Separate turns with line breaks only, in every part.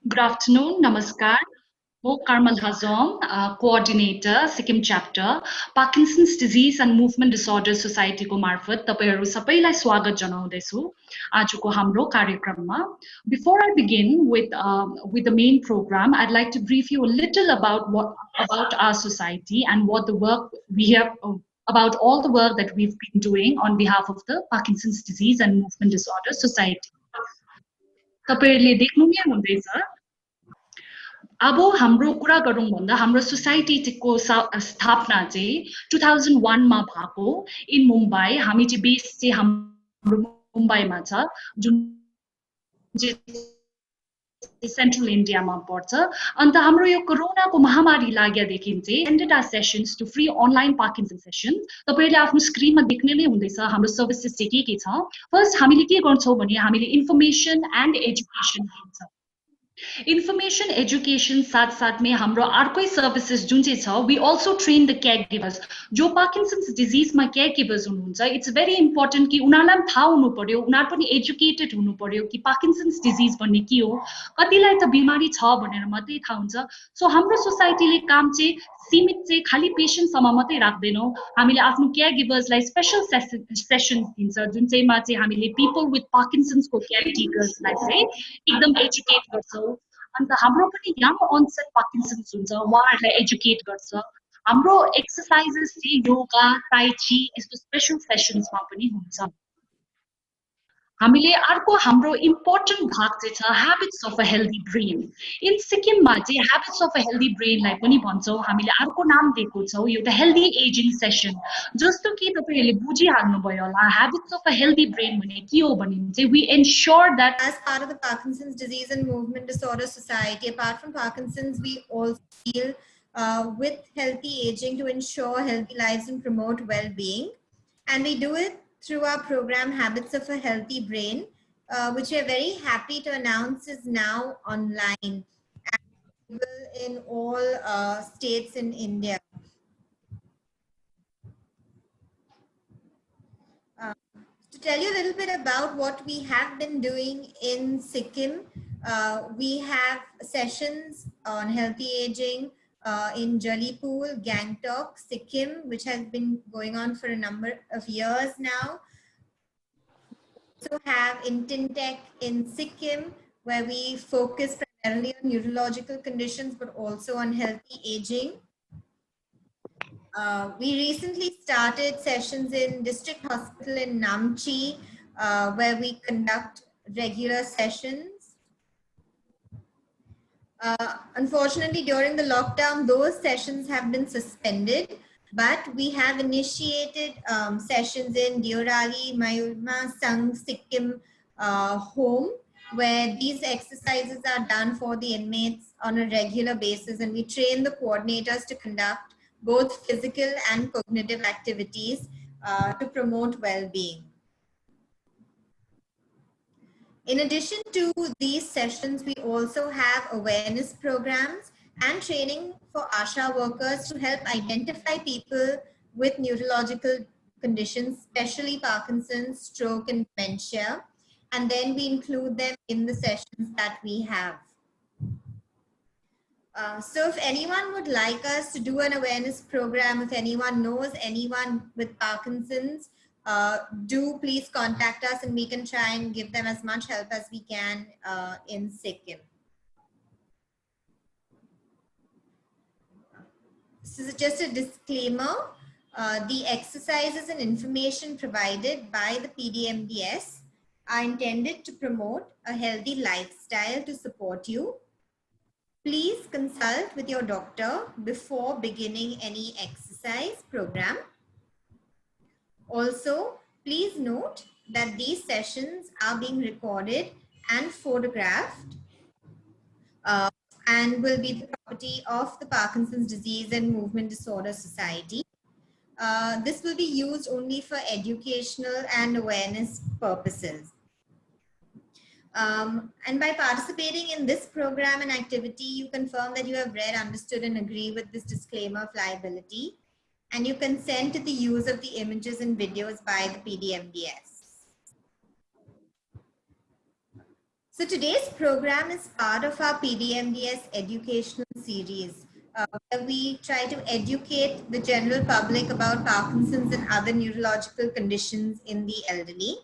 Good afternoon, Namaskar. Mo Karmal Hazom, coordinator, Sikkim chapter, Parkinson's Disease and Movement Disorders Society को मार्फत तपाईहरु सबैलाई स्वागत जनाउँदैछु आजको हाम्रो कार्यक्रममा. Before I begin with the main program, I'd like to brief you a little about our society and what the work we have about all the work that we've been doing on behalf of the Parkinson's Disease and Movement Disorders Society. तपाईहरुले देख्नु नै हुँदैछ. अब हाम्रो कुरा गरौँ भन्दा हाम्रो सोसाइटीको स्थापना चाहिँ 2001 मा भएको इन मुम्बई. हामी चाहिँ बेस चाहिँ हाम्रो मुम्बईमा छ जुन सेन्ट्रल इन्डियामा पर्छ. अन्त हाम्रो यो कोरोनाको महामारी लाग्यादेखि चाहिँ ended our sessions to free online Parkinson session. तपाईहरुले आफ्नो स्क्रिनमा देख्ने नै हुँदैछ हाम्रो सर्भिसेस चाहिँ के छ. फर्स्ट हामीले के गर्छौं भने हामीले इन्फर्मेसन एन्ड एजुकेसन दिन्छौं. Information education साथ साथमै हाम्रो अर्कै सर्भिसेस जुन चाहिँ छ, we also train the caregivers. जो पार्किन्सन्स डिजिजमा केयरगिभर्स हुनुहुन्छ, इट्स भेरी इम्पोर्टेन्ट कि उनीहरूलाई पनि थाहा हुनु पर्यो, उनीहरू पनि एजुकेटेड हुनु पर्यो कि पार्किन्सन्स डिजिज भन्ने के हो. कतिलाई त बिमारी छ भनेर मात्रै थाहा हुन्छ. सो हाम्रो सोसाइटीले काम चाहिँ सीमित चाहिँ खाली पेशेन्टसम्म मात्रै राख्दैनौँ. हामीले आफ्नो केयरगिभर्सलाई स्पेशल सेसन्स दिन्छ जुन चाहिँमा चाहिँ हामीले पिपल विथ पार्किन्सन्सको केयरटेकर्सलाई चाहिँ एकदम एजुकेट गर्छौँ. अन्त हाम्रो पनि यङ अनसेट पार्किन्सन्स हुन्छ, उहाँहरूलाई एजुकेट गर्छ. हाम्रो एक्सरसाइजेस चाहिँ योगा, ताइ ची यस्तो स्पेशल सेसन्समा पनि हुन्छ. हामीले अर्को हाम्रो इम्पोर्टेन्ट भाग चाहिँ छ habits of a healthy brain. In सिक्किममा चाहिँ ह्याबिट्स अफ अ हेल्दी ब्रेनलाई पनि भन्छौँ. हामीले अर्को नाम दिएको छौँ एउटा हेल्दी एजिङ सेसन. जस्तो कि तपाईहरुले बुझिहाल्नु भयो होला habits of a healthy brain भने के हो भने चाहिँ we ensure that
as part of the Parkinson's Disease and Movement Disorder Society, apart from Parkinson's, we also deal with healthy aging to ensure healthy lives and promote well-being. And we do it through our program Habits of a Healthy Brain, which we are very happy to announce is now online and in all states in India. To tell you a little bit about what we have been doing in Sikkim, we have sessions on healthy aging in Jalipur, Gangtok, Sikkim, which has been going on for a number of years now. We also have in Tintek in Sikkim, where we focus primarily on neurological conditions, but also on healthy aging. We recently started sessions in District Hospital in Namchi, where we conduct regular sessions. Unfortunately, during the lockdown, those sessions have been suspended, but we have initiated sessions in Deorali, Mayurma, Sang, Sikkim home, where these exercises are done for the inmates on a regular basis, and we train the coordinators to conduct both physical and cognitive activities to promote well-being. In addition to these sessions, we also have awareness programs and training for ASHA workers to help identify people with neurological conditions, especially Parkinson's, stroke, and dementia. And then we include them in the sessions that we have. So if anyone would like us to do an awareness program, if anyone knows anyone with Parkinson's, do please contact us and we can try and give them as much help as we can in Sikkim. This is just a disclaimer. The exercises and information provided by the PDMDS are intended to promote a healthy lifestyle to support you. Please consult with your doctor before beginning any exercise program. Also, please note that these sessions are being recorded and photographed and will be the property of the Parkinson's Disease and Movement Disorder Society. This will be used only for educational and awareness purposes. And by participating in this program and activity, you confirm that you have read, understood, and agree with this disclaimer of liability, and you consent to the use of the images and videos by the PDMDS. So today's program is part of our PDMDS educational series, where we try to educate the general public about Parkinson's and other neurological conditions in the elderly.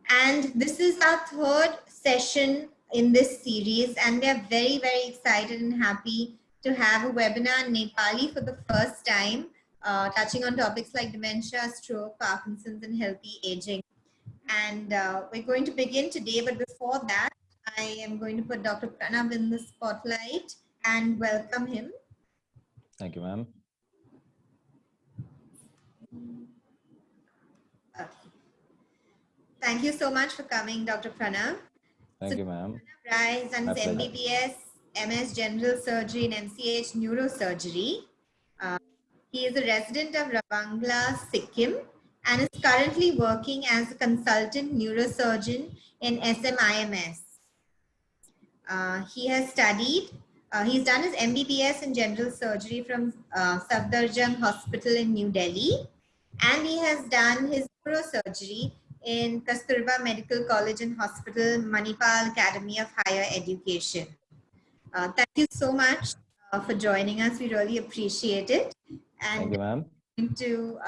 And this is our third session in this series, and we are very, very excited and happy to have a webinar in Nepali for the first time, touching on topics like dementia, stroke, Parkinson's, and healthy aging. And we're going to begin today, but before that, I am going to put Dr. Pranav in the spotlight and welcome him.
Thank you, ma'am.
Okay. Thank you so much for coming, Dr. Pranav.
Thank you, ma'am.
Rai has done
My
his
pleasure.
MBBS, MS General Surgery, and MCH Neurosurgery. He is a resident of Ravangla, Sikkim, and is currently working as a consultant neurosurgeon in SMIMS. He has studied, he's done his MBBS in general surgery from Safdarjung Hospital in New Delhi, and he has done his neurosurgery in Kasturba Medical College and Hospital, Manipal Academy of Higher Education. Thank you so much for joining us. We really appreciate it. And
Thank you, ma'am.
I'm going to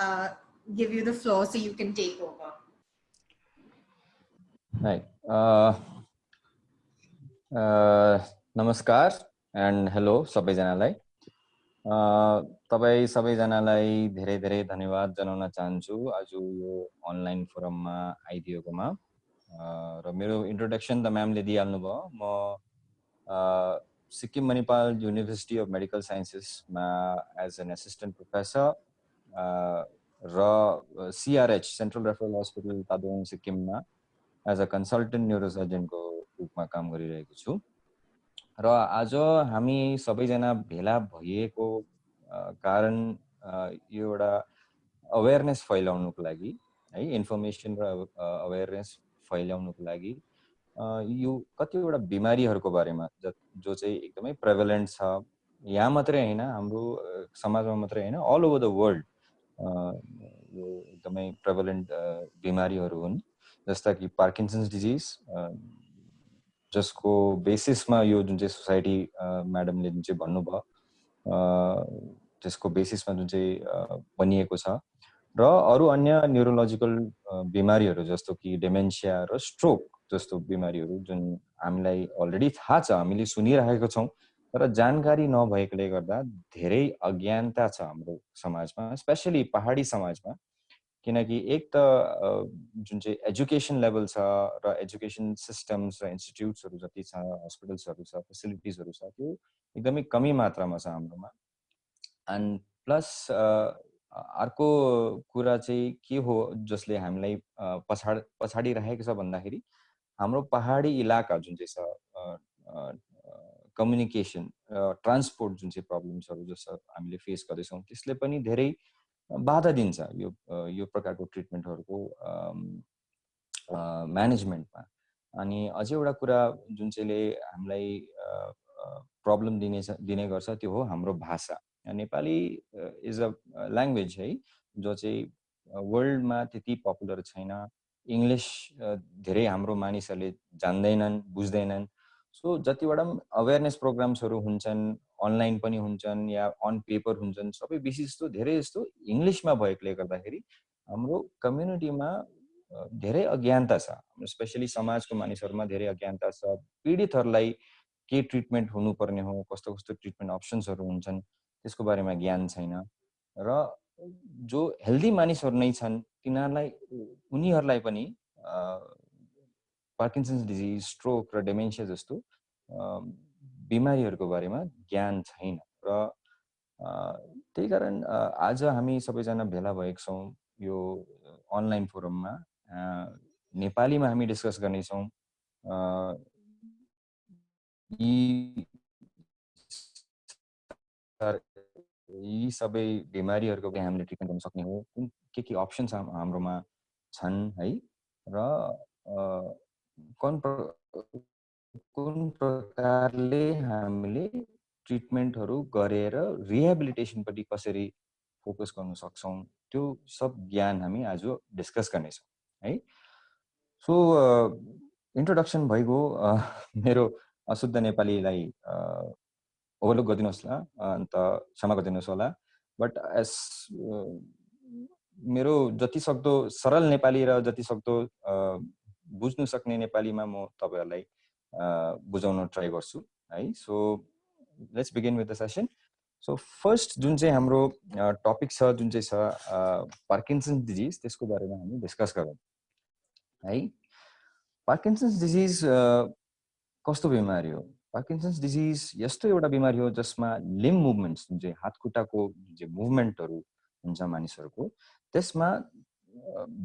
give you the floor so you can take over.
Right. नमस्कार and hello सबैजनालाई तपाईं सबैजनालाई धेरै धेरै धन्यवाद जनाउन चाहन्छु आज यो अनलाइन फोरममा आइदिएकोमा र मेरो इन्ट्रोडक्सन त म्यामले दिइहाल्नु भयो म Sikkim Manipal university of medical साइन्सेसमा एज एन एसिस्टेन्ट प्रोफेसर र CRH central referral hospital Tadong सिक्किममा एज अ कन्सल्टेन्ट न्युरोसर्जनको रूपमा काम गरिरहेको छु र आज हामी सबैजना भेला भइएको कारण यो एउटा अवेरनेस फैलाउनको लागि है इन्फर्मेसन र अवेरनेस फैलाउनको लागि यो कतिवटा बिमारीहरूको बारेमा जो चाहिँ एकदमै प्रेभलेन्ट छ यहाँ मात्रै हैन हाम्रो समाजमा मात्रै हैन अल ओभर द वर्ल्ड यो एकदमै प्रेभलेन्ट बिमारीहरू हुन् जस्ता कि पार्किन्सन्स डिजिज जसको बेसिसमा यो जुन चाहिँ सोसाइटी म्याडमले जुन चाहिँ भन्नुभयो त्यसको बेसिसमा जुन चाहिँ बनिएको छ र अरू अन्य न्युरोलोजिकल बिमारीहरू जस्तो कि डेमेन्सिया र स्ट्रोक जस्तो बिमारीहरू जुन हामीलाई अलरेडी थाहा छ हामीले सुनिरहेको छौं तर जानकारी नभएकोले गर्दा धेरै अज्ञानता छ हाम्रो समाजमा स्पेशली पहाडी समाजमा किनकि एक त जुन चाहिँ एजुकेसन लेभल छ र एजुकेसन सिस्टम्स र इन्स्टिट्युट्सहरू जति छ हस्पिटल्सहरू छ फेसिलिटिजहरू छ त्यो एकदमै कमी मात्रामा छ हाम्रोमा एन्ड प्लस अर्को कुरा चाहिँ के हो जसले हामीलाई पछाडी राखेको छ भन्दाखेरि हाम्रो पहाडी इलाका जुन चाहिँ छ कम्युनिकेसन ट्रान्सपोर्ट जुन चाहिँ प्रब्लम्सहरू जस्तो हामीले फेस गर्दैछौँ त्यसले पनि धेरै बाधा दिन्छ यो प्रकारको ट्रिटमेन्टहरूको म्यानेजमेन्टमा अनि अझै एउटा कुरा जुन चाहिँले हामीलाई प्रब्लम दिने गर्छ त्यो हो हाम्रो भाषा नेपाली इज अ ल्याङ्ग्वेज है जो चाहिँ वर्ल्डमा त्यति पपुलर छैन इङ्ग्लिस धेरै हाम्रो मानिसहरूले जान्दैनन् बुझ्दैनन् सो जतिवटा अवेरनेस प्रोग्राम्सहरू हुन्छन् अनलाइन पनि हुन्छन् या अन पेपर हुन्छन् सबै विशेष जस्तो धेरै जस्तो इङ्ग्लिसमा भएकोले गर्दाखेरि हाम्रो कम्युनिटीमा धेरै अज्ञानता छ स्पेशली समाजको मानिसहरूमा धेरै अज्ञानता छ पीडितहरूलाई के ट्रिटमेन्ट हुनुपर्ने हो कस्तो कस्तो ट्रिटमेन्ट अप्सन्सहरू हुन्छन् त्यसको बारेमा ज्ञान छैन र जो हेल्दी मानिसहरू नै छन् तिनीहरूलाई उनीहरूलाई पनि पार्किन्सन्स डिजिज स्ट्रोक र डेमेन्सिया जस्तो बिमारीहरूको बारेमा ज्ञान छैन र त्यही कारण आज हामी सबैजना भेला भएका छौँ यो अनलाइन फोरममा नेपालीमा हामी डिस्कस गर्नेछौँ यी सबै बिमारीहरूको पनि हामीले ट्रिटमेन्ट गर्न सक्ने हो के अप्सन्स हाम्रोमा छन् है र कुन प्रकारले हामीले ट्रिटमेन्टहरू गरेर रिहेबिलिटेसनपट्टि कसरी फोकस गर्न सक्छौँ त्यो सब ज्ञान हामी आज डिस्कस गर्नेछौँ है सो इन्ट्रोडक्सन भइगयो मेरो अशुद्ध नेपालीलाई ओभरलुक गरिदिनुहोस् ल अन्त क्षमा गरिदिनुहोस् होला बट एस मेरो जति सक्दो सरल नेपाली र जति सक्दो बुझ्नु सक्ने नेपालीमा म तपाईहरुलाई बुझाउन ट्राई गर्छु है so let's begin with the session so first जुन चाहिँ हाम्रो टपिक छ जुन चाहिँ छ पार्किन्सन्स डिजिज त्यसको बारेमा हामी डिस्कस गरौँ है पार्किन्सन्स डिजिज कस्तो बिमारी हो पार्किन्सन्स डिजिज यस्तो एउटा बिमारी हो जसमा लिम्ब मुभमेन्ट्स जुन चाहिँ हात खुट्टाको जुन चाहिँ मुभमेन्टहरु हुन्छ मानिसहरुको त्यसमा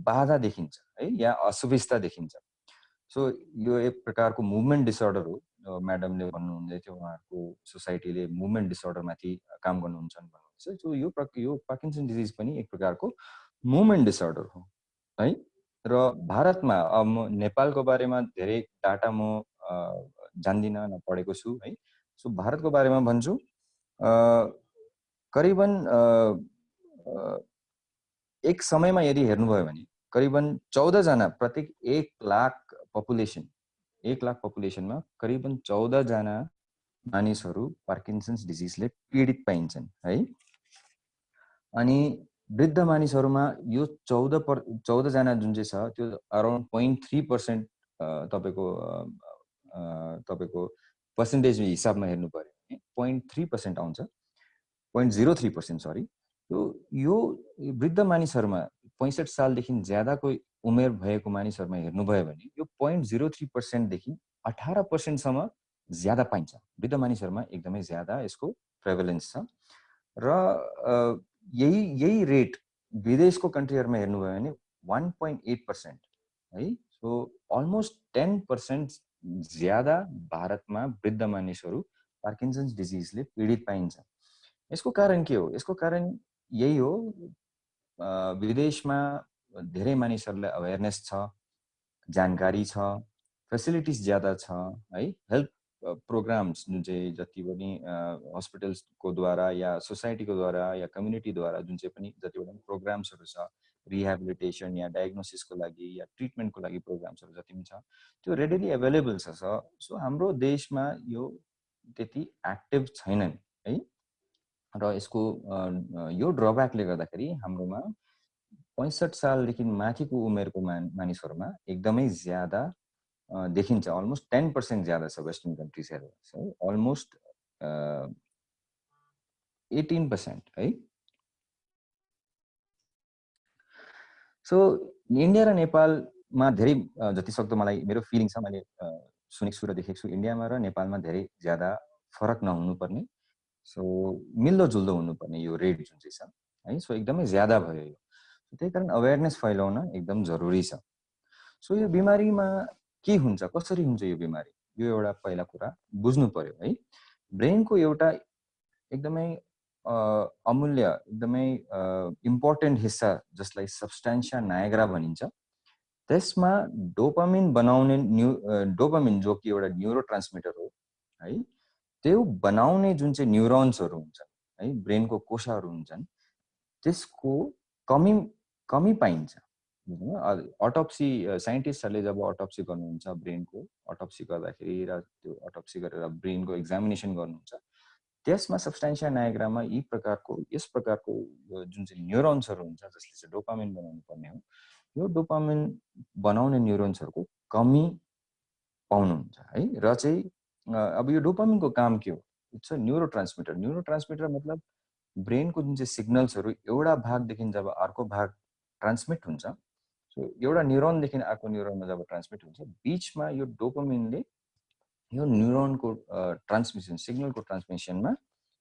बाधा देखिन्छ है या असुविस्ता देखिन्छ सो यो एक प्रकारको मुभमेन्ट डिसअर्डर हो म्याडमले भन्नुहुँदै थियो उहाँहरुको सोसाइटीले मुभमेन्ट डिसअर्डर माथि काम गर्नुहुन्छ भन्नुहुन्छ सो यो पार्किन्सन डिजिज पनि एक प्रकारको मुभमेन्ट डिसअर्डर हो है र भारतमा म नेपालको बारेमा धेरै डाटा म जान्दिन न पढेको छु है सो भारतको बारेमा भन्छु करिबन एक समयमा यदि हेर्नुभयो भने करिबन 14 जना प्रत्येक 1 लाख पपुलेसनमा करिबन 14 जना मानिसहरु पार्किन्सन्स डिजिजले पीडित पाइन्छन् है अनि वृद्ध मानिसहरुमा यो 14 जना जुन चाहिँ छ त्यो अराउन्ड 0.3% तपाईको पर्सेन्टेज हिसाबमा हेर्नु पर्यो 0.3% आउँछ 0.03% सरी यो वृद्ध मानिसहरुमा 65 सालदेखि ज्यादाको उमेर भएको मानिसहरुमा हेर्नुभयो भने यो 0.03% देखि 18% सम्म ज्यादा पाइन्छ वृद्ध मानिसहरुमा एकदमै ज्यादा यसको प्रेभलेन्स छ र यही रेट विदेशको कन्ट्रीहरुमा हेर्नुभयो भने 1.8% है सो अलमोस्ट 10% ज्यादा भारतमा वृद्ध मानिसहरु पार्किन्सन्स डिजिजले पीडित पाइन्छ यसको कारण के हो यसको कारण यही हो विदेशमा धेरै मानिसहरुलाई अवेयरनेस छ जानकारी छ फेसिलिटिज ज्यादा छ है हेल्थ प्रोग्राम्स जुन चाहिँ जति पनि हस्पिटल्सको द्वारा या सोसाइटीको द्वारा या कम्युनिटी द्वारा जुन चाहिँ पनि जति पनि प्रोग्राम्सहरु छ रिहेबिलिटेसन या डायग्नोसिसको लागि या ट्रिटमेन्टको लागि प्रोग्राम्सहरु जति पनि छ त्यो रेडिली अवेलेबल छ सो हाम्रो देशमा यो त्यति एक्टिभ छैनन् है र यसको यो ड्रब्याकले गर्दाखेरि हाम्रोमा 65 सालदेखि माथिको उमेरको मानिसहरुमा एकदमै ज्यादा देखिन्छ अलमोस्ट 10% ज्यादा छ वेस्टर्न कन्ट्रीज हेर्दा अलमोस्ट 18% है सो इन्डिया र नेपालमा धेरै जति सक्दो मलाई मेरो फिलिङ छ मैले सुनेको छु र देखेको छु इन्डियामा र नेपालमा धेरै ज्यादा फरक नहुनु पर्ने सो मिल्दो जुल्दो हुनुपर्ने यो रेट जुन चाहिँ छ है सो एकदमै ज्यादा भयो यो त्यही कारण अवेयरनेस फैलाउन एकदम जरुरी छ सो यो बिमारीमा के हुन्छ कसरी हुन्छ यो बिमारी यो एउटा पहिला कुरा बुझ्नु पर्यो है ब्रेनको एउटा एकदमै अमूल्य एकदमै इम्पोर्टेन्ट हिस्सा जसलाई सब्स्टेन्सिया नायग्रा भनिन्छ त्यसमा डोपामिन बनाउने डोपामिन जो कि एउटा न्यूरोट्रान्समिटर हो है त्यो बनाउने जुन चाहिँ न्यूरोन्सहरु हुन्छन् है ब्रेनको कोशाहरु हुन्छन् त्यसको कमी पाइन्छ अटोप्सी साइन्टिस्टहरुले जब अटोप्सी गर्नुहुन्छ ब्रेनको अटोप्सी गर्दाखेरि र त्यो अटोप्सी गरेर ब्रेनको एक्जामिनेसन गर्नुहुन्छ त्यसमा सब्स्टेन्सिया नायग्रामा यस प्रकारको जुन चाहिँ न्यूरोन्सहरु हुन्छ जसले चाहिँ डोपामिन बनाउनु पर्ने हो यो डोपामिन बनाउने न्यूरोन्सहरुको कमी पाउनुहुन्छ है र चाहिँ अब यो डोपामिनको काम के हो इट्स अ न्यूरोट्रान्समिटर मतलब ब्रेनको जुन चाहिँ सिग्नल्सहरु एउटा भागदेखि जब अर्को भाग ट्रान्समिट हुन्छ सो एउटा न्यूरोनदेखि अर्को न्यूरोनमा जब ट्रान्समिट हुन्छ बीचमा यो डोपामिनले यो न्यूरोनको ट्रान्समिसन सिग्नलको ट्रान्समिसनमा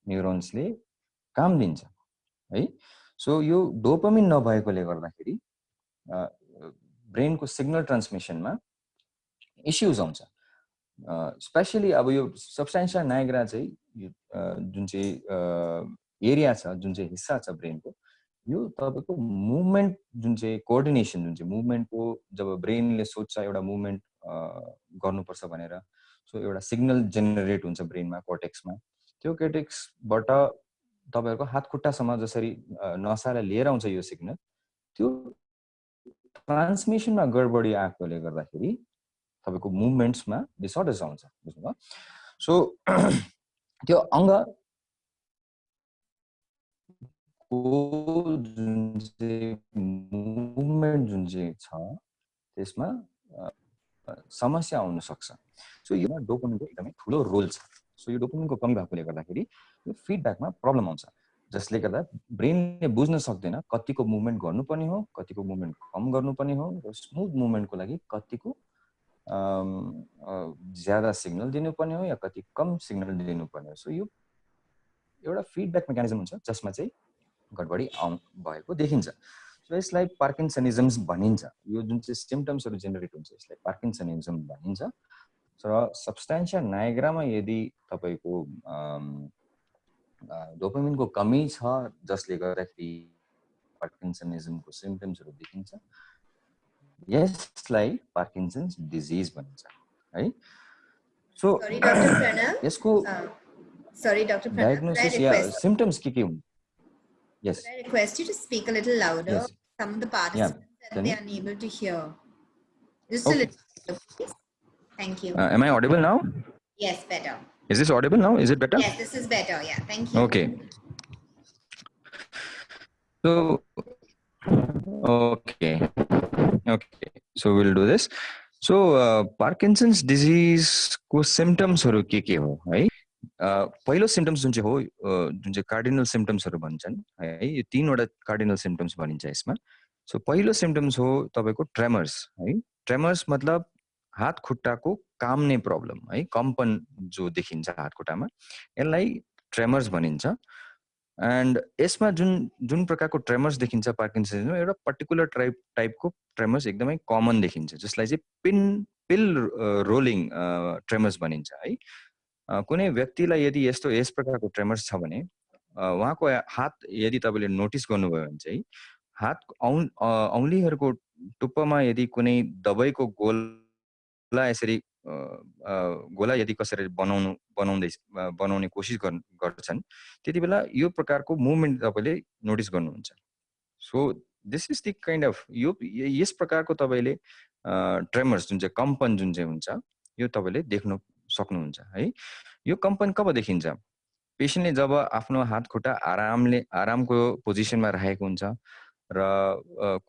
न्यूरोन्सले काम दिन्छ है सो यो डोपामिन नभएकोले गर्दाखेरि ब्रेनको सिग्नल ट्रान्समिसनमा इश्यूज आउँछ स्पेशली अब यो सब्स्टेन्सिया नायग्रा चाहिँ जुन चाहिँ एरिया छ जुन चाहिँ हिस्सा छ ब्रेनको यो तपाईको मुभमेन्ट जुन चाहिँ कोअर्डिनेसन जुन चाहिँ मुभमेन्टको जब ब्रेनले सोच्छ एउटा मुभमेन्ट गर्नुपर्छ भनेर सो एउटा सिग्नल जेनेरेट हुन्छ ब्रेनमा कोर्टेक्समा त्यो कोर्टेक्सबाट तपाईहरुको हात खुट्टासम्म जसरी नसालाई लिएर आउँछ यो सिग्नल त्यो ट्रान्समिसनमा गडबडी आएकोले गर्दाखेरि तपाईको मुभमेन्ट्समा डिसअर्डर्स आउँछ बुझ्नुभयो सो त्यो अङ्ग जुन चाहिँ मुभमेन्ट जुन चाहिँ छ त्यसमा समस्या आउन सक्छ सो यो डोपामिनको एकदमै ठुलो रोल छ सो यो डोपामिनको कमी भएकोले गर्दाखेरि यो फिडब्याकमा प्रब्लम आउँछ जसले गर्दा ब्रेनले बुझ्न सक्दैन कतिको मुभमेन्ट गर्नुपर्ने हो कतिको मुभमेन्ट कम गर्नुपर्ने हो र स्मुथ मुभमेन्टको लागि कतिको ज्यादा सिग्नल दिनुपर्ने हो या कति कम सिग्नल दिनुपर्ने हो सो यो एउटा फिडब्याक मेकानिजम हुन्छ जसमा चाहिँ गडबडी भएको देखिन्छ सो यसलाई पार्किन्सनिजम्स भनिन्छ यो जुन चाहिँ सिम्पटम्सहरू जेनेरेट हुन्छ यसलाई पार्किन्सनिजम भनिन्छ र सब्स्टेन्सिया नाइग्रामा यदि तपाईको डोपामिनको कमी छ जसले गर्दाखेरि पार्किन्सनिजमको सिम्पटम्सहरू देखिन्छ यसलाई पार्किन्सन्स डिजिज भनिन्छ है सो यसको
Sorry, Dr. Pranav.
Diagnosis, yeah. Symptoms के हुन्? Yes.
Could I request you to speak a little louder?
Yes.
Some of the participants said they are unable to hear. Just a little louder, please. Thank you.
Am I audible now?
Yes, better.
Is this audible now? Is it better?
Yes, this is better. Yeah, thank you.
Okay. So, okay. So we'll do this. So Parkinson's disease को symptoms हरु के हो है? पहिलो symptoms जुन चाहिँ हो जुन चाहिँ कार्डिनल सिम्पटम्सहरु भन्छन् है यो तीनवटा कार्डिनल सिम्पटम्स भनिन्छ यसमा सो पहिलो सिम्पटम्स हो तपाईको ट्रेमर्स है ट्रेमर्स मतलब हात खुट्टाको काम्ने प्रब्लम है कम्पन जो देखिन्छ हात खुट्टामा यसलाई ट्रेमर्स भनिन्छ एन्ड यसमा जुन प्रकारको ट्रेमर्स देखिन्छ पार्किन्सनिजममा एउटा पर्टिकुलर टाइपको ट्रेमर्स एकदमै कमन देखिन्छ जसलाई चाहिँ पिल रोलिङ ट्रेमर्स भनिन्छ है कुनै व्यक्तिलाई यदि यस प्रकारको ट्रेमर्स छ भने उहाँको हात यदि तपाईले नोटिस गर्नुभयो भने चाहिँ हात औँलीहरुको टुप्पामा यदि कुनै दबाईको गोला यसरी गोला यदि कसरी बनाउने कोसिस गर्छन् त्यतिबेला यो प्रकारको मुभमेन्ट तपाईले नोटिस गर्नुहुन्छ so this is the kind of यस प्रकारको तपाईले ट्रेमर्स जुन चाहिँ कम्पन जुन चाहिँ हुन्छ यो तपाईले देख्न सक्नुहुन्छ है यो कम्पन कब देखिन्छ पेशेन्टले जब आफ्नो हात खुट्टा आरामको पोजिसनमा राखेको हुन्छ र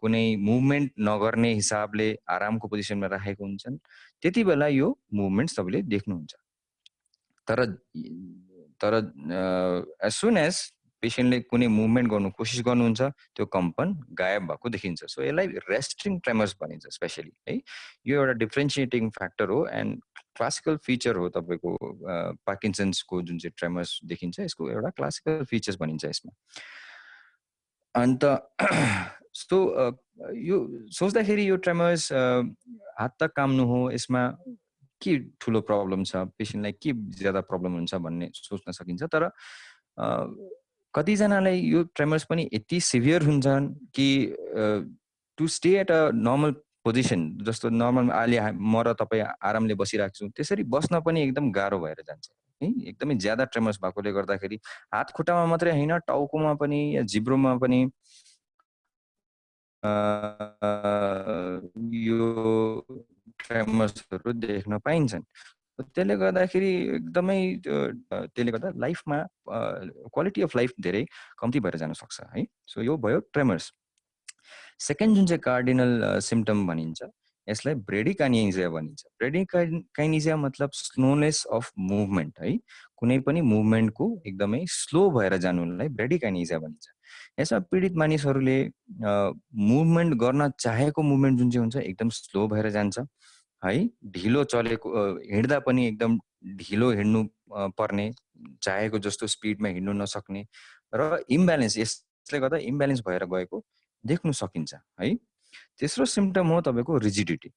कुनै मुभमेन्ट नगर्ने हिसाबले आरामको पोजिसनमा राखेको हुन्छन् त्यतिबेला यो मुभमेन्ट्स तपाईले देख्नुहुन्छ तर as soon as पेशेन्टले कुनै मुभमेन्ट गर्नु कोसिस गर्नुहुन्छ त्यो कम्पन गायब भएको देखिन्छ सो यसलाई रेस्ट्रिङ ट्रेमर्स भनिन्छ स्पेशली है यो एउटा डिफरेन्शिएटिङ फ्याक्टर हो एन्ड क्लासिकल फिचर हो तपाईको पार्किन्सन्सको जुन चाहिँ ट्रेमर्स देखिन्छ यसको एउटा क्लासिकल फिचर्स भनिन्छ यसमा अन्त सो यो सोच्दाखेरि यो ट्रेमर्स हात त काम्नु हो यसमा के ठुलो प्रब्लम छ पेशेन्टलाई के ज्यादा प्रब्लम हुन्छ भन्ने सोच्न सकिन्छ तर कतिजनालाई यो ट्रेमर्स पनि यति सिभियर हुन्छन् कि to stay at a normal position जस्तो नर्मल अहिले म र तपाईँ आरामले बसिरहेको छौँ त्यसरी बस्न पनि एकदम गाह्रो भएर जान्छ है एकदमै ज्यादा ट्रेमर्स भएकोले गर्दाखेरि हात खुट्टामा मात्रै होइन टाउकोमा पनि या जिब्रोमा पनि यो ट्रेमर्सहरू देख्न पाइन्छन् त्यसले गर्दाखेरि एकदमै त्यसले गर्दा लाइफमा क्वालिटी अफ लाइफ धेरै कम्ती भएर जान सक्छ है सो यो भयो ट्रेमर्स सेकेन्ड जुन चाहिँ कार्डिनल सिम्पटम भनिन्छ यसलाई ब्रेडिकाइनेसिया भनिन्छ ब्रेडिकाइनेसिया मतलब स्लोनेस अफ मुभमेन्ट है कुनै पनि मुभमेन्टको एकदमै स्लो भएर जानुलाई ब्रेडिकाइनेसिया भनिन्छ यसमा पीडित मानिसहरूले मुभमेन्ट गर्न चाहेको मुभमेन्ट जुन चाहिँ हुन्छ एकदम स्लो भएर जान्छ है ढिलो चलेको हिँड्दा पनि एकदम ढिलो हिँड्नु पर्ने चाहेको जस्तो स्पिडमा हिँड्नु नसक्ने र इम्ब्यालेन्स यसले गर्दा इम्ब्यालेन्स भएर गएको देख्न सकिन्छ है तेस्रो सिम्पटम हो तपाईको रिजिडिटी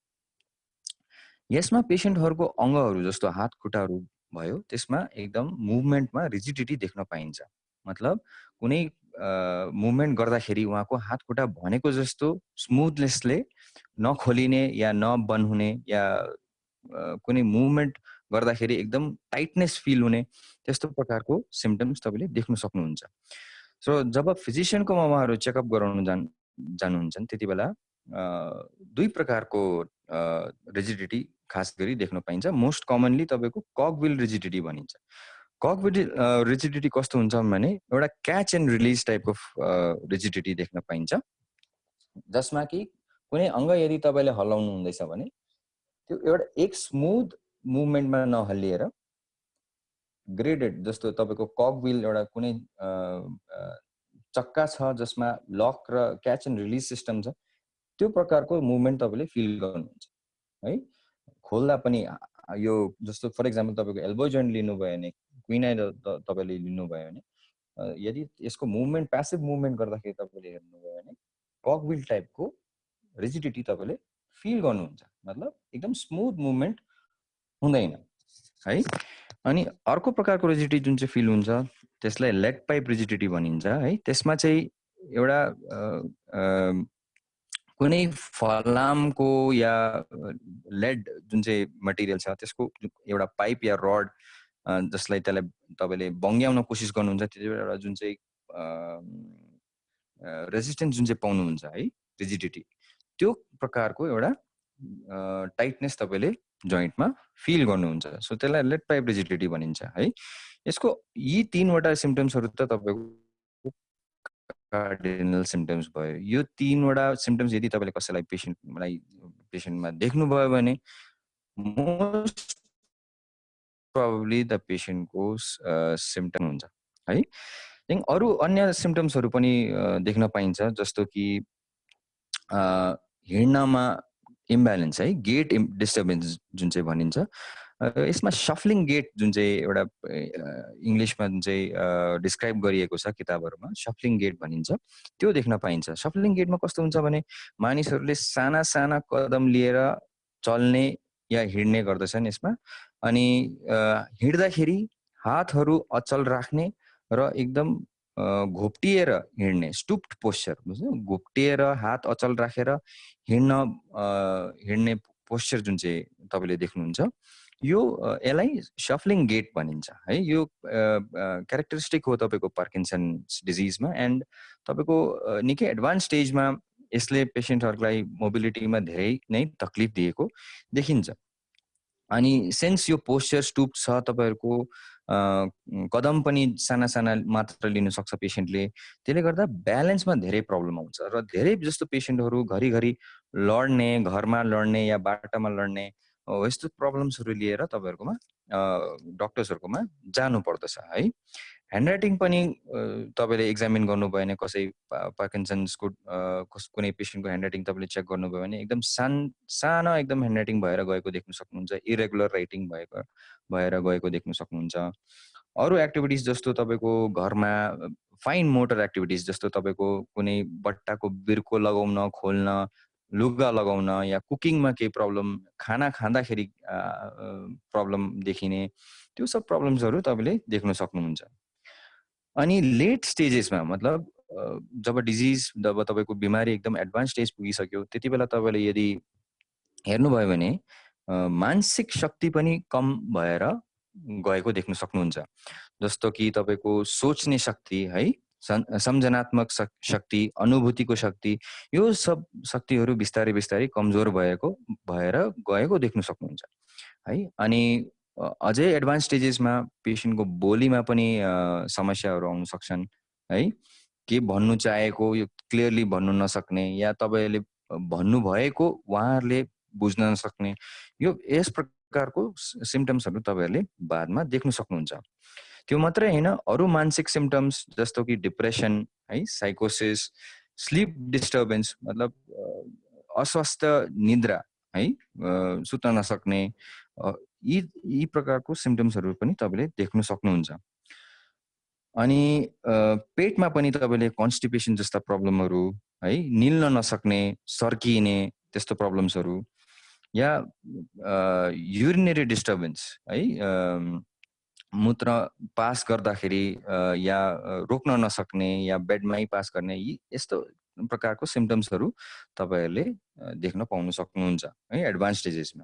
यसमा पेशेन्टहरुको अंगहरु जस्तो हात खुट्टाहरु भयो त्यसमा एकदम मुभमेन्टमा रिजिडिटी देख्न पाइन्छ मतलब कुनै मुभमेन्ट गर्दाखेरि उहाँको हात खुट्टा भनेको जस्तो स्मुथनेसले नखोलिने या नबन्द हुने या कुनै मुभमेन्ट गर्दाखेरि एकदम टाइटनेस फिल हुने त्यस्तो प्रकारको सिम्पटम्स तपाईले देख्न सक्नुहुन्छ सो जब फिजिशियनको उहाँहरु चेकअप गराउन जानुहुन्छन् त्यतिबेला दुई प्रकारको रिजिडिटी खास गरी देख्न पाइन्छ। मोस्ट कमनली तपाईँको ककविल रिजिडिटी भनिन्छ। ककविल रिजिडिटी कस्तो हुन्छ भने एउटा क्याच एन्ड रिलिज टाइपको रिजिडिटी देख्न पाइन्छ, जसमा कि कुनै अङ्ग यदि तपाईँले हल्लाउनु हुँदैछ भने त्यो एउटा एक स्मुथ मुभमेन्टमा नहल्लिएर ग्रेडेड, जस्तो तपाईँको ककविल एउटा कुनै चक्का छ जसमा लक र क्याच एन्ड रिलिज सिस्टम छ, त्यो प्रकारको मुभमेन्ट तपाईँले फिल गर्नुहुन्छ है। खोल्दा पनि यो जस्तो फर इक्जाम्पल तपाईँको एल्बो जोइन्ट लिनुभयो भने, क्विनाइ तपाईँले लिनुभयो भने, यदि यसको मुभमेन्ट प्यासिभ मुभमेन्ट गर्दाखेरि तपाईँले हेर्नुभयो भने ककविल टाइपको रिजिडिटी तपाईँले फिल गर्नुहुन्छ, मतलब एकदम स्मुथ मुभमेन्ट हुँदैन है। अनि अर्को प्रकारको रिजिडिटी जुन चाहिँ फिल हुन्छ त्यसलाई लेड पाइप रिजिडिटी भनिन्छ है। त्यसमा चाहिँ एउटा कुनै फलामको या लेड जुन चाहिँ मटेरियल छ त्यसको एउटा पाइप या रड जसलाई तपाईँले बङ्ग्याउन कोसिस गर्नुहुन्छ, त्यति बेला एउटा जुन चाहिँ रेजिस्टेन्स जुन चाहिँ पाउनुहुन्छ है रिजिडिटी, त्यो प्रकारको एउटा टाइटनेस तपाईँले जोइन्टमा फिल गर्नुहुन्छ। सो त्यसलाई लेड पाइप रिजिडिटी भनिन्छ है। यसको यी 3वटा सिम्पटम्सहरू त तपाईँको कार्डिनल सिम्पटम्स भयो। यो 3वटा सिम्पटम्स यदि तपाईँले कसैलाई पेसेन्टमा देख्नुभयो भने मोस्ट प्रोबेबली द पेसेन्टको सिम्पटम हुन्छ है। अरू अन्य सिम्पटम्सहरू पनि देख्न पाइन्छ, जस्तो कि हिँड्नमा इम्ब्यालेन्स है, गेट डिस्टर्बेन्स जुन चाहिँ भनिन्छ। यसमा सफलिङ गेट जुन चाहिँ एउटा इङ्ग्लिसमा जुन चाहिँ डिस्क्राइब गरिएको छ किताबहरूमा, सफलिङ गेट भनिन्छ, त्यो देख्न पाइन्छ। सफलिङ गेटमा कस्तो हुन्छ भने मानिसहरूले साना साना कदम लिएर चल्ने या हिँड्ने गर्दछन् यसमा। अनि हिँड्दाखेरि हातहरू अचल राख्ने र एकदम घोप्टिएर हिँड्ने, स्टुप्ड पोस्चर, घोप्टिएर हात अचल राखेर हिँड्ने पोस्चर जुन चाहिँ तपाईँले देख्नुहुन्छ, यो यसलाई सफलिङ गेट भनिन्छ है। यो क्यारेक्टरिस्टिक हो तपाईँको पार्किन्सन्स डिजिजमा। एन्ड तपाईँको निकै एडभान्स स्टेजमा यसले पेसेन्टहरूलाई मोबिलिटीमा धेरै नै तकलिफ दिएको देखिन्छ। अनि सेन्स यो पोस्चर स्टुप छ, तपाईँहरूको कदम पनि साना साना मात्र लिन सक्छ पेसेन्टले, त्यसले गर्दा ब्यालेन्समा धेरै प्रब्लम आउँछ। र धेरै जस्तो पेसेन्टहरू घरिघरि लड्ने, घरमा लड्ने या बाटामा लड्ने यस्तो प्रब्लम्सहरू लिएर तपाईँहरूकोमा डक्टर्सहरूकोमा जानु पर्दछ है। ह्यान्डराइटिङ पनि तपाईँले एक्जामिन गर्नुभयो भने, कसै पार्किन्सन्सको कुनै पेसेन्टको ह्यान्डराइटिङ तपाईँले चेक गर्नुभयो भने एकदम सानो एकदम ह्यान्डराइटिङ भएर गएको देख्न सक्नुहुन्छ, इरेगुलर राइटिङ भएर गएको देख्न सक्नुहुन्छ। अरू एक्टिभिटिज जस्तो तपाईँको घरमा फाइन मोटर एक्टिभिटिज, जस्तो तपाईँको कुनै बट्टाको बिर्को लगाउन, खोल्न, लुगा लगाउन, या कुकिङमा केही प्रब्लम, खाना खाँदाखेरि प्रब्लम देखिने, त्यो सब प्रब्लम्सहरू तपाईँले देख्न सक्नुहुन्छ। अनि लेट स्टेजेसमा, मतलब जब डिजिज, जब तपाईँको बिमारी एकदम एडभान्स स्टेज पुगिसक्यो, त्यति बेला तपाईँले यदि हेर्नुभयो भने मानसिक शक्ति पनि कम भएर गएको देख्न सक्नुहुन्छ। जस्तो कि तपाईँको सोच्ने शक्ति है, सम्झनात्मक शक्ति, अनुभूतिको शक्ति, यो सब शक्तिहरू बिस्तारै बिस्तारै कमजोर भएर गएको देख्न सक्नुहुन्छ है। अनि अझै एडभान्स स्टेजेसमा पेसेन्टको बोलीमा पनि समस्याहरू आउन सक्छन् है। के भन्नु चाहेको यो क्लियरली भन्नु नसक्ने, या तपाईँले भन्नुभएको उहाँहरूले बुझ्न नसक्ने, यो यस प्रकारको सिम्पटम्सहरू तपाईँहरूले बादमा देख्न सक्नुहुन्छ। त्यो मात्रै होइन, अरू मानसिक सिम्पटम्स जस्तो कि डिप्रेसन है, साइकोसिस, स्लिप डिस्टर्बेन्स, मतलब अस्वस्थ निद्रा है, सुत्न नसक्ने, यी प्रकारको सिम्पटम्सहरू पनि तपाईँले देख्न सक्नुहुन्छ। अनि पेटमा पनि तपाईँले कन्स्टिपेसन जस्ता प्रब्लमहरू है, निल्न नसक्ने, सर्किने त्यस्तो प्रब्लम्सहरू, या युरिनरी डिस्टर्बेन्स है, मूत्र पास गर्दाखेरि या रोक्न नसक्ने या बेडमै पास गर्ने, यस्तो प्रकारको सिम्पटम्सहरू तपाईँहरूले देख्न पाउन सक्नुहुन्छ है एडभान्स स्टेजेसमा।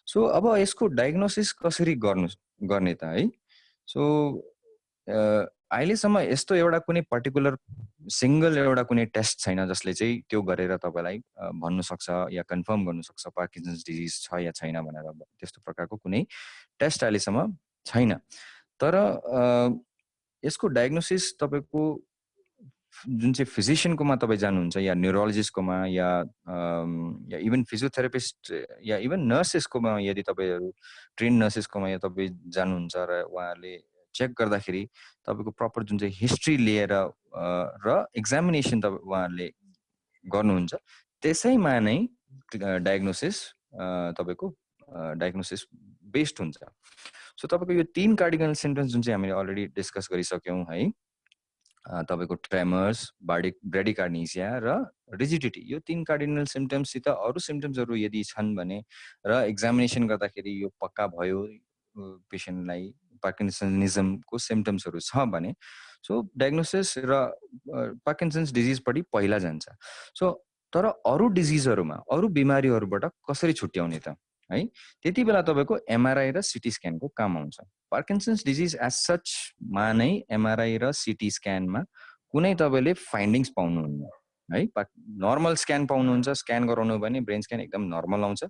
सो अब यसको डायग्नोसिस कसरी गर्ने त है। सो अहिलेसम्म यस्तो एउटा कुनै पर्टिकुलर सिंगल एउटा कुनै टेस्ट छैन जसले चाहिँ त्यो गरेर तपाईलाई भन्नु सक्छ या कन्फर्म गर्नु सक्छ पार्किन्सन्स डिजिज छ या छैन भनेर। त्यस्तो प्रकारको कुनै टेस्ट अहिलेसम्म छैन। तर यसको डायग्नोसिस तपाईको जुन चाहिँ फिजिशियनकोमा तपाईँ जानुहुन्छ या न्युरोलोजिस्टकोमा या इभन फिजियोथेरापिस्ट या इभन नर्सेसकोमा यदि तपाईँहरू ट्रेन नर्सेसकोमा या तपाईँ जानुहुन्छ र उहाँहरूले चेक गर्दाखेरि तपाईँको प्रपर जुन चाहिँ हिस्ट्री लिएर र एक्जामिनेसन उहाँहरूले गर्नुहुन्छ त्यसैमा नै डायग्नोसिस तपाईँको डायग्नोसिस बेस्ड हुन्छ। सो तपाईँको यो 3 कार्डिनल सिम्पटम्स जुन चाहिँ हामीले अलरेडी डिस्कस गरिसक्यौँ है, तपाईको ट्रेमर्स, ब्रेडिकार्डिनिया र रिजिडिटी, यो 3 कार्डिनल सिम्पटम्ससित अरू सिम्पटम्सहरू यदि छन् भने र एक्जामिनेसन गर्दाखेरि यो पक्का भयो पेसेन्टलाई पार्किन्सनिजमको सिम्पटम्सहरू छ भने सो डायग्नोसिस र पार्किन्सन्स डिजिजपट्टि पहिला जान्छ। सो तर अरू डिजिजहरूमा अरू बिमारीहरूबाट कसरी छुट्याउने त है, त्यति बेला तपाईँको एमआरआई र सिटी स्क्यानको काम आउँछ। पार्किन्सन्स डिजिज एज सच मा नै एमआरआई र सिटी स्क्यानमा कुनै तपाईँले फाइन्डिङ्स पाउनुहुन्न है। नर्मल स्क्यान पाउनुहुन्छ, स्क्यान गराउनु भने ब्रेन स्क्यान एकदम नर्मल आउँछ।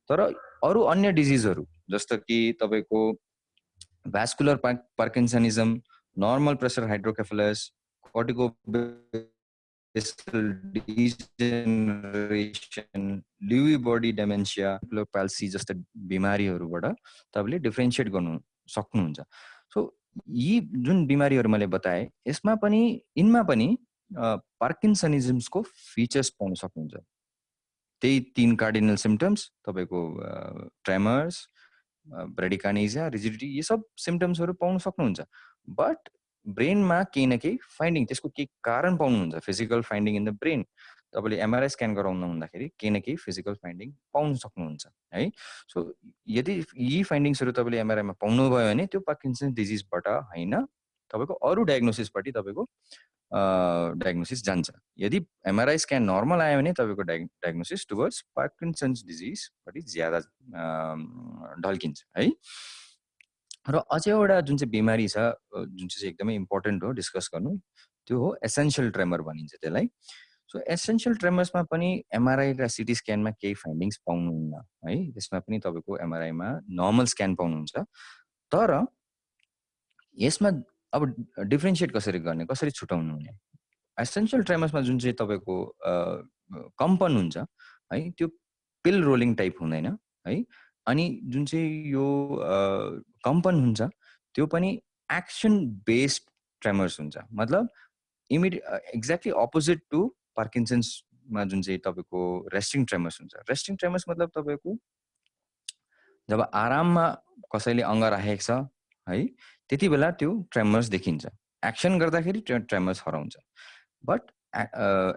तर अरू अन्य डिजिजहरू जस्तो कि तपाईँको भ्यास्कुलर पार्किन्सनिजम, नर्मल प्रेसर हाइड्रोकेफलस, कर्टिको डिजेनरेसन, ल्युई बडी डेमेन्सिया, प्याल्सी जस्ता बिमारीहरूबाट तपाईँले डिफ्रेन्सिएट गर्नु सक्नुहुन्छ। सो यी जुन बिमारीहरू मैले बताएँ यसमा पनि यिनमा पनि पार्किन्सनिजम्सको फिचर्स पाउन सक्नुहुन्छ। त्यही 3 कार्डिनल सिम्पटम्स तपाईँको ट्रेमर्स, ब्रेडिकार्डिनिया, रिजिडिटी, ये सब सिम्पटम्सहरू पाउन सक्नुहुन्छ। बट ब्रेनमा केही न केही फाइन्डिङ, त्यसको केही कारण पाउनुहुन्छ, physical finding in the brain. तपाईँले एमआरआई स्क्यान गराउनु हुँदाखेरि केही न केही फिजिकल फाइन्डिङ पाउन सक्नुहुन्छ है। सो यदि यी फाइन्डिङ्सहरू तपाईँले एमआरआईमा पाउनुभयो भने त्यो पार्किन्सन्स डिजिजबाट होइन, तपाईँको अरू डायग्नोसिसपट्टि तपाईँको डायग्नोसिस जान्छ। यदि एमआरआई स्क्यान नर्मल आयो भने तपाईँको डायग्नोसिस टुवर्ड्स पार्किन्सन्स डिजिजपट्टि ज्यादा ढल्किन्छ है। र अझै एउटा जुन चाहिँ बिमारी छ जुन चाहिँ एकदमै इम्पोर्टेन्ट हो डिस्कस गर्नु, त्यो हो एसेन्सियल ट्रेमर भनिन्छ त्यसलाई। सो एसेन्सियल ट्रेमर्समा पनि एमआरआई र सिटी स्क्यानमा केही फाइन्डिङ्स पाउनुहुन्न है। त्यसमा पनि तपाईँको एमआरआईमा नर्मल स्क्यान पाउनुहुन्छ। तर यसमा अब डिफ्रेन्सिएट कसरी गर्ने, कसरी छुटाउनु हुने? एसेन्सियल ट्रेमर्समा जुन चाहिँ तपाईँको कम्पन हुन्छ है, त्यो पिल रोलिङ टाइप हुँदैन है। अनि जुन चाहिँ यो कम्पन हुन्छ त्यो पनि एक्सन बेस्ड ट्रेमर्स हुन्छ। मतलब एक्ज्याक्टली अपोजिट टु पार्किन्सन्समा जुन चाहिँ तपाईँको रेस्टिङ ट्रेमर्स हुन्छ। रेस्टिङ ट्रेमर्स मतलब तपाईँको जब आराममा कसैले अङ्ग राखेको छ है, त्यति बेला त्यो ट्रेमर्स देखिन्छ, एक्सन गर्दाखेरि ट्रेमर्स हराउँछ। बट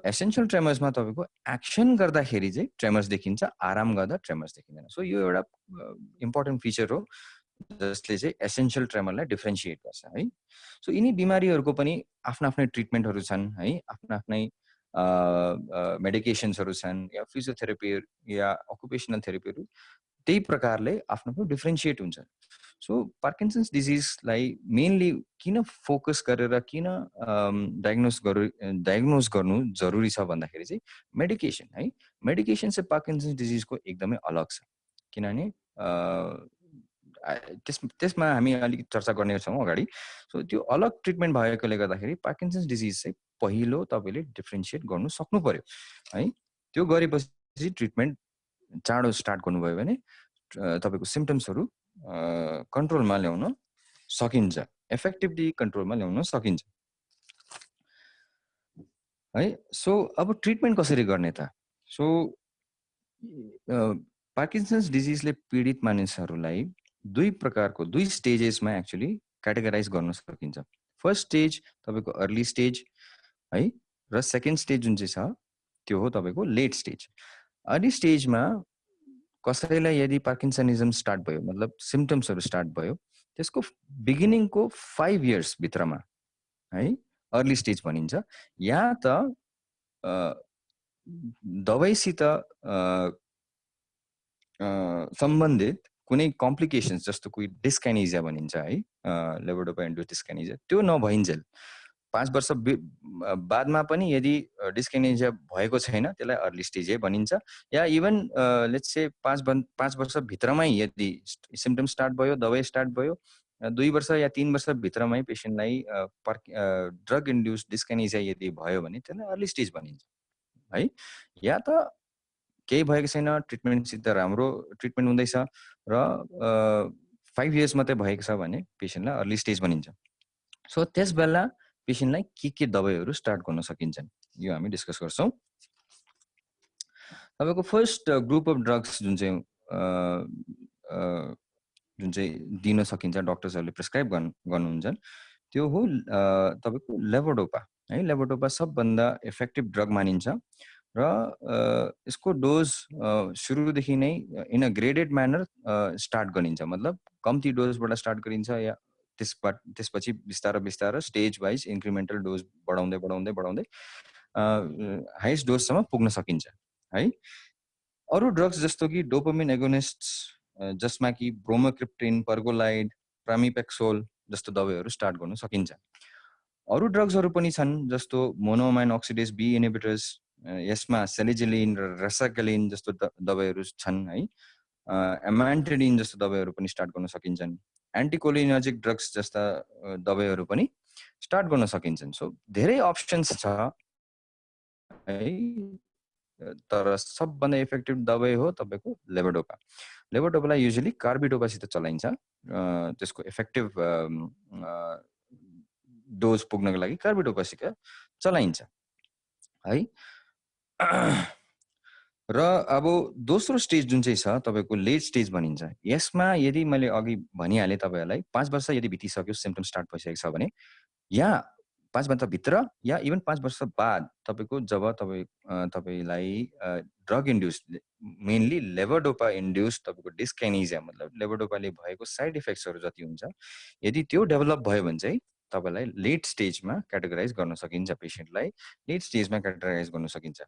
एसेन्सियल ट्रेमर्समा तपाईँको एक्सन गर्दाखेरि चाहिँ ट्रेमर्स देखिन्छ, आराम गर्दा ट्रेमर्स देखिँदैन। सो यो एउटा इम्पोर्टेन्ट फिचर हो जसले चाहिँ एसेन्सियल ट्रेमरलाई डिफ्रेन्सिएट गर्छ है। सो यिनी बिमारीहरूको पनि आफ्ना आफ्नै ट्रिटमेन्टहरू छन् है, आफ्ना आफ्नै मेडिकेसन्सहरू छन् या फिजियोथेरापी या अकुपेसनल थेरापीहरू त्यही प्रकारले आफ्नो आफ्नो डिफ्रेन्सिएट हुन्छ। सो पार्किन्सन्स डिजिजलाई मेनली किन फोकस गरेर किन डायग्नोज गर्नु जरुरी छ भन्दाखेरि चाहिँ मेडिकेसन है। मेडिकेसन चाहिँ पार्किन्सन्स डिजिजको एकदमै अलग छ, किनभने त्यसमा हामी अलिक चर्चा गर्ने छौँ अगाडि। सो त्यो अलग ट्रिटमेन्ट भएकोले गर्दाखेरि पार्किन्सन्स डिजिज चाहिँ पहिलो तपाईँले डिफ्रेन्सिएट गर्नु सक्नु पर्यो है। त्यो गरेपछि ट्रिटमेन्ट चाँडो स्टार्ट गर्नुभयो भने तपाईँको सिम्पटम्सहरू कन्ट्रोलमा ल्याउन सकिन्छ, इफेक्टिभली कन्ट्रोलमा ल्याउन सकिन्छ है। सो अब ट्रिटमेन्ट कसरी गर्ने त? सो पार्किन्सन्स डिजिजले पीडित मानिसहरूलाई दुई स्टेजेसमा एक्चुअली क्याटेगराइज गर्न सकिन्छ। फर्स्ट स्टेज तपाईँको अर्ली स्टेज है, र सेकेन्ड स्टेज जुन चाहिँ छ त्यो हो तपाईँको लेट स्टेज। अर्ली स्टेजमा कसैलाई यदि पार्किन्सनिजम स्टार्ट भयो, मतलब सिम्पटम्सहरू स्टार्ट भयो, त्यसको बिगिनिङको 5 इयर्स भित्रमा है अर्ली स्टेज भनिन्छ। या त दबाईसित सम्बन्धित कुनै कम्प्लिकेसन्स जस्तो कोही डिस्काइनेजिया भनिन्छ है, लेभोडोपा इन्ड्युस्ड डिस्काइनेजिया, त्यो नभइन्जेल 5 वर्ष बादमा पनि यदि डिस्काइनेजिया भएको छैन त्यसलाई अर्ली स्टेजै भनिन्छ, या इभन लेट्स से 5 वर्ष भित्रमै यदि सिम्पटम स्टार्ट भयो, दबाई स्टार्ट भयो, 2 वर्ष या 3 वर्ष भित्रमै पेसेन्टलाई ड्रग इन्ड्युस्ड डिस्काइनेजिया यदि भयो भने त्यसलाई अर्ली स्टेज भनिन्छ है। या त केही भएको छैन, ट्रिटमेन्टसित राम्रो ट्रिटमेन्ट हुँदैछ र 5 इयर्स मात्रै भएको छ भने पेसेन्टलाई अर्ली स्टेज भनिन्छ। सो त्यस बेला पेसेन्टलाई के दबाईहरू स्टार्ट गर्न सकिन्छन् यो हामी डिस्कस गर्छौँ। तपाईको फर्स्ट ग्रुप अफ ड्रग्स जुन चाहिँ दिन सकिन्छ, डक्टर्सहरूले प्रिस्क्राइब गर्नुहुन्छ, त्यो हो तपाईको लेभोडोपा है। लेभोडोपा सबभन्दा इफेक्टिभ ड्रग मानिन्छ र यसको डोज सुरुदेखि नै in a graded manner start गरिन्छ, मतलब कम्ती डोजबाट स्टार्ट गरिन्छ या त्यसपछि बिस्तारै स्टेज वाइज इन्क्रिमेन्टल डोज बढाउँदै हाइएस्ट डोजसम्म पुग्न सकिन्छ है। अरू ड्रग्स जस्तो कि डोपामिन एगोनिस्ट जसमा कि ब्रोमोक्रिप्टिन, पर्गोलाइड, प्रामिपेक्सोल जस्तो दबाईहरू स्टार्ट गर्न सकिन्छ। अरू ड्रग्सहरू पनि छन् जस्तो मोनोअमाइन अक्सिडेज बी इन्हिबिटर्स, यसमा सेलिजिलिन र रेसाक्यालिन जस्तो दबाईहरू छन् है। एमान्टेडिन जस्तो दबाईहरू पनि स्टार्ट गर्न सकिन्छन्। एन्टिकोलिनर्जिक ड्रग्स जस्ता दबाईहरू पनि स्टार्ट गर्न सकिन्छन्। सो धेरै अप्सन्स छ है, तर सबभन्दा इफेक्टिभ दबाई हो तपाईको लेभोडोपा। लेभोडोपालाई युजुअली कार्बिडोपासित चलाइन्छ, त्यसको इफेक्टिभ डोज पुग्नको लागि कार्बिडोपासित चलाइन्छ है। र अब दोस्रो स्टेज जुन चाहिँ छ तपाईको लेट स्टेज भनिन्छ। यसमा यदि मैले अघि भनिहालेँ तपाईहरुलाई 5 वर्ष यदि बितिसक्यो, सिम्पटम स्टार्ट भइसकेको छ भने, या 5 वर्षभित्र या इभन 5 वर्ष बाद तपाईको जब तपाईलाई ड्रग इन्ड्युस्ड, मेनली लेभोडोपा इन्ड्युस्ड तपाईको डिस्काइनेजिया, मतलब लेभोडोपाले भएको साइड इफेक्ट्सहरु जति हुन्छ, यदि त्यो डेभलप भयो भने चाहिँ तपाईलाई लेट स्टेजमा क्याटेगोराइज गर्न सकिन्छ, पेशेन्टलाई लेट स्टेजमा क्याटेगोराइज गर्न सकिन्छ।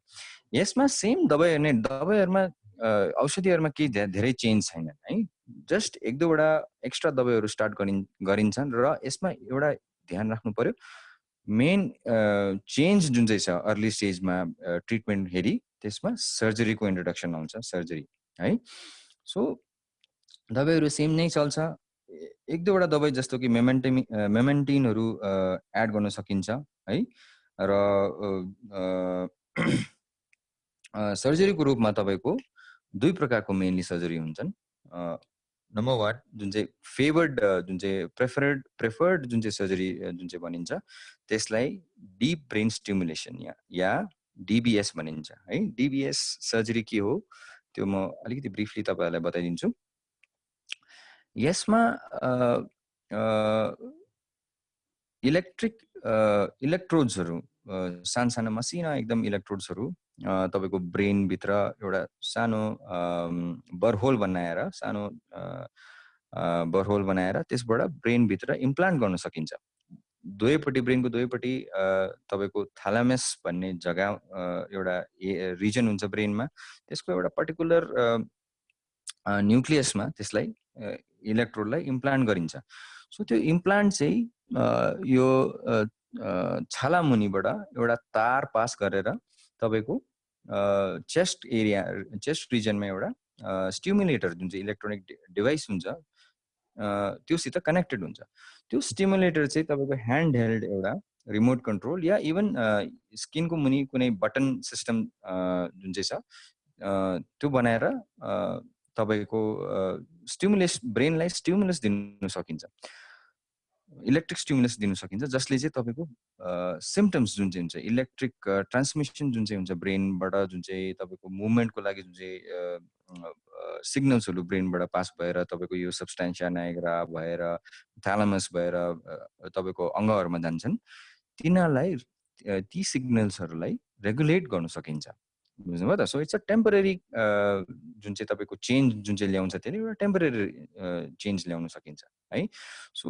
यसमा सेम दबाईहरुमा औषधिहरुमा केही धेरै चेन्ज छैन है, जस्ट एक दुईवटा एक्स्ट्रा दबाईहरु स्टार्ट गरिन्छन् र यसमा एउटा ध्यान राख्नु पर्यो, मेन चेन्ज जुन चाहिँ छ अर्ली स्टेजमा ट्रिटमेन्ट हेरी त्यसमा सर्जरीको इन्ट्रोडक्सन आउँछ, सर्जरी है। सो दबाईहरु सेम नै चल्छ, एक दुईवटा दबाई जस्तो कि मेमेन्टिनहरु एड गर्न सकिन्छ है। र सर्जरीको रूपमा तपाईको दुई प्रकारको मेनली सर्जरी हुन्छन्। नम्बर 1 जुन चाहिँ फेभर्ड जुन चाहिँ प्रेफर्ड जुन चाहिँ सर्जरी जुन चाहिँ भनिन्छ त्यसलाई डीप ब्रेन स्टिमुलेसन या डीबीएस भनिन्छ है। डीबीएस सर्जरी के हो त्यो म अलिकति ब्रिफली तपाईहरुलाई बताइदिन्छु। यसमा इलेक्ट्रोड्सहरु, सानो मसिना एकदम इलेक्ट्रोड्सहरु तपाईको ब्रेन भित्र एउटा सानो बरहोल बनाएर त्यसबाट ब्रेन भित्र इम्प्लान्ट गर्न सकिन्छ। ब्रेनको दुवैपट्टि तपाईको थ्यालामस भन्ने जग्गा एउटा रिजन हुन्छ ब्रेनमा, त्यसको एउटा पर्टिकुलर न्युक्लियसमा त्यसलाई इलेक्ट्रोडलाई इम्प्लान्ट गरिन्छ। सो त्यो इम्प्लान्ट चाहिँ यो छाला मुनिबाट एउटा तार पास गरेर तपाईको चेस्ट रिजनमा एउटा स्टिमुलेटर जुन चाहिँ इलेक्ट्रोनिक डिभाइस हुन्छ त्योसित कनेक्टेड हुन्छ। त्यो स्टिमुलेटर चाहिँ तपाईको ह्यान्ड हेल्ड एउटा रिमोट कन्ट्रोल या इभन स्किनको मुनि कुनै बटन सिस्टम जुन चाहिँ छ त्यो बनाएर तपाईको ब्रेनलाई स्टिमुलस दिन सकिन्छ, इलेक्ट्रिक स्टिमुलस दिन सकिन्छ, जसले चाहिँ तपाईको सिम्पटम्स जुन चाहिँ हुन्छ, इलेक्ट्रिक ट्रान्समिसन जुन चाहिँ हुन्छ ब्रेनबाट, जुन चाहिँ तपाईको मुभमेन्टको लागि जुन चाहिँ सिग्नल्सहरु ब्रेनबाट पास भएर तपाईको यो सब्स्टान्सिया नाइग्रा भएर थ्यालामस भएर तपाईको अङ्गहरुमा जान्छन्, तिनीलाई ती सिग्नल्सहरुलाई रेगुलेट गर्न सकिन्छ बुझ्नुभयो त? सो इट्स अ टेम्परेरी जुन चाहिँ तपाईँको चेन्ज जुन चाहिँ ल्याउँछ त्यसले एउटा टेम्परेरी चेन्ज ल्याउन सकिन्छ है। सो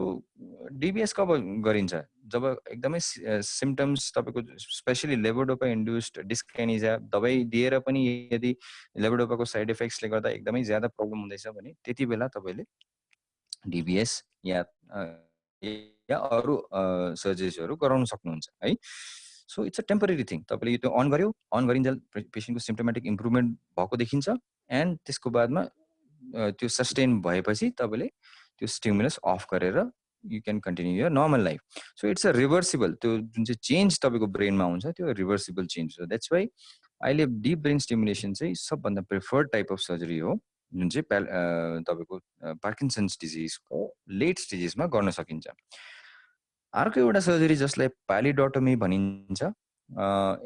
डिबिएस कब गरिन्छ? जब एकदमै सिम्टम्स तपाईँको स्पेसली लेभोडोपा इन्ड्युस्ड डिस्काइनेसिया दबाई दिएर पनि यदि लेभोडोपाको साइड इफेक्ट्सले गर्दा एकदमै ज्यादा प्रब्लम हुँदैछ भने त्यति बेला तपाईँले डिबिएस या अरू सर्जरीहरू गराउन सक्नुहुन्छ है। So it's a temporary thing. तपाईँले त्यो अन गर्यो, अन गरिन्जेल पेसेन्टको सिम्टोमेटिक इम्प्रुभमेन्ट भएको देखिन्छ एन्ड त्यसको बादमा त्यो सस्टेन भएपछि तपाईँले त्यो स्टिमुलस अफ गरेर you can continue your normal life. So it's a reversible, त्यो जुन चाहिँ चेन्ज तपाईँको ब्रेनमा हुन्छ त्यो रिभर्सिबल चेन्ज हो। द्याट्स वाइ अहिले डिप ब्रेन स्टिमुलेसन चाहिँ सबभन्दा प्रिफर्ड टाइप अफ सर्जरी हो जुन चाहिँ तपाईँको पार्किन्सन्स डिजिजको लेट स्टेजेसमा गर्न सकिन्छ। अर्को एउटा सर्जरी जसलाई प्यालिडोटोमी भनिन्छ,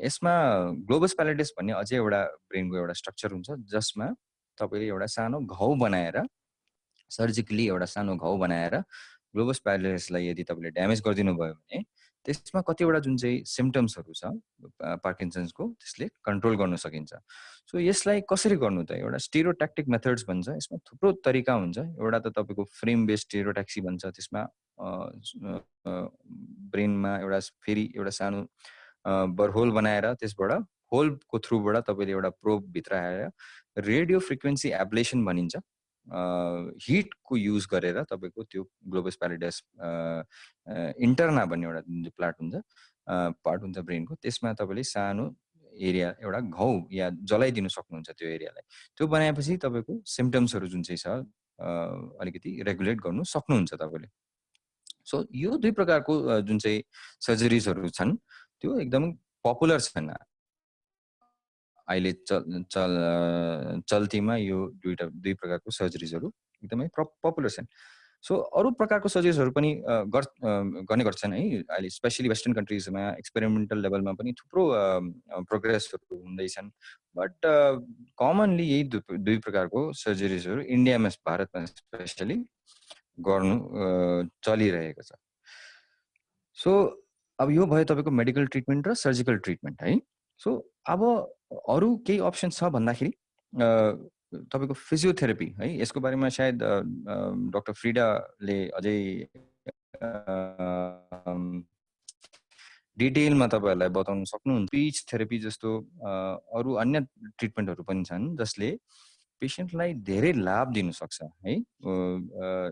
यसमा ग्लोबस प्यालिडस भन्ने अझै एउटा ब्रेनको एउटा स्ट्रक्चर हुन्छ जसमा तपाईँले एउटा सानो घाउ बनाएर सर्जिकली एउटा सानो घाउ बनाएर ग्लोबस प्यालिडसलाई यदि तपाईँले ड्यामेज गरिदिनु भयो भने त्यसमा कतिवटा जुन चाहिँ सिम्टम्सहरू छ पार्किन्सन्सको त्यसले कन्ट्रोल गर्न सकिन्छ। सो यसलाई कसरी गर्नु त? एउटा स्टेरियोट्याक्टिक मेथड्स भन्छ, यसमा थुप्रो तरिका हुन्छ। एउटा त तपाईँको फ्रेम बेस्ड स्टेरियोट्याक्सी भन्छ, त्यसमा ब्रेनमा एउटा फेरि एउटा सानो बरहोल बनाएर त्यसबाट होलको थ्रुबाट तपाईँले एउटा प्रोब भित्र आएर रेडियो फ्रिक्वेन्सी एब्लेसन भनिन्छ, हिटको युज गरेर तपाईँको त्यो ग्लोबस प्यालिडस इन्टर्ना भन्ने एउटा जुन चाहिँ पार्ट हुन्छ ब्रेनको, त्यसमा तपाईँले सानो एरिया एउटा घाउ या जलाइदिनु सक्नुहुन्छ त्यो एरियालाई। त्यो बनाएपछि तपाईँको सिम्टम्सहरू जुन चाहिँ छ अलिकति रेगुलेट गर्नु सक्नुहुन्छ तपाईँले। सो यो दुई प्रकारको जुन चाहिँ सर्जरिजहरू छन् त्यो एकदमै पपुलर छन् अहिले चल्तीमा। यो दुई प्रकारको सर्जरिजहरू एकदमै पपुलर छन्। सो अरू प्रकारको सर्जरिजहरू पनि गर्ने गर्छन् है अहिले, स्पेसली वेस्टर्न कन्ट्रिजमा एक्सपेरिमेन्टल लेभलमा पनि थुप्रो प्रोग्रेसहरू हुँदैछन्। बट कमनली यही दुई प्रकारको सर्जरिजहरू इन्डियामा, भारतमा स्पेसली गर्नु चलिरहेको छ। सो अब यो भयो तपाईँको मेडिकल ट्रिटमेन्ट र सर्जिकल ट्रिटमेन्ट है। सो अब अरू केही अप्सन छ भन्दाखेरि तपाईँको फिजियोथेरापी है, यसको बारेमा सायद डाक्टर फ्रिडाले अझै डिटेलमा तपाईँहरूलाई बताउन सक्नुहुन्छ। स्पिच थेरापी जस्तो अरू अन्य ट्रिटमेन्टहरू पनि छन् जसले पेसेन्टलाई धेरै लाभ दिन सक्छ है।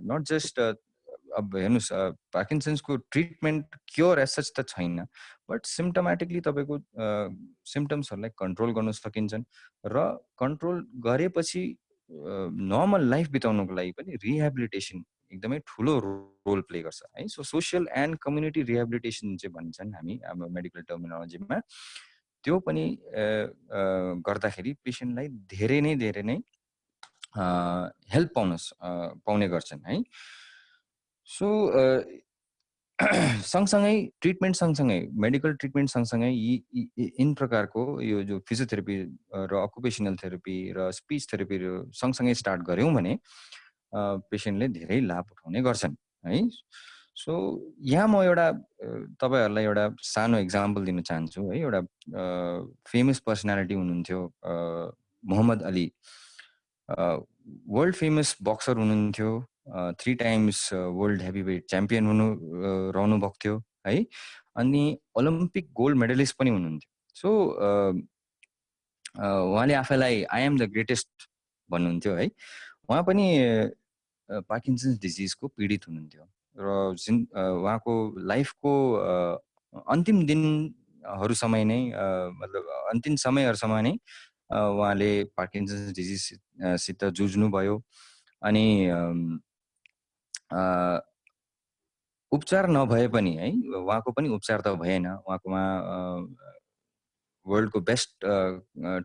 नट जस्ट अब हेर्नुहोस्, पार्किन्सन्सको ट्रिटमेन्ट क्योर एज सच त छैन, बट सिम्टोमेटिकली तपाईँको सिम्टम्सहरूलाई कन्ट्रोल गर्न सकिन्छन् र कन्ट्रोल गरेपछि नर्मल लाइफ बिताउनको लागि पनि रिहेबिलिटेसन एकदमै ठुलो रोल प्ले गर्छ है। So social and community rehabilitation चाहिँ भन्छन् हामी अब मेडिकल टर्मिनोलोजीमा, त्यो पनि गर्दाखेरि पेसेन्टलाई धेरै नै हेल्प पाउने गर्छन् है। सो सँगसँगै ट्रिटमेन्ट सँगसँगै मेडिकल ट्रिटमेन्ट सँगसँगै इन प्रकारको यो जो फिजियोथेरापी र अकुपेसनल थेरापी र स्पिच थेरापीहरू सँगसँगै स्टार्ट गऱ्यौँ भने पेसेन्टले धेरै लाभ उठाउने गर्छन् है। सो यहाँ म एउटा तपाईँहरूलाई एउटा सानो इक्जाम्पल दिन चाहन्छु है। एउटा फेमस पर्सनालिटी हुनुहुन्थ्यो Muhammad Ali, world famous boxer हुनुहुन्थ्यो, 3 टाइम्स वर्ल्ड हेभीवेट च्याम्पियन रहनु भएको थियो है, अनि ओलम्पिक गोल्ड मेडलिस्ट पनि हुनुहुन्थ्यो। सो उहाँले आफैलाई आई एम द ग्रेटेस्ट भन्नुहुन्थ्यो है। उहाँ पनि पार्किन्सन्स डिजिजको पीडित हुनुहुन्थ्यो र उहाँको लाइफको अन्तिम दिनहरूसम्म नै मतलब अन्तिम समयहरूसम्म नै उहाँले पार्किन्सन्स डिजिजसित जुझ्नुभयो। अनि उपचार नभए पनि है, उहाँको पनि उपचार त भएन, उहाँकोमा वर्ल्डको बेस्ट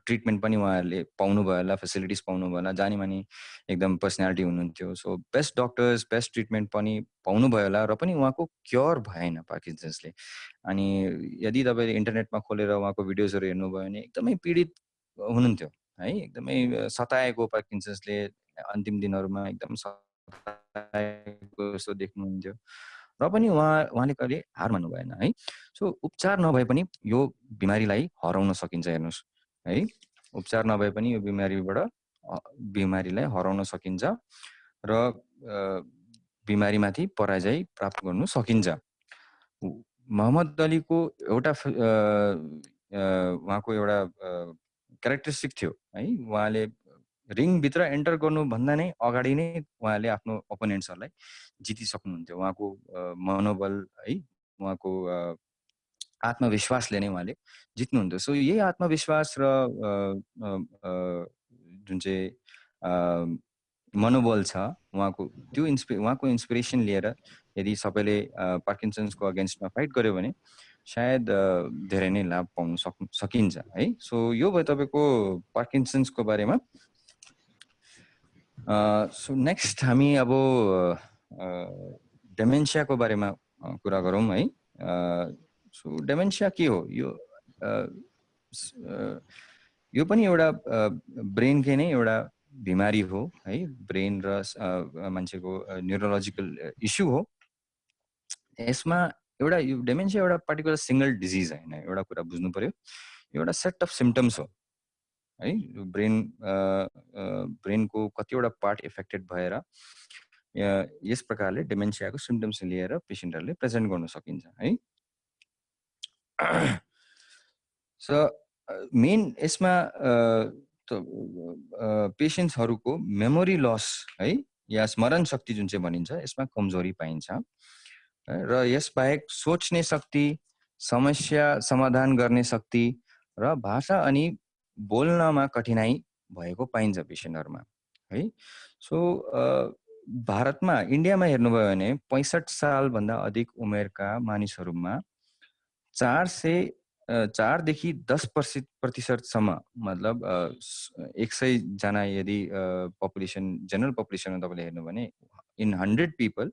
ट्रिटमेन्ट पनि उहाँहरूले पाउनुभयो होला, फेसिलिटिज पाउनुभयो होला, जानी मानी एकदम पर्सनालिटी हुनुहुन्थ्यो। So best doctors best treatment पनि पाउनुभयो होला र पनि उहाँको क्योर भएन पार्किन्सन्सले। अनि यदि तपाईँले इन्टरनेटमा खोलेर उहाँको भिडियोजहरू हेर्नुभयो भने एकदमै पीडित हुनुहुन्थ्यो है, एकदमै सताएको पार्किन्सन्सले अन्तिम दिनहरूमा एकदम सताएको जस्तो देख्नुहुन्थ्यो र पनि उहाँले कहिले हार मान्नु भएन है। सो उपचार नभए पनि यो बिमारीलाई हराउन सकिन्छ हेर्नुहोस् है। उपचार नभए पनि यो बिमारीलाई हराउन सकिन्छ र बिमारीमाथि पराजय प्राप्त गर्नु सकिन्छ। मोहम्मद अलीको एउटा उहाँको एउटा क्यारेक्टरिस्टिक थियो है, उहाँले रिङभित्र एन्टर गर्नुभन्दा नै अगाडि नै उहाँले आफ्नो अपोनेन्ट्सहरूलाई जितिसक्नुहुन्थ्यो। उहाँको मनोबल है, उहाँको आत्मविश्वासले नै उहाँले जित्नुहुन्थ्यो। सो यही आत्मविश्वास र जुन चाहिँ मनोबल छ उहाँको, त्यो उहाँको इन्सपिरेसन लिएर यदि सबैले पार्किन्सन्सको अगेन्स्टमा फाइट गर्यो भने सायद धेरै नै लाभ पाउन सकिन्छ है। सो यो भयो तपाईँको पार्किन्सन्सको बारेमा। सो नेक्स्ट हामी अब डेमेन्सियाको बारेमा कुरा गरौँ है। सो डेमेन्सिया के हो? यो पनि एउटा ब्रेनकै नै एउटा बिमारी हो है। ब्रेन र मान्छेको न्युरोलोजिकल इस्यु हो। यसमा एउटा डेमेन्सिया एउटा पर्टिकुलर सिंगल डिजिज हैन, एउटा कुरा बुझ्नु पर्यो, एउटा सेट अफ सिम्पटम्स हो है। ब्रेनको कतिवटा पार्ट इफेक्टेड भएर यस प्रकारले डेमेन्सियाको सिम्पटम्स लिएर पेशेन्टहरूले प्रेजेन्ट गर्न सकिन्छ है। सो मेन यसमा पेशेन्ट्सहरूको मेमोरी लस है या स्मरण शक्ति जुन चाहिँ भनिन्छ यसमा कमजोरी पाइन्छ र यसबाहेक सोच्ने शक्ति, समस्या समाधान गर्ने शक्ति र भाषा अनि बोल्नमा कठिनाई भएको पाइन्छ पेशेन्टहरुमा है। सो भारतमा, इन्डियामा हेर्नुभयो भने 65 सालभन्दा अधिक उमेरका मानिसहरुमा 4 देखि 10% मतलब 100 जना यदि पपुलेसन, जनरल पपुलेसनमा तपाईले हेर्नु भने in 100 people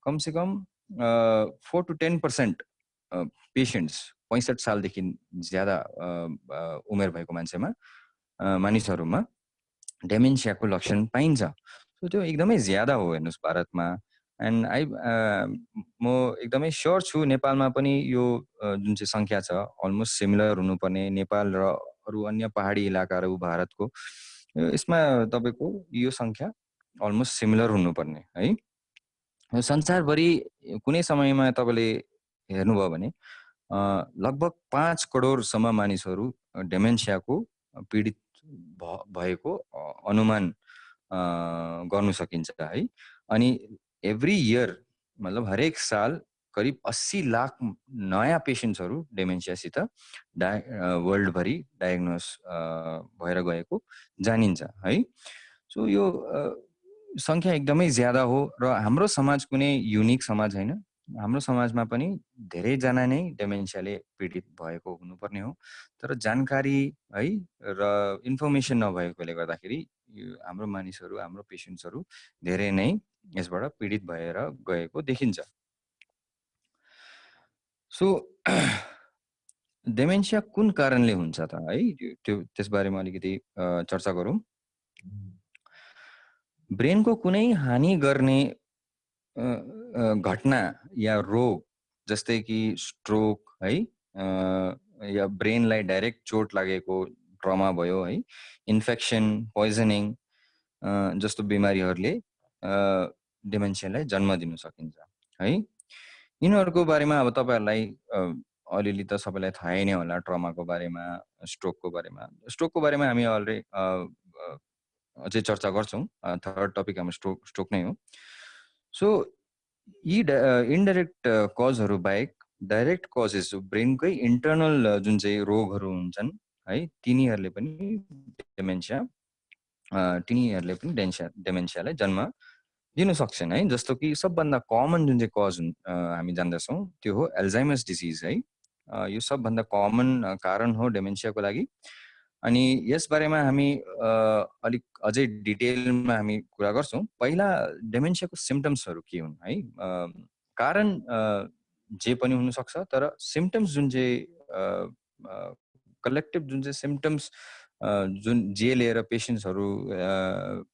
come say com 4 to 10% patients 65 सालदेखि ज्यादा उमेर भएको मानिसहरुमा डेमेन्सियाको लक्षण पाइन्छ। सो त्यो एकदमै ज्यादा हो हेर्नुस् भारतमा। एन्ड म एकदमै स्योर छु नेपालमा पनि यो जुन चाहिँ संख्या छ अलमोस्ट सिमिलर हुनुपर्ने। नेपाल र अरु अन्य पहाडी इलाकाहरु भारतको यसमा तपाईको यो संख्या अलमोस्ट सिमिलर हुनुपर्ने है। संसारभरि कुनै समयमा तपाईले हेर्नुभयो भने लगभग 5 करोड सम्म मानिसहरु डेमेन्सियाको पीडित भएको अनुमान गर्नु सकिन्छ है। अनि एभ्री इयर मतलब हरेक साल करिब 80 लाख नयाँ पेशेन्ट्सहरु डेमेन्सियासित वर्ल्ड भरि डायग्नोस भएर गएको जानिन्छ है। सो यो संख्या एकदमै ज्यादा हो र हाम्रो समाज कुनै युनिक समाज हैन। हाम्रो समाजमा पनि धेरै जना नै डेमेन्सियाले पीडित भएको हुनुपर्ने हो, तर जानकारी है र इन्फर्मेसन नभएकोले गर्दाखेरि हाम्रो मानिसहरु, हाम्रो पेशेन्ट्सहरु धेरै नै यसबाट पीडित भएर गएको देखिन्छ। सो डेमेन्सिया कुन कारणले हुन्छ त है, त्यो त्यसबारेमा अलिकति चर्चा गरौँ। ब्रेनको कुनै हानि गर्ने घटना या रोग जस्तै कि स्ट्रोक है या ब्रेनलाई डाइरेक्ट चोट लागेको ट्रमा भयो है, इन्फेक्सन, पोइजनिङ जस्तो बिमारीहरूले डेमेन्सियालाई जन्म दिन सकिन्छ है। यिनीहरूको बारेमा अब तपाईहरुलाई अलिअलि त सबैलाई थाहै नै होला, ट्रमाको बारेमा, स्ट्रोकको बारेमा। स्ट्रोकको बारेमा हामी अलरेडी अझै चर्चा गर्छौं। थर्ड टपिक हाम्रो स्ट्रोक नै हो। सो यी इन्डाइरेक्ट कजहरु बाहेक डाइरेक्ट कजेस ब्रेनकै इन्टर्नल जुन चाहिँ रोगहरु हुन्छन् है, तिनीहरूले पनि डेमेन्सियालाई जन्म दिन सक्छन् है। जस्तो कि सबभन्दा कमन जुन चाहिँ कज हामी जान्दछौं त्यो हो एल्जाइमर्स डिजिज है। यो सबभन्दा कमन कारण हो डेमेन्सियाको लागि। अनि यस बारेमा हामी अलिक अझै डिटेलमा हामी कुरा गर्छौं। पहिला डेमेन्सियाको सिम्पटम्सहरु के हुन् है। कारण जे पनि हुन सक्छ, तर सिम्पटम्स जुन चाहिँ कलेक्टिभ जुन चाहिँ सिम्पटम्स जुन जे लिएर पेशेन्ट्सहरु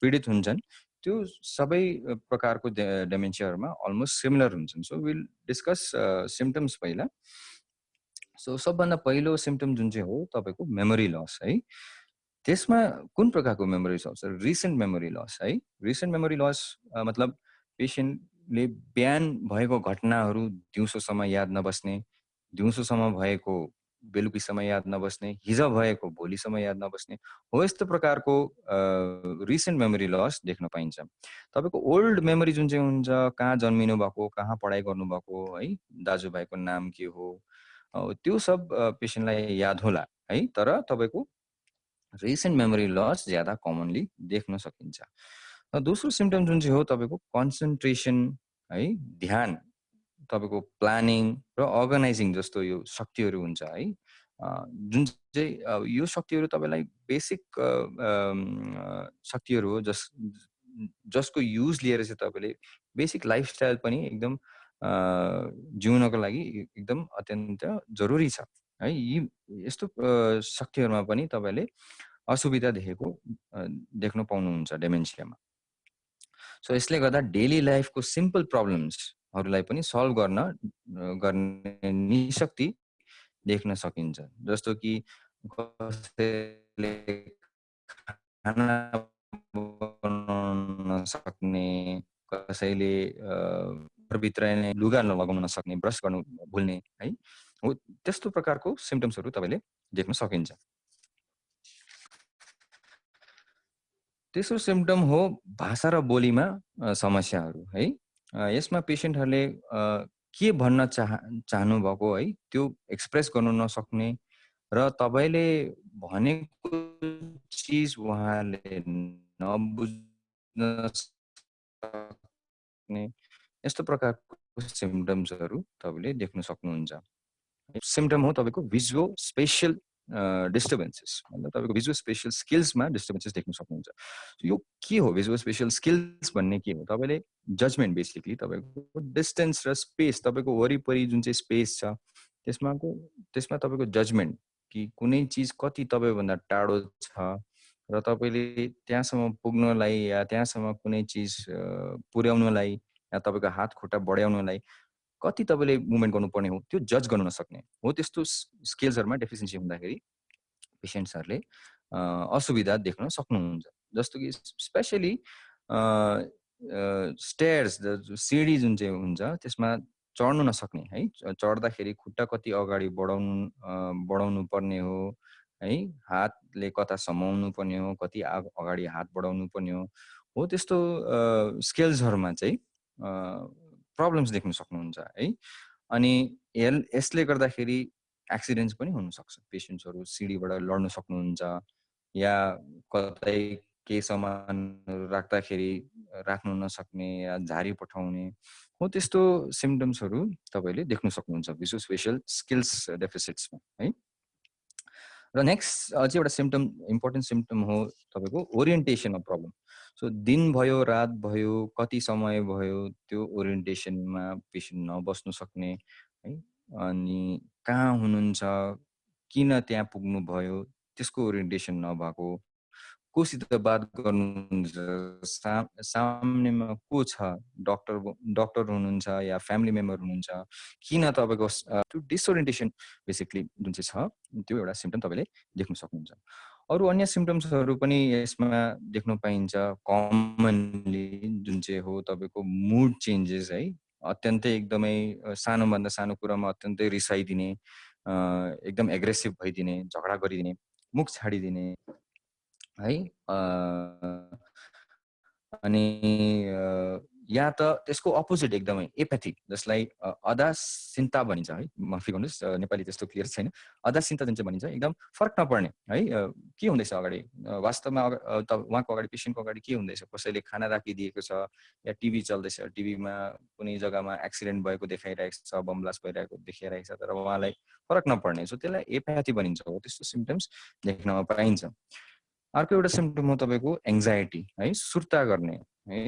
पीडित हुन्छन् त्यो सबै प्रकारको डेमेन्सियाहरुमा अलमोस्ट सिमिलर हुन्छन्। सो विल डिस्कस सिम्पटम्स पहिला। सो सबभन्दा पहिलो सिम्पटम जुन चाहिँ हो तपाईको मेमोरी लस है। त्यसमा कुन प्रकारको memory loss? Recent memory loss है। रिसेन्ट मेमोरी लस मतलब पेशेन्टले बिहान भएको घटनाहरू दिउँसोसम्म याद नबस्ने, दिउँसोसम्म भएको बेलुकीसम्म याद नबस्ने, हिजो भएको भोलिसम्म याद नबस्ने, हो यस्तो प्रकारको रिसेन्ट मेमोरी लस देख्न पाइन्छ। तपाईँको ओल्ड मेमोरी जुन चाहिँ हुन्छ, कहाँ जन्मिनु भएको, कहाँ पढाइ गर्नुभएको है, दाजुभाइको नाम के हो, त्यो सब पेशेन्टलाई याद होला है, तर तपाईँको रिसेन्ट मेमोरी लस ज्यादा कमनली देख्न सकिन्छ। दोस्रो सिम्पटम जुन चाहिँ हो तपाईँको कन्सन्ट्रेसन है, ध्यान, तपाईँको प्लानिङ र अर्गनाइजिङ जस्तो यो शक्तिहरू हुन्छ है, जुन चाहिँ यो शक्तिहरू तपाईँलाई बेसिक शक्तिहरू हो जसको युज लिएर चाहिँ तपाईँले बेसिक लाइफस्टाइल पनि एकदम जिउनको लागि एकदम अत्यन्त जरुरी छ है। यी यस्तो शक्तिहरूमा पनि तपाईँले असुविधा देख्न पाउनुहुन्छ डेमेन्सियामा। सो यसले गर्दा डेली लाइफको सिम्पल प्रब्लम्सहरूलाई पनि सल्भ गर्ने निशक्ति देख्न सकिन्छ। जस्तो कि कसैले खाना बनाउन नसक्ने, कसैले भित्र नै लुगा लगाउन नसक्ने, ब्रस गर्नु भुल्ने है, हो त्यस्तो प्रकारको सिम्पटम्सहरू तपाईँले देख्न सकिन्छ। तेस्रो सिम्पटम हो भाषा र बोलीमा समस्याहरू है। यसमा पेशेन्टहरूले के भन्न चाहनु भएको है त्यो एक्सप्रेस गर्नु नसक्ने र तपाईँले भनेको चिज उहाँले नबुझ्न सक्ने, यस्तो प्रकारको सिम्पटम्सहरू तपाईँले देख्न सक्नुहुन्छ। सिम्पटम हो तपाईँको भिजुअल स्पेसियल डिस्टर्बेन्सेस, मतलब तपाईँको भिजुअल स्पेसियल स्किल्समा डिस्टर्बेन्सेस देख्न सक्नुहुन्छ। यो के हो भिजुअल स्पेसियल स्किल्स भन्ने के हो? तपाईँले जजमेन्ट बेसिकली तपाईँको डिस्टेन्स र स्पेस, तपाईँको वरिपरि जुन चाहिँ स्पेस छ त्यसमा तपाईँको जजमेन्ट कि कुनै चिज कति तपाईँभन्दा टाढो छ र तपाईँले त्यहाँसम्म पुग्नलाई या त्यहाँसम्म कुनै चिज पुर्याउनलाई या तपाईँको हात खुट्टा बढाउनलाई कति तपाईँले मुभमेन्ट गर्नुपर्ने हो त्यो जज गर्नु नसक्ने हो। त्यस्तो स्किल्सहरूमा डेफिसियन्सी हुँदाखेरि पेसेन्ट्सहरूले असुविधा देख्न सक्नुहुन्छ। जस्तो कि स्पेसली स्टेयर्स, सिडी जुन चाहिँ हुन्छ त्यसमा चढ्नु नसक्ने है, चढ्दाखेरि खुट्टा कति अगाडि बढाउनु पर्ने हो है, हातले कता समाउनु पर्ने हो, कति अगाडि हात बढाउनु पर्ने हो त्यस्तो स्किल्सहरूमा चाहिँ प्रब्लम्स देख्न सक्नुहुन्छ है। अनि यसले गर्दाखेरि एक्सिडेन्ट्स पनि हुनसक्छ। पेसेन्ट्सहरू सिडीबाट लड्न सक्नुहुन्छ या कतै केही सामानहरू राख्दाखेरि राख्नु नसक्ने या झारी पठाउने हो, त्यस्तो सिम्पटम्सहरू तपाईँले देख्न सक्नुहुन्छ भिजुअल स्पेसियल स्किल्स डेफिसिट्समा है। र नेक्स्ट अझै एउटा सिम्पटम, इम्पोर्टेन्ट सिम्पटम हो तपाईँको ओरिएन्टेसनमा प्रब्लम। सो दिन भयो रात भयो कति समय भयो त्यो ओरिएन्टेसनमा पेसेन्ट नबस्नु सक्ने है, अनि कहाँ हुनुहुन्छ, किन त्यहाँ पुग्नु भयो त्यसको ओरिएन्टेसन नभएको, कोसित बात गर्नुहुन्छ, सामनेमा को छ, डक्टर हुनुहुन्छ या फ्यामिली मेम्बर हुनुहुन्छ, किन तपाईँको त्यो डिसओरिएन्टेसन बेसिकली जुन चाहिँ छ त्यो एउटा सिम्पटम तपाईँले देख्न सक्नुहुन्छ। अरू अन्य सिम्पटम्सहरू पनि यसमा देख्न पाइन्छ कमनली, जुन चाहिँ हो तपाईँको मुड चेन्जेस है, अत्यन्तै एकदमै सानोभन्दा सानो कुरामा अत्यन्तै रिसाइदिने, एकदम एग्रेसिभ भइदिने, झगडा गरिदिने, मुख छाडिदिने है, अनि या त त्यसको अपोजिट एकदमै एप्याथी, जसलाई अदासीनता भनिन्छ है, माफी गर्नुहोस् नेपाली त्यस्तो क्लियर छैन, अदासीनता जुन चाहिँ भनिन्छ एकदम फरक नपर्ने है, के हुँदैछ अगाडि वास्तवमा उहाँको अगाडि पेसेन्टको अगाडि के हुँदैछ, कसैले खाना राखिदिएको छ या टिभी चल्दैछ, टिभीमा कुनै जग्गामा एक्सिडेन्ट भएको देखाइरहेको छ, बम ब्लास्ट भइरहेको देखाइरहेको छ, तर उहाँलाई फरक नपर्ने, सो त्यसलाई एप्याथी भनिन्छ हो, त्यस्तो सिम्पटम्स देख्नमा पाइन्छ। अर्को एउटा सिम्पटम हो तपाईँको एङ्जाइटी है, सुर्ता गर्ने है,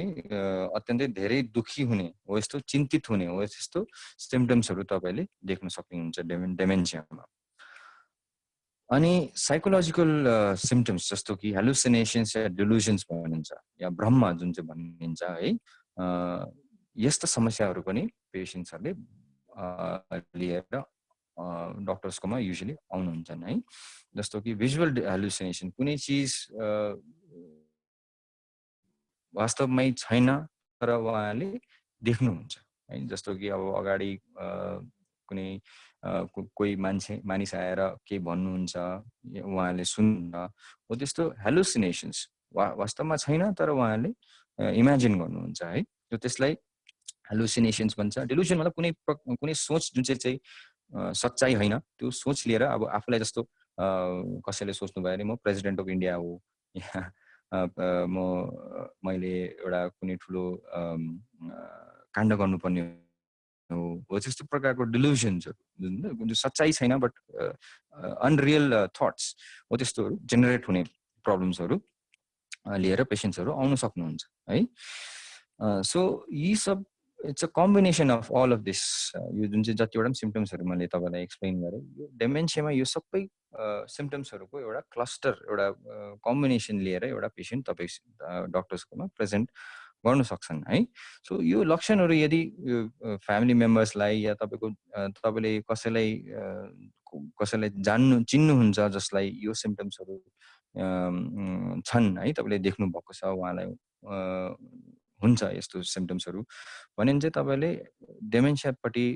अत्यन्तै धेरै दुखी हुने हो, यस्तो चिन्तित हुने हो, यस्तो सिम्पटम्सहरू तपाईँले देख्न सक्नुहुन्छ डेमेन्सियामा। अनि साइकोलोजिकल सिम्पटम्स जस्तो कि हेलुसिनेसन्स या डिलुजन्स भनिन्छ या भ्रम जुन चाहिँ भनिन्छ है, यस्ता समस्याहरू पनि पेसेन्ट्सहरूले लिएर डक्टर्सकोमा युजुअली आउनुहुन्छन् है। जस्तो कि भिजुअल हेलुसिनेसन, कुनै चिज वास्तवमै छैन तर उहाँले देख्नुहुन्छ है। जस्तो कि अब अगाडि कुनै कोही मानिस आएर केही भन्नुहुन्छ, उहाँले सुन्नुहुन्छ, हो त्यस्तो हेलुसिनेसन्स वास्तवमा छैन तर उहाँले इमेजिन गर्नुहुन्छ है। त्यसलाई हेलुसिनेसन्स भन्छ। डिलुसन मतलब कुनै सोच जुन चाहिँ सच्चाइ होइन, त्यो सोच लिएर अब आफूलाई जस्तो कसैले सोच्नु भयो अरे म प्रेसिडेन्ट अफ इन्डिया हो, मैले एउटा कुनै ठुलो काण्ड गर्नुपर्ने हो त्यस्तो प्रकारको डिलुजन्सहरू जुन सच्चाइ छैन बट अनरियल थट्स हो, त्यस्तोहरू जेनेरेट हुने प्रब्लम्सहरू लिएर पेसेन्ट्सहरू आउन सक्नुहुन्छ है। सो यी सब it's a combination of all of this. यो जुन चाहिँ जतिवटा पनि सिम्टम्सहरू मैले तपाईँलाई एक्सप्लेन गरेँ, यो डेमेन्सियामा यो सबै सिम्टम्सहरूको एउटा क्लस्टर, एउटा कम्बिनेसन लिएर एउटा पेसेन्ट तपाईँ डक्टर्सकोमा प्रेजेन्ट गर्न सक्छन् है। सो यो लक्षणहरू यदि फ्यामिली मेम्बर्सलाई या तपाईँले कसैलाई चिन्नुहुन्छ जसलाई यो सिम्टम्सहरू छन् है, तपाईँले देख्नु भएको छ, उहाँलाई हुन्छ यस्तो सिम्टम्सहरू भने चाहिँ तपाईँले डेमेन्सियापट्टि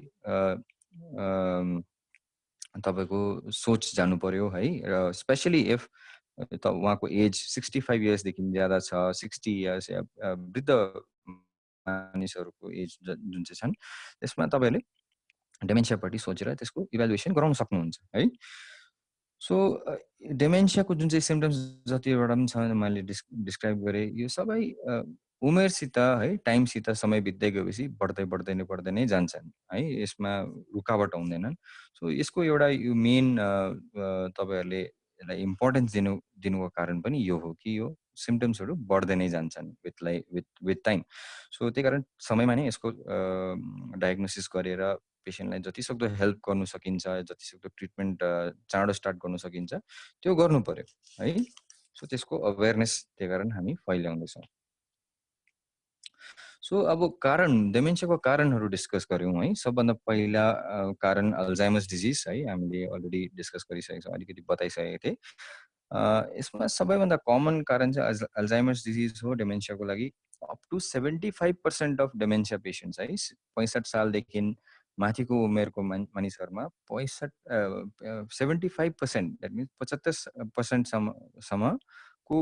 तपाईँको सोच जानु पर्यो है। र स्पेसली इफ उहाँको एज 65 इयर्सदेखि ज्यादा छ, 60 इयर्स या वृद्ध मानिसहरूको एज जुन चाहिँ छन्, त्यसमा तपाईँले डेमेन्सियापट्टि सोचेर त्यसको इभ्यालुएसन गराउन सक्नुहुन्छ है। सो डेमेन्सियाको जुन चाहिँ सिम्टम्स जतिवटा पनि छ मैले डिस्क्राइब गरेँ, यो सबै उमेरसित है, टाइमसित समय बित्दै गएपछि बढ्दै नै जान्छन् है, यसमा रुकावट आउँदैनन्। सो यसको एउटा यो मेन तपाईँहरूले यसलाई इम्पोर्टेन्स दिनुको कारण पनि यो हो कि यो सिम्टम्सहरू बढ्दै नै जान्छन् विथ टाइम। सो त्यही कारण समयमा नै यसको डायग्नोसिस गरेर पेसेन्टलाई जतिसक्दो हेल्प गर्नु सकिन्छ, जतिसक्दो ट्रिटमेन्ट चाँडो स्टार्ट गर्नु सकिन्छ त्यो गर्नु पर्यो है। सो त्यसको अवेरनेस त्यही कारण हामी फैल्याउँदैछौँ। सो अब डेमेन्सियाको कारणहरू डिस्कस गऱ्यौँ है। सबभन्दा पहिला कारण अल्जाइमर्स डिजिज है, हामीले अलरेडी डिस्कस गरिसकेका छौँ, अलिकति बताइसकेको थिएँ। यसमा सबैभन्दा कमन कारण चाहिँ अल्जाइमर्स डिजिज हो डेमेन्सियाको लागि। अप टु 75% अफ डेमेन्सिया पेसेन्ट्स है, 65 सालदेखि माथिको उमेरको मानिसहरूमा 75% द्याट मिन्स 75% सम्मको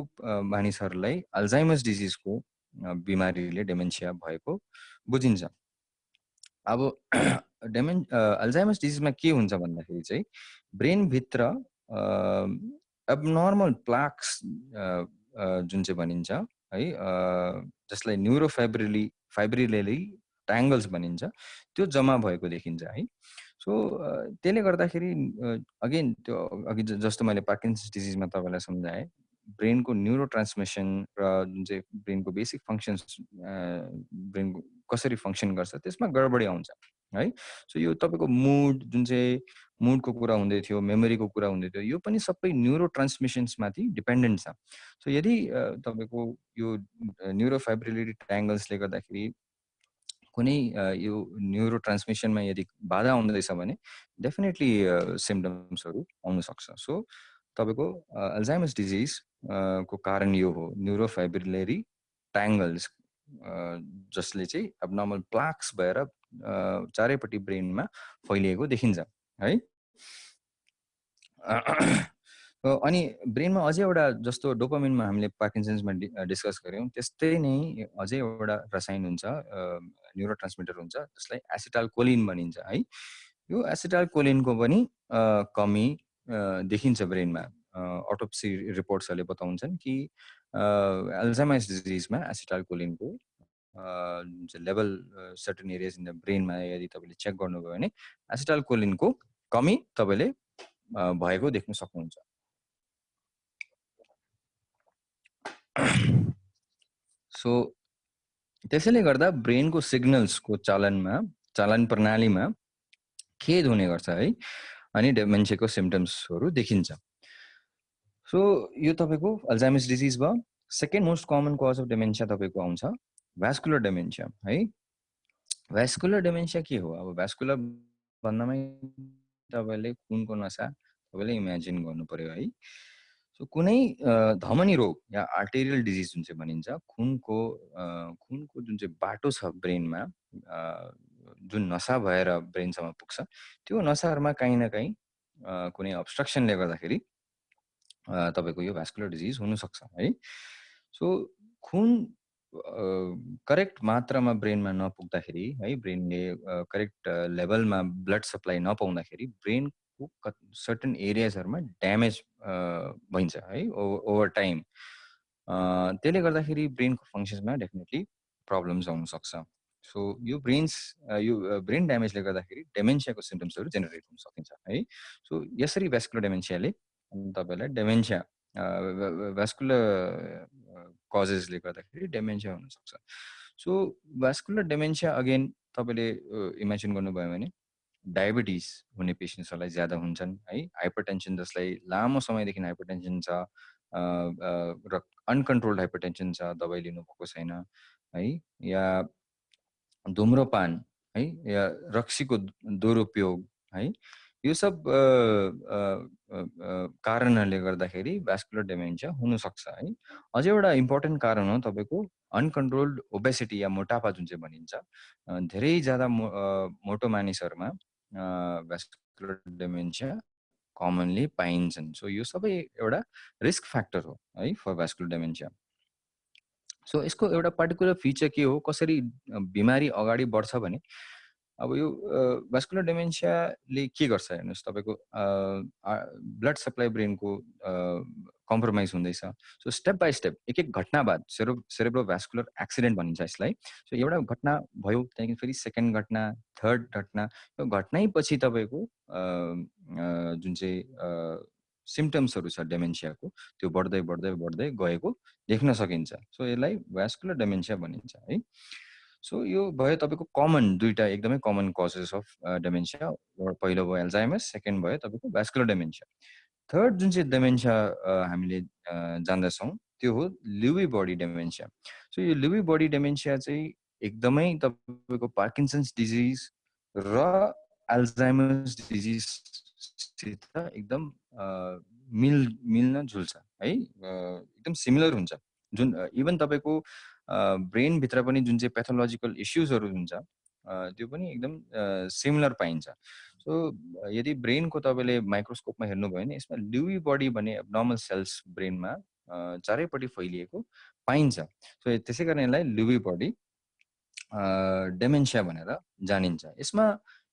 मानिसहरूलाई अल्जाइमर्स डिजिजको बिमारीले डेमेन्सिया भएको बुझिन्छ। अब अल्जाइमर्स डिजिजमा के हुन्छ भन्दाखेरि चाहिँ ब्रेनभित्र एबनर्मल प्लाक्स जुन चाहिँ भनिन्छ है, जसलाई न्युरोफाइब्रिलरी ट्याङ्गल्स भनिन्छ, त्यो जम्मा भएको देखिन्छ है। सो त्यसले गर्दाखेरि अगेन त्यो अघि जस्तो मैले पार्किन्सन्स डिजिजमा तपाईँलाई सम्झाएँ, ब्रेनको न्युरो ट्रान्समिसन र जुन चाहिँ ब्रेनको बेसिक फङ्सन्स, ब्रेनको कसरी फङ्सन गर्छ त्यसमा गडबडी आउँछ है। सो यो तपाईँको जुन चाहिँ मुडको कुरा हुँदै थियो, मेमोरीको कुरा हुँदै थियो, यो पनि सबै न्युरो ट्रान्समिसन्समाथि डिपेन्डेन्ट छ। सो यदि तपाईँको यो न्युरोफाइब्रिलरी ट्याङ्गल्सले गर्दाखेरि कुनै यो न्युरो ट्रान्समिसनमा यदि बाधा आउँदैछ भने डेफिनेटली सिम्टम्सहरू आउन सक्छ। सो तपाईँको अल्जाइमर्स डिजिज को कारण यो हो, न्युरोफाइब्रिलरी ट्याङ्गल्स जसले चाहिँ एबनर्मल प्लाक्स भएर चारैपट्टि ब्रेनमा फैलिएको देखिन्छ है। अनि ब्रेनमा अझै एउटा जस्तो डोपामिनमा हामीले पार्किन्सन्समा डिस्कस गऱ्यौँ, त्यस्तै नै अझै एउटा रसायन हुन्छ, न्युरो ट्रान्समिटर हुन्छ, जसलाई एसिटाइलकोलिन भनिन्छ है। यो एसिटाइलकोलिनको पनि कमी देखिन्छ ब्रेनमा। अटोप्सी रिपोर्ट्सहरूले बताउँछन् कि अल्जाइमर्स डिजिजमा एसिटाइलकोलिनको जुन चाहिँ level certain areas in the ब्रेनमा यदि तपाईँले चेक गर्नुभयो भने एसिटाइलकोलिनको कमी तपाईँले भएको देख्न सक्नुहुन्छ। सो त्यसैले गर्दा ब्रेनको सिग्नल्सको चालन प्रणालीमा खेद हुने गर्छ है, अनि डेमेन्सियाको सिम्टम्सहरू देखिन्छ। सो यो तपाईँको अल्जाइमर्स डिजिज भयो। Second most common cause of dementia तपाईँको आउँछ भ्यास्कुलर डेमेन्सिया है। भ्यास्कुलर डेमेन्सिया के हो? अब भ्यास्कुलर भन्दामै तपाईले खुनको नसा तपाईले इमेजिन गर्नु पर्यो है। सो कुनै धमनी रोग या आर्टेरियल डिजिज जुन चाहिँ भनिन्छ, खुनको जुन चाहिँ बाटो छ ब्रेनमा, जुन नसा भएर ब्रेनसम्म पुग्छ, त्यो नसाहरूमा कहीँ न कहीँ कुनै अब्स्ट्रक्सनले गर्दाखेरि तपाईको यो भास्कुलर डिजिज हुन सक्छ है। सो खुन करेक्ट मात्रामा ब्रेनमा नपुग्दाखेरि है, ब्रेनले करेक्ट लेभलमा ब्लड सप्लाई नपाउँदाखेरि ब्रेनको सर्टेन एरियाजहरूमा ड्यामेज भइन्छ है ओभर टाइम। त्यसले गर्दाखेरि ब्रेनको फङ्सन्समा डेफिनेटली प्रब्लम्स आउन सक्छ। सो यो ब्रेन ड्यामेजले गर्दाखेरि डेमेन्सियाको सिम्टम्सहरू जेनेरेट हुन सकिन्छ है। सो यसरी भ्यास्कुलर डेमेन्सियाले तपाईलाई डेमेन्सिया भ्यास्कुलर कजेसले गर्दाखेरि डेमेन्सिया हुन सक्छ। सो भ्यास्कुलर डेमेन्सिया अगेन तपाईले इमेजिन गर्नुभयो भने डायबिटिज हुने पेसेन्ट्सहरूलाई ज्यादा हुन्छन् है। हाइपरटेन्सन जसलाई लामो समयदेखि हाइपरटेन्सन छ र अनकन्ट्रोल्ड हाइपरटेन्सन छ, दबाई लिनुभएको छैन है, या धुम्रपान है, या रक्सीको दुरुपयोग है, यो सब कारणहरूले गर्दाखेरि भ्यास्कुलर डेमेन्सिया हुन सक्छ है। अझै एउटा इम्पोर्टेन्ट कारण हो तपाईको अनकन्ट्रोल्ड ओबेसिटी या मोटापा जुन चाहिँ भनिन्छ। धेरै ज्यादा मोटो मानिसहरूमा भ्यास्कुलर डेमेन्सिया कमनली पाइन्छन्। सो यो सबै एउटा रिस्क फ्याक्टर हो है फर भ्यास्कुलर डेमेन्सिया। सो यसको एउटा पर्टिकुलर फिचर के हो, कसरी बिमारी अगाडि बढ्छ भने अब यो भ्यास्कुलर डेमेन्सियाले के गर्छ हेर्नुहोस्, तपाईको ब्लड सप्लाई ब्रेनको कम्प्रोमाइज हुँदैछ। सो स्टेप बाई स्टेप एक एक घटना बाद सेरेब्रो भ्यास्कुलर एक्सिडेन्ट भनिन्छ यसलाई। सो एउटा घटना भयो, त्यहाँदेखि फेरि सेकेन्ड घटना, थर्ड घटना, यो घटनै पछि तपाईँको जुन चाहिँ सिम्टम्सहरू छ डेमेन्सियाको त्यो बढ्दै बढ्दै बढ्दै गएको देख्न सकिन्छ। सो यसलाई भ्यास्कुलर डेमेन्सिया भनिन्छ है। सो यो भयो तपाईँको कमन दुईटा एकदमै कमन कजेस अफ डेमेन्सिया। पहिलो भयो एल्जाइमर्स, सेकेन्ड भयो तपाईँको भ्यास्कुलर डेमेन्सिया। थर्ड जुन चाहिँ डेमेन्सिया हामीले जान्दछौँ त्यो हो लुई बडी डेमेन्सिया। सो यो लुई बडी डेमेन्सिया चाहिँ एकदमै तपाईँको पार्किन्सन्स डिजिज र एल्जाइमर्स डिजिजसित एकदम मिल्न झुल्छ है, एकदम सिमिलर हुन्छ। जुन इभन तपाईँको ब्रेनभित्र पनि जुन चाहिँ पेथोलोजिकल इस्युजहरू हुन्छ त्यो पनि एकदम सिमिलर पाइन्छ। सो यदि ब्रेनको तपाईँले माइक्रोस्कोपमा हेर्नुभयो भने यसमा लुई बडी भन्ने एब्नर्मल सेल्स ब्रेनमा चारैपट्टि फैलिएको पाइन्छ। सो त्यसै कारण यसलाई लुई बडी डेमेन्सिया भनेर जानिन्छ। यसमा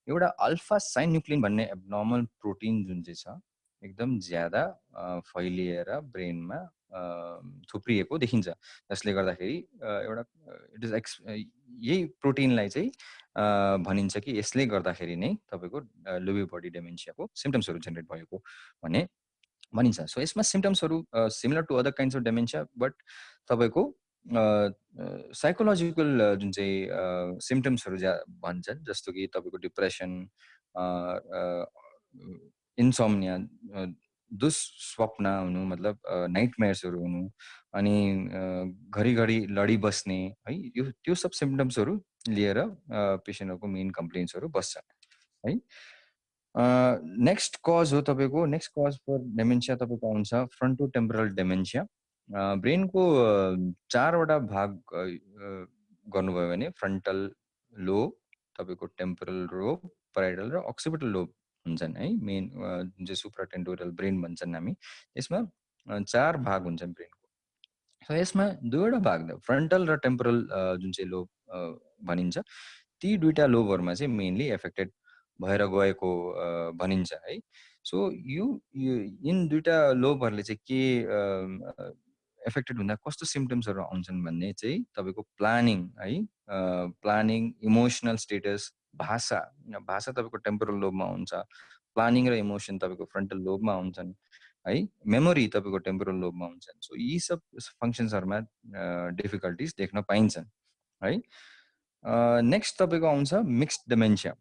एउटा अल्फा साइन्युक्लिन भन्ने एब्नर्मल प्रोटिन जुन चाहिँ छ एकदम ज्यादा फैलिएर ब्रेनमा थुप्रिएको देखिन्छ, जसले गर्दाखेरि एउटा इट इज यही प्रोटिनलाई चाहिँ भनिन्छ कि यसले गर्दाखेरि नै तपाईँको लुई बडी डेमेन्सियाको सिम्टम्सहरू जेनेरेट भएको भन्ने भनिन्छ। सो यसमा सिम्टम्सहरू similar to other kinds of dementia, but तपाईँको साइकोलोजिकल जुन चाहिँ सिम्टम्सहरू भन्छन्, जस्तो कि तपाईँको डिप्रेसन, इन्सोम्निया, दुस्वप्न हुनु, मतलब नाइटमेयर्सहरू हुनु, अनि घरिघरि लडिबस्ने है, यो त्यो सब सिम्टम्सहरू लिएर पेसेन्टहरूको मेन कम्प्लेन्ट्सहरू बस्छ है। नेक्स्ट कज हो तपाईँको, नेक्स्ट कज फर डेमेन्सिया तपाईँको आउँछ फ्रन्टोटेम्पोरल डेमेन्सिया। ब्रेनको चारवटा भाग गर्नुभयो भने फ्रन्टल लोब, तपाईँको टेम्पोरल लोब, पैराइटल र अक्सिपिटल लोब हुन्छन् है। मेन जुन चाहिँ सुप्राटेन्टोरल ब्रेन भन्छन् हामी, यसमा चार भाग हुन्छन् ब्रेनको। सो यसमा दुईवटा भाग फ्रन्टल र टेम्पोरल जुन चाहिँ लोब भनिन्छ, ती दुईटा लोबहरूमा चाहिँ मेनली एफेक्टेड भएर गएको भनिन्छ है। सो यो इन दुईटा लोबहरूले चाहिँ के एफेक्टेड हुँदा कस्तो सिम्टम्सहरू आउँछन् भन्ने चाहिँ तपाईँको प्लानिङ है, प्लानिङ, इमोसनल स्टेटस, भाषा तपाईँको टेम्पोरल लोबमा हुन्छ, प्लानिङ र इमोसन तपाईँको फ्रन्टल लोबमा हुन्छन् है, मेमोरी तपाईँको टेम्पोरल लोबमा हुन्छन्। सो यी सब फङ्सन्सहरूमा डिफिकल्टिज देख्न पाइन्छन् है। नेक्स्ट तपाईँको आउँछ मिक्स्ड डेमेन्सिया।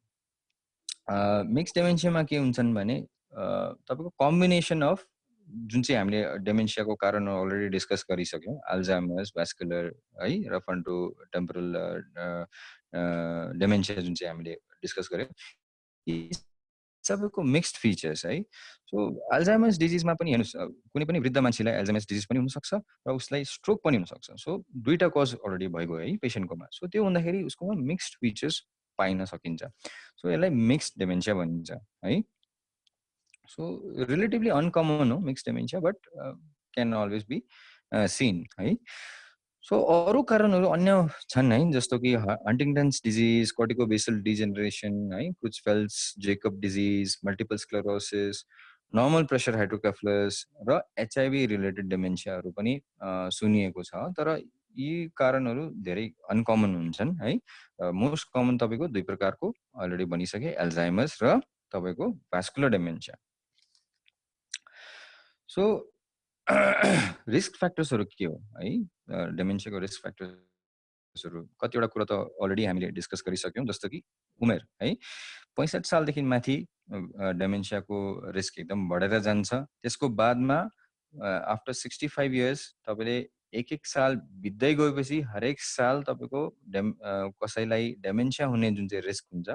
मिक्स्ड डेमेन्सियामा के हुन्छन् भने तपाईँको कम्बिनेसन अफ जुन चाहिँ हामीले डेमेन्सियाको कारण अलरेडी डिस्कस गरिसक्यौँ, अल्जाइमर्स, भ्यास्कुलर है, र फ्रन्टोटेम्पोरल डेमेन्सिया जुन चाहिँ हामीले डिस्कस गर्यौँ, यी सबैको मिक्स्ड फिचर्स है। सो अल्जाइमर्स डिजिजमा पनि हेर्नुस् कुनै पनि वृद्ध मान्छेलाई अल्जाइमर्स डिजिज पनि हुनसक्छ र उसलाई स्ट्रोक पनि हुनसक्छ। सो दुईटा कज अलरेडी भइगयो है पेसेन्टकोमा। सो त्यो हुँदाखेरि उसकोमा मिक्स्ड फिचर्स पाइन सकिन्छ। सो यसलाई मिक्स्ड डेमेन्सिया भनिन्छ है। सो रिलेटिभली अनकमन हो mixed dementia, but can always be seen है। सो अरू कारणहरू अन्य छन् है, जस्तो कि हन्टिङटन्स डिजिज, कर्टिकोबेसल डिजेनरेसन है, Creutzfeldt Jakob disease, multiple sclerosis, normal pressure hydrocephalus र एचआइभी रिलेटेड डेमेन्सियाहरू पनि सुनिएको छ। तर यी कारणहरू धेरै अनकमन हुन्छन् है। मोस्ट कमन तपाईँको दुई प्रकारको अलरेडी भनिसके, एल्जाइमर्स र तपाईँको भास्कुलर डेमेन्सिया। सो रिस्क फ्याक्टर्सहरू के हो है, डेमेन्सियाको रिस्क फ्याक्टर्सहरू कतिवटा कुरा त अलरेडी हामीले डिस्कस गरिसक्यौँ, जस्तो कि उमेर है। 65 सालदेखि माथि डेमेन्सियाको रिस्क एकदम बढेर जान्छ। त्यसको बादमा आफ्टर 65 इयर्स तपाईँले एक साल बित्दै गएपछि हरेक साल तपाईँको कसैलाई डेमेन्सिया हुने जुन चाहिँ रिस्क हुन्छ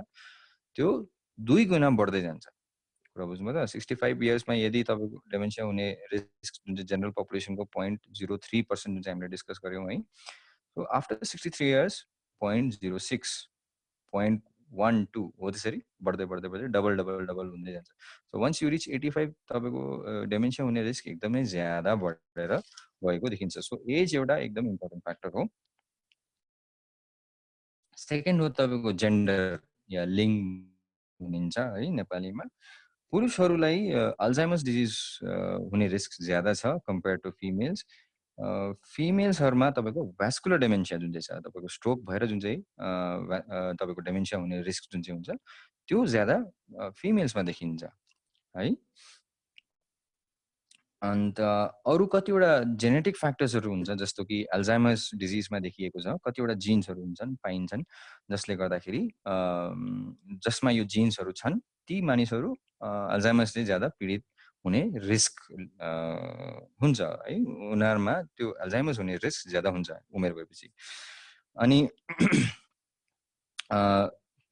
त्यो 2 गुणा बढ्दै जान्छ। कुरा बुझ्नुभयो त। 65 इयर्समा यदि तपाईँको डेमेन्सिया हुने रिस्क जुन चाहिँ जेनरल पपुलेसनको 0.03% जुन चाहिँ हामीले डिस्कस गऱ्यौँ है। सो आफ्टर 63 इयर्स 0.06, 0.12 हो, त्यसरी बढ्दै बढ्दै बढ्दै डबल हुँदै जान्छ। सो वन्स यु रिच 85 तपाईँको डेमेन्सिया हुने रिस्क एकदमै ज्यादा बढेर गएको देखिन्छ। सो एज एउटा एकदम इम्पोर्टेन्ट फ्याक्टर हो। सेकेन्ड हो तपाईँको जेन्डर या लिङ भनिन्छ है नेपालीमा। पुरुषहरूलाई अल्जाइमर्स डिजिज हुने रिस्क ज्यादा छ कम्पेयर टु फिमेल्स। फिमेल्सहरूमा तपाईँको भास्कुलर डेमेन्सिया जुन चाहिँ छ, तपाईँको स्ट्रोक भएर जुन चाहिँ तपाईँको डेमेन्सिया हुने रिस्क जुन चाहिँ हुन्छ त्यो ज्यादा फिमेल्समा देखिन्छ है। अन्त अरू कतिवटा जेनेटिक फ्याक्टर्सहरू हुन्छ, जस्तो कि अल्जाइमर्स डिजिजमा देखिएको छ कतिवटा जिन्सहरू हुन्छन्, पाइन्छन्, जसले गर्दाखेरि जसमा यो जिन्सहरू छन् ती मानिसहरू अल्जाइमर्सले ज्यादा पीडित हुने रिस्क हुन्छ है। उनीहरूमा त्यो अल्जाइमर्स हुने रिस्क ज्यादा हुन्छ उमेर भएपछि। अनि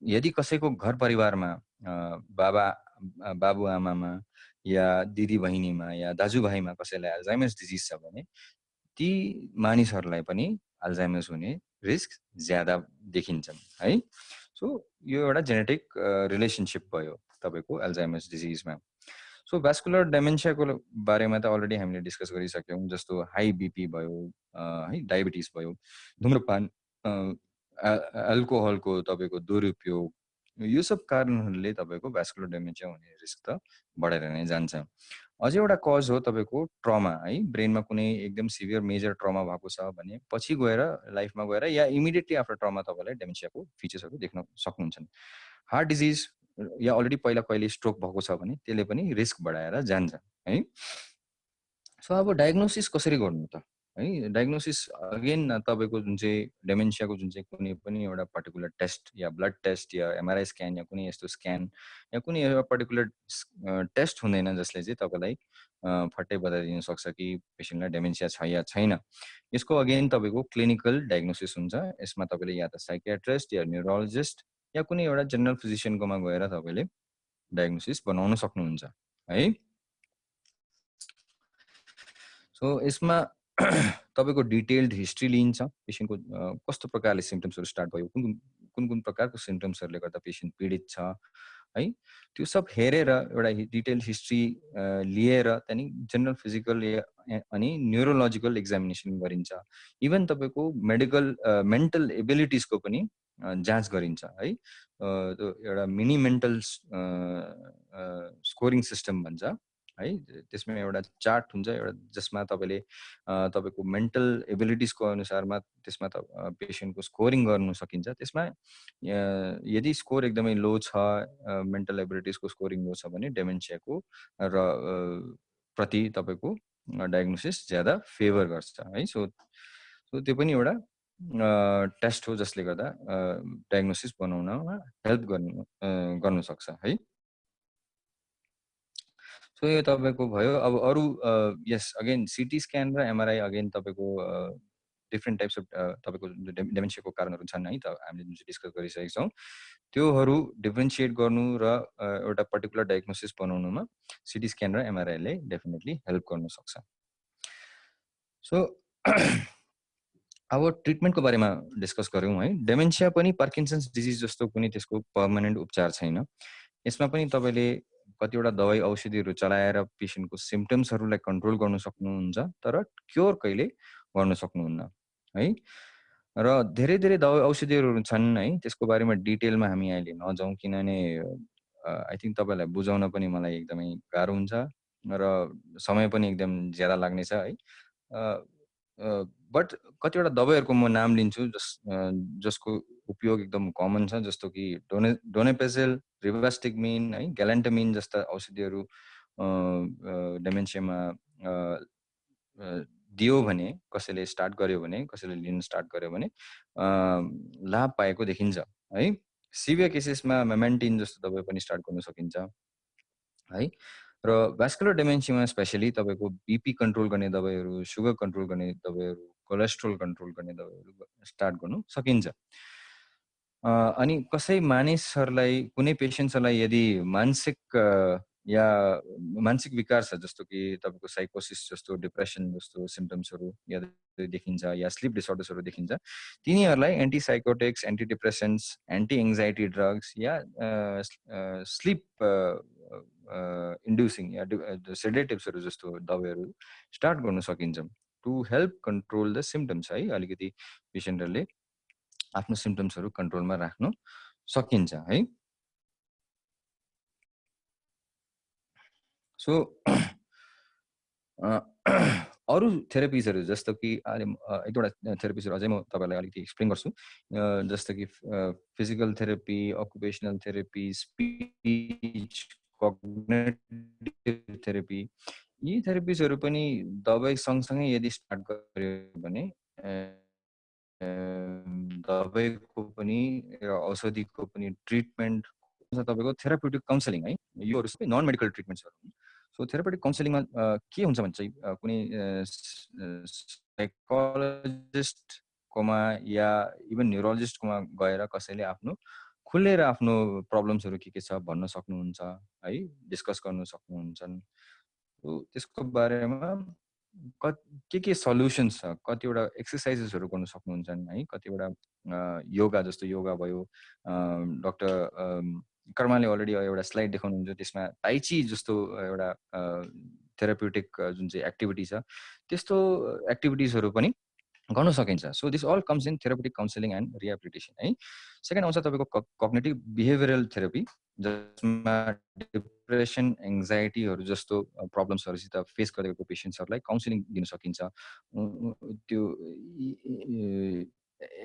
यदि कसैको घर परिवारमा बाबुआमामा या दिदी बहिनीमा या दाजुभाइमा कसैलाई अल्जाइमर्स डिजिज छ भने ती मानिसहरूलाई पनि अल्जाइमर्स हुने रिस्क ज्यादा देखिन्छन् है। सो यो एउटा जेनेटिक रिलेसनसिप भयो तपाईँको अल्जाइमर्स डिजिजमा। सो भास्कुलर डेमेन्सियाको बारेमा त अलरेडी हामीले डिस्कस गरिसक्यौँ, जस्तो हाई बिपी भयो है, डायबिटिज भयो, धुम्रपान, अल्कोहलको तपाईँको दुरुपयोग, यो सब कारणहरूले तपाईँको भास्कुलर डेमेन्सिया हुने रिस्क त बढेर नै जान्छ। अझै एउटा कज हो तपाईँको ट्रमा है। ब्रेनमा कुनै एकदम सिभियर मेजर ट्रमा भएको छ भने पछि गएर लाइफमा गएर या इमिडिएटली आफ्टर ट्रमा तपाईँलाई डेमेन्सियाको फिचर्सहरू देख्न सक्नुहुन्छ। हार्ट डिजिज या अलरेडी पहिला कहिले स्ट्रोक भएको छ भने त्यसले पनि रिस्क बढाएर जान्छ है। सो अब डायग्नोसिस कसरी गर्नु त है। डायग्नोसिस अगेन तपाईँको जुन चाहिँ डेमेन्सियाको जुन चाहिँ कुनै पनि एउटा पर्टिकुलर टेस्ट या ब्लड टेस्ट या एमआरआई स्क्यान या कुनै यस्तो स्क्यान या कुनै एउटा पर्टिकुलर टेस्ट हुँदैन जसले चाहिँ तपाईँलाई फट्टै बताइदिन सक्छ कि पेसेन्टलाई डेमेन्सिया छ या छैन। यसको अगेन तपाईँको क्लिनिकल डायग्नोसिस हुन्छ। यसमा तपाईँले या त साइकियाट्रिस्ट या न्युरोलोजिस्ट या कुनै एउटा जनरल फिजिसियनकोमा गएर तपाईँले डायग्नोसिस बनाउन सक्नुहुन्छ है। सो यसमा तपाईँको डिटेल्ड हिस्ट्री लिइन्छ, पेसेन्टको कस्तो प्रकारले सिम्टम्सहरू स्टार्ट भयो, कुन कुन प्रकारको सिम्टम्सहरूले गर्दा पेसेन्ट पीडित छ है, त्यो सब हेरेर एउटा डिटेल्ड हिस्ट्री लिएर त्यहाँदेखि जनरल फिजिकल अनि न्युरोलोजिकल एक्जामिनेसन गरिन्छ। इभन तपाईँको मेडिकल मेन्टल एबिलिटिजको पनि जाँच गरिन्छ है। त्यो एउटा मिनी मेन्टल स्कोरिङ सिस्टम भन्छ है। त्यसमा एउटा चार्ट हुन्छ एउटा जसमा तपाईँले तपाईँको मेन्टल एबिलिटिजको अनुसारमा त्यसमा पेसेन्टको स्कोरिङ गर्नु सकिन्छ। त्यसमा यदि स्कोर एकदमै लो छ, मेन्टल एबिलिटिजको स्कोरिङ लो छ भने डेमेन्सियाको र प्रति तपाईँको डायग्नोसिस ज्यादा फेभर गर्छ है। सो त्यो पनि एउटा टेस्ट हो जसले गर्दा डायग्नोसिस बनाउनमा हेल्प गर्नु सक्छ है। सो यो तपाईँको भयो। अब अरू यस अगेन सिटी स्क्यान र एमआरआई अगेन तपाईँको डिफ्रेन्ट टाइप्स अफ तपाईँको डेमेन्सियाको कारणहरू छन् है त हामीले जुन चाहिँ डिस्कस गरिसकेका छौँ त्योहरू डिफ्रेन्सिएट गर्नु र एउटा पर्टिकुलर डायग्नोसिस बनाउनुमा सिटी स्क्यान र एमआरआईले डेफिनेटली हेल्प गर्न सक्छ। सो अब ट्रिटमेन्टको बारेमा डिस्कस गऱ्यौँ है। डेमेन्सिया पनि पार्किन्सन्स डिजिज जस्तो कुनै त्यसको पर्मानेन्ट उपचार छैन। यसमा पनि तपाईँले कतिवटा दबाई औषधिहरू चलाएर पेसेन्टको सिम्पटम्सहरूलाई कन्ट्रोल गर्न सक्नुहुन्छ तर क्योर कहिले गर्न सक्नुहुन्न है। र धेरै धेरै दबाई औषधिहरू छन् है, त्यसको बारेमा डिटेलमा हामी अहिले नजाउँ किनभने आई थिङ्क तपाईँलाई बुझाउन पनि मलाई एकदमै गाह्रो हुन्छ र समय पनि एकदम ज्यादा लाग्नेछ है। बट कतिवटा दबाईहरूको म नाम लिन्छु जसको उपयोग एकदम कमन छ, जस्तो कि डोनेपेजेल, रिभास्टिगमिन है, ग्यालेन्टामिन जस्ता औषधिहरू डेमेन्सियामा दियो भने, कसैले स्टार्ट गर्यो भने, कसैले लिन स्टार्ट गर्यो भने लाभ पाएको देखिन्छ है। सिभियर केसेसमा मेमेन्टिन जस्तो दबाई पनि स्टार्ट गर्न सकिन्छ है। र भास्कुलर डेमेन्सियामा स्पेसली तपाईँको बिपी कन्ट्रोल गर्ने दबाईहरू, सुगर कन्ट्रोल गर्ने दबाईहरू, कोलेस्ट्रोल कन्ट्रोल गर्ने दबाईहरू स्टार्ट गर्नु सकिन्छ। अनि कसै मानिसहरूलाई, कुनै पेसेन्ट्सहरूलाई यदि मानसिक विकार छ, जस्तो कि तपाईँको साइकोसिस जस्तो, डिप्रेसन जस्तो सिम्पटम्सहरू यदि देखिन्छ या स्लिप डिसअर्डर्सहरू देखिन्छ, तिनीहरूलाई antipsychotics, antidepressants, anti anxiety drugs या स्लिप इन्ड्युसिङ या सेडेटिभ्सहरू जस्तो दबाईहरू स्टार्ट गर्न सकिन्छ to help control the symptoms है। अलिकति पेसेन्टहरूले आफ्नो सिम्पटम्सहरू कन्ट्रोलमा राख्न सकिन्छ है। सो अरू थेरापिजहरू जस्तो कि एक दुईवटा थेरापिजहरू अझै म तपाईँलाई अलिकति एक्सप्लेन गर्छु, जस्तो कि physical therapy, occupational therapy, speech, cognitive therapy, यी थेरापिजहरू पनि दबाई सँगसँगै यदि स्टार्ट गर्यो भने दबाईको पनि र औषधिको पनि ट्रिटमेन्ट तपाईँको थेराप्युटिक काउन्सिलिङ है, योहरू सबै नन मेडिकल ट्रिटमेन्ट्सहरू। सो थेराप्युटिक काउन्सिलिङमा के हुन्छ भने चाहिँ कुनै साइकोलोजिस्टकोमा या इभन न्युरोलोजिस्टकोमा गएर कसैले आफ्नो खुलेर आफ्नो प्रब्लम्सहरू के छ भन्न सक्नुहुन्छ है, डिस्कस गर्न सक्नुहुन्छ। त्यसको बारेमा के सल्युसन्स छ, कतिवटा एक्सर्साइजेसहरू गर्न सक्नुहुन्छ है, कतिवटा योगा जस्तो योगा भयो, डाक्टर कर्माले अलरेडी एउटा स्लाइड देखाउनुहुन्छ, त्यसमा टाइची जस्तो एउटा थेराप्युटिक जुन चाहिँ एक्टिभिटी छ त्यस्तो एक्टिभिटिजहरू पनि गर्न सकिन्छ। So this all comes in therapeutic counselling and rehabilitation है। सेकेन्ड आउँछ तपाईँको कग्निटिभ बिहेभियरल थेरापी, जसमा डिप्रेसन, एङ्जाइटीहरू जस्तो प्रब्लम्सहरूसित फेस गरेको पेसेन्ट्सहरूलाई काउन्सिलिङ दिन सकिन्छ। त्यो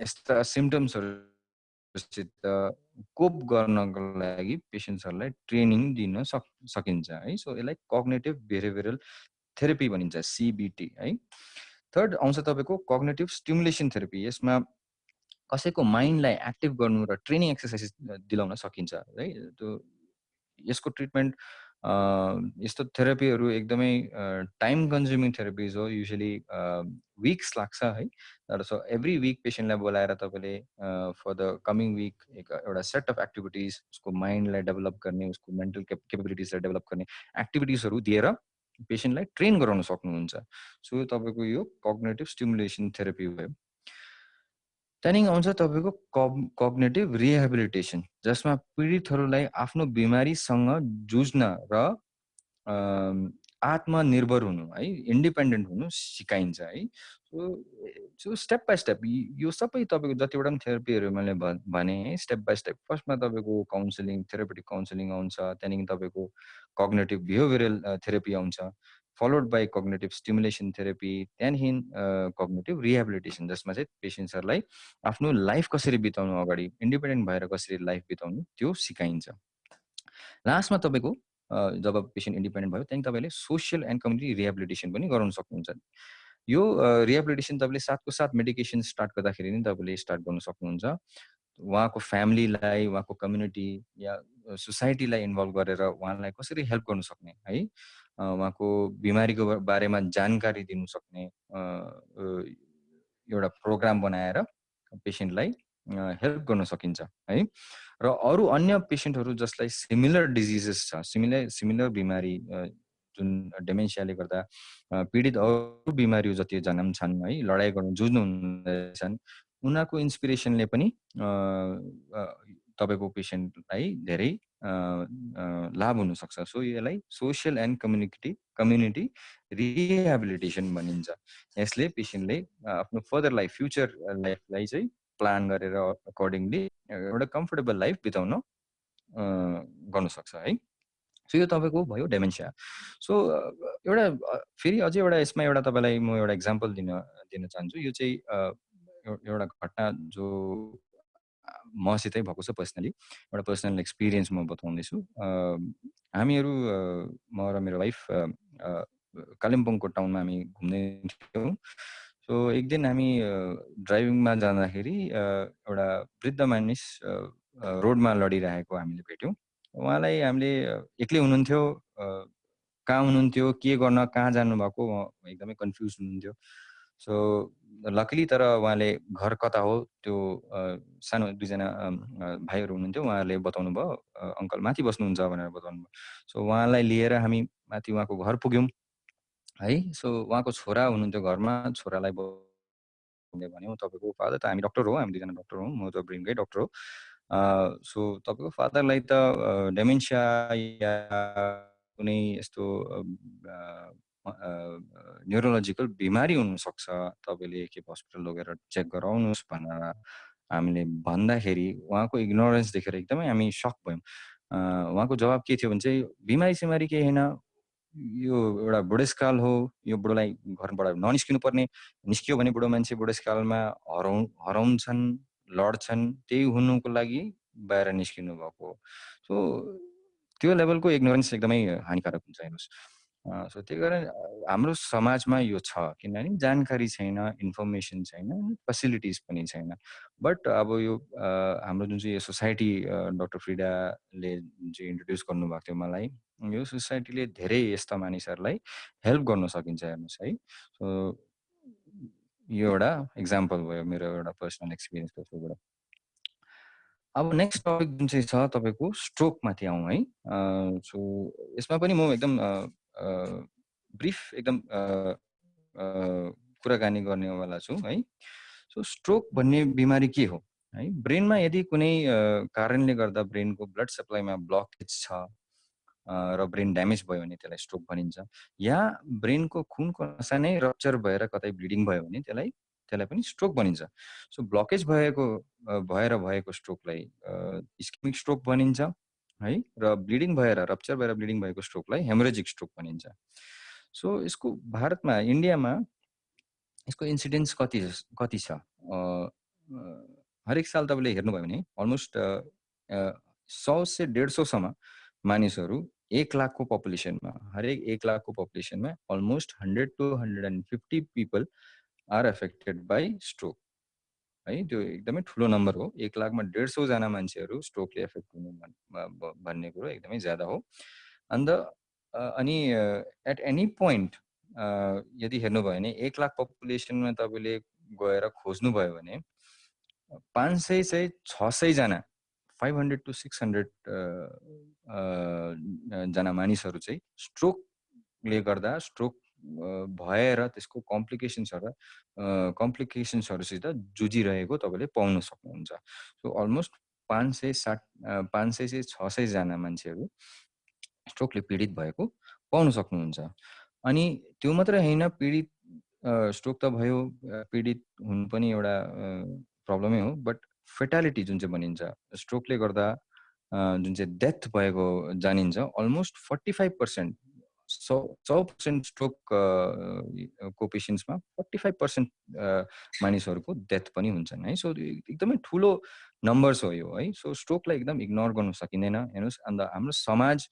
यस्ता सिम्पटम्सहरूसित कोप गर्नको लागि पेसेन्ट्सहरूलाई ट्रेनिङ दिन सकिन्छ है। सो यसलाई कग्निटिभ बिहेभियरल थेरापी भनिन्छ, CBT है। थर्ड आउँछ तपाईँको कग्निटिभ स्टिमुलेसन थेरापी। यसमा कसैको माइन्डलाई एक्टिभ गर्नु र ट्रेनिङ एक्सर्साइजेस दिलाउन सकिन्छ है। त्यो यसको ट्रिटमेन्ट यस्तो थेरापीहरू एकदमै टाइम कन्ज्युमिङ थेरापिज हो, युजली विक्स लाग्छ है। तर सो एभ्री विक पेसेन्टलाई बोलाएर तपाईँले फर द कमिङ विक एउटा सेट अफ एक्टिभिटिज, उसको माइन्डलाई डेभलप गर्ने, उसको मेन्टल केपेबिलिटिजलाई डेभलप गर्ने एक्टिभिटिजहरू दिएर पेसेन्टलाई ट्रेन गराउन सक्नुहुन्छ। सो तपाईँको यो कग्निटिभ स्टिमुलेसन थेरापी भयो। त्यहाँदेखि आउँछ तपाईँको कग्निटिभ रिहेबिलिटेसन, जसमा पीडितहरूलाई आफ्नो बिमारीसँग जुझ्न र आत्मनिर्भर हुनु है, इन्डिपेन्डेन्ट हुनु सिकाइन्छ है। सो स्टेप बाई स्टेप यो सबै तपाईँको जतिवटा पनि थेरापीहरू मैले भने स्टेप बाई स्टेप, फर्स्टमा तपाईँको काउन्सिलिङ, थेरापेटिक काउन्सिलिङ आउँछ, त्यहाँदेखि तपाईँको कग्निटिभ बिहेभियरल थेरापी आउँछ, followed by cognitive stimulation therapy, त्यहाँदेखि कग्निटिभ रिहेबिलिटेसन, जसमा चाहिँ पेसेन्ट्सहरूलाई आफ्नो लाइफ कसरी बिताउनु, अगाडि इन्डिपेन्डेन्ट भएर कसरी लाइफ बिताउनु त्यो सिकाइन्छ। लास्टमा तपाईँको जब पेसेन्ट इन्डिपेन्डेन्ट भयो त्यहाँदेखि तपाईँले सोसियल एन्ड कम्युनिटी रिहेबिलिटेसन पनि गराउन सक्नुहुन्छ। यो रिहेबिलिटेसन तपाईँले साथको साथ मेडिकेसन स्टार्ट गर्दाखेरि नै तपाईँले स्टार्ट गर्न सक्नुहुन्छ। उहाँको फ्यामिलीलाई, उहाँको कम्युनिटी या सोसाइटीलाई इन्भल्भ गरेर उहाँलाई कसरी हेल्प गर्न सक्ने है, उहाँको बिमारीको बारेमा जानकारी दिनु सक्ने, एउटा प्रोग्राम बनाएर पेशेन्टलाई हेल्प गर्न सकिन्छ है। र अरू अन्य पेशेन्टहरू जसलाई सिमिलर डिजिजेस छ, सिमिलर बिमारी जुन डेमेन्सियाले गर्दा पीडित अरू बिमारी जतिजना छन् है, लडाइँ गर्न जुझ्नु हुँदैछन्, उनीहरूको इन्सपिरेसनले पनि तपाईँको पेशेन्टलाई धेरै लाभ हुन सक्छ। सो यसलाई सोसियल एन्ड कम्युनिटी रिहेबिलिटेसन भनिन्छ। यसले पेशेन्टले आफ्नो फर्दर लाइफ, फ्युचर लाइफलाई चाहिँ प्लान गरेर अकर्डिङली एउटा कम्फर्टेबल लाइफ बिताउन गर्न सक्छ है। सो यो तपाईँको भयो डेमेन्सिया। सो एउटा फेरि अझै एउटा यसमा एउटा तपाईँलाई म एउटा इक्जाम्पल दिन चाहन्छु। यो चाहिँ एउटा घटना जो मसितै भएको छ पर्सनली, एउटा पर्सनल एक्सपिरियन्स म बताउँदैछु। हामीहरू म र मेरो वाइफ कालिम्पोङको टाउनमा हामी घुम्दै थियौँ। सो एक दिन हामी ड्राइभिङमा जाँदाखेरि एउटा वृद्ध मानिस रोडमा लडिरहेको हामीले भेट्यौँ। उहाँलाई हामीले एक्लै हुनुहुन्थ्यो, कहाँ हुनुहुन्थ्यो, के गर्न, कहाँ जानुभएको, एकदमै कन्फ्युज हुनुहुन्थ्यो। सो लकली तर उहाँले घर कता हो त्यो सानो दुईजना भाइहरू हुनुहुन्थ्यो, उहाँहरूले बताउनु भयो, अङ्कल माथि बस्नुहुन्छ भनेर बताउनु भयो। सो उहाँलाई लिएर हामी माथि उहाँको घर पुग्यौँ है। सो उहाँको छोरा हुनुहुन्थ्यो घरमा, छोरालाई भन्यौँ तपाईँको फादर त, हामी डक्टर हो, हामी दुईजना डक्टर हौँ, म त ब्रेनकै डक्टर हो। सो तपाईँको फादरलाई त डेमेन्सिया या कुनै यस्तो न्युरोलोजिकल बिमारी हुनसक्छ, तपाईँले एकखेप हस्पिटल लगेर चेक गराउनुहोस् भनेर हामीले भन्दाखेरि उहाँको इग्नोरेन्स देखेर एकदमै हामी सक भयौँ। उहाँको जवाब के थियो भने चाहिँ बिमारी सिमारी केही होइन, यो एउटा बुढेसकाल हो, यो बुढोलाई घरबाट ननिस्किनु पर्ने, निस्कियो भने बुढो मान्छे बुढेसकालमा हराउँछन्, लड्छन्, त्यही हुनुको लागि बाहिर निस्किनु भएको। सो त्यो लेभलको इग्नोरेन्स एकदमै हानिकारक हुन्छ हेर्नुहोस्। सो त्यही कारण हाम्रो समाजमा यो छ, किनभने जानकारी छैन, इन्फर्मेसन छैन, फेसिलिटिज पनि छैन। बट अब यो हाम्रो जुन चाहिँ यो सोसाइटी डक्टर फ्रिडाले चाहिँ इन्ट्रोड्युस गर्नुभएको थियो मलाई, यो सोसाइटीले धेरै यस्ता मानिसहरूलाई हेल्प गर्न सकिन्छ हेर्नुहोस् है। सो यो एउटा इक्जाम्पल भयो मेरो एउटा पर्सनल एक्सपिरियन्सको थ्रुबाट। अब नेक्स्ट टपिक जुन चाहिँ छ तपाईँको स्ट्रोकमाथि आउँ है। सो यसमा पनि म एकदम ब्रिफ एकदम कुराकानी गर्नेवाला छु है। सो स्ट्रोक भन्ने बिमारी के हो है? ब्रेनमा यदि कुनै कारणले गर्दा ब्रेनको ब्लड सप्लाईमा ब्लकेज छ र ब्रेन ड्यामेज भयो भने त्यसलाई स्ट्रोक भनिन्छ। या ब्रेनको खुनको नसा नै रप्चर भएर कतै ब्लिडिङ भयो भने त्यसलाई पनि स्ट्रोक भनिन्छ। सो ब्लकेज भएर भएको स्ट्रोकलाई इस्केमिक स्ट्रोक भनिन्छ है, र ब्लिडिङ भएर रप्चर भएर ब्लिडिङ भएको स्ट्रोकलाई हेमोरेजिक स्ट्रोक भनिन्छ। सो यसको भारतमा, इन्डियामा यसको इन्सिडेन्स कति छ? हरेक साल तपाईँले हेर्नुभयो भने अलमोस्ट 100 से 150 सम्म मानिसहरू 1 लाखको पपुलेसनमा, हरेक 1 लाखको पपुलेसनमा almost 100 to 150 people are affected by stroke है। त्यो एकदमै ठुलो नम्बर हो। 1 लाखमा 150 जना मान्छेहरू स्ट्रोकले एफेक्ट हुनु भन्ने कुरो एकदमै ज्यादा हो। अनि एट एनी पोइन्ट यदि हेर्नुभयो भने 1 लाख पपुलेसनमा तपाईँले गएर खोज्नुभयो भने 500 से 600 जना, 500 to 600 जना मानिसहरू चाहिँ स्ट्रोकले गर्दा, स्ट्रोक भएर त्यसको कम्प्लिकेसन्सहरूसित जुझिरहेको तपाईँले पाउन सक्नुहुन्छ। सो अलमोस्ट 500 से 600 जना मान्छेहरू स्ट्रोकले पीडित भएको पाउन सक्नुहुन्छ। अनि त्यो मात्रै होइन, पीडित स्ट्रोक त भयो, पीडित हुनु पनि एउटा प्रब्लमै हो, बट फेटालिटी जुन चाहिँ भनिन्छ, स्ट्रोकले गर्दा जुन चाहिँ डेथ भएको जानिन्छ, अलमोस्ट 45%, 100% स्ट्रोक को पेसेन्ट्समा 45% मानिसहरूको डेथ पनि हुन्छन् है। सो एकदमै ठुलो नम्बर्स हो यो है। सो स्ट्रोकलाई एकदम इग्नोर गर्नु सकिँदैन हेर्नुहोस्। अन्त हाम्रो समाज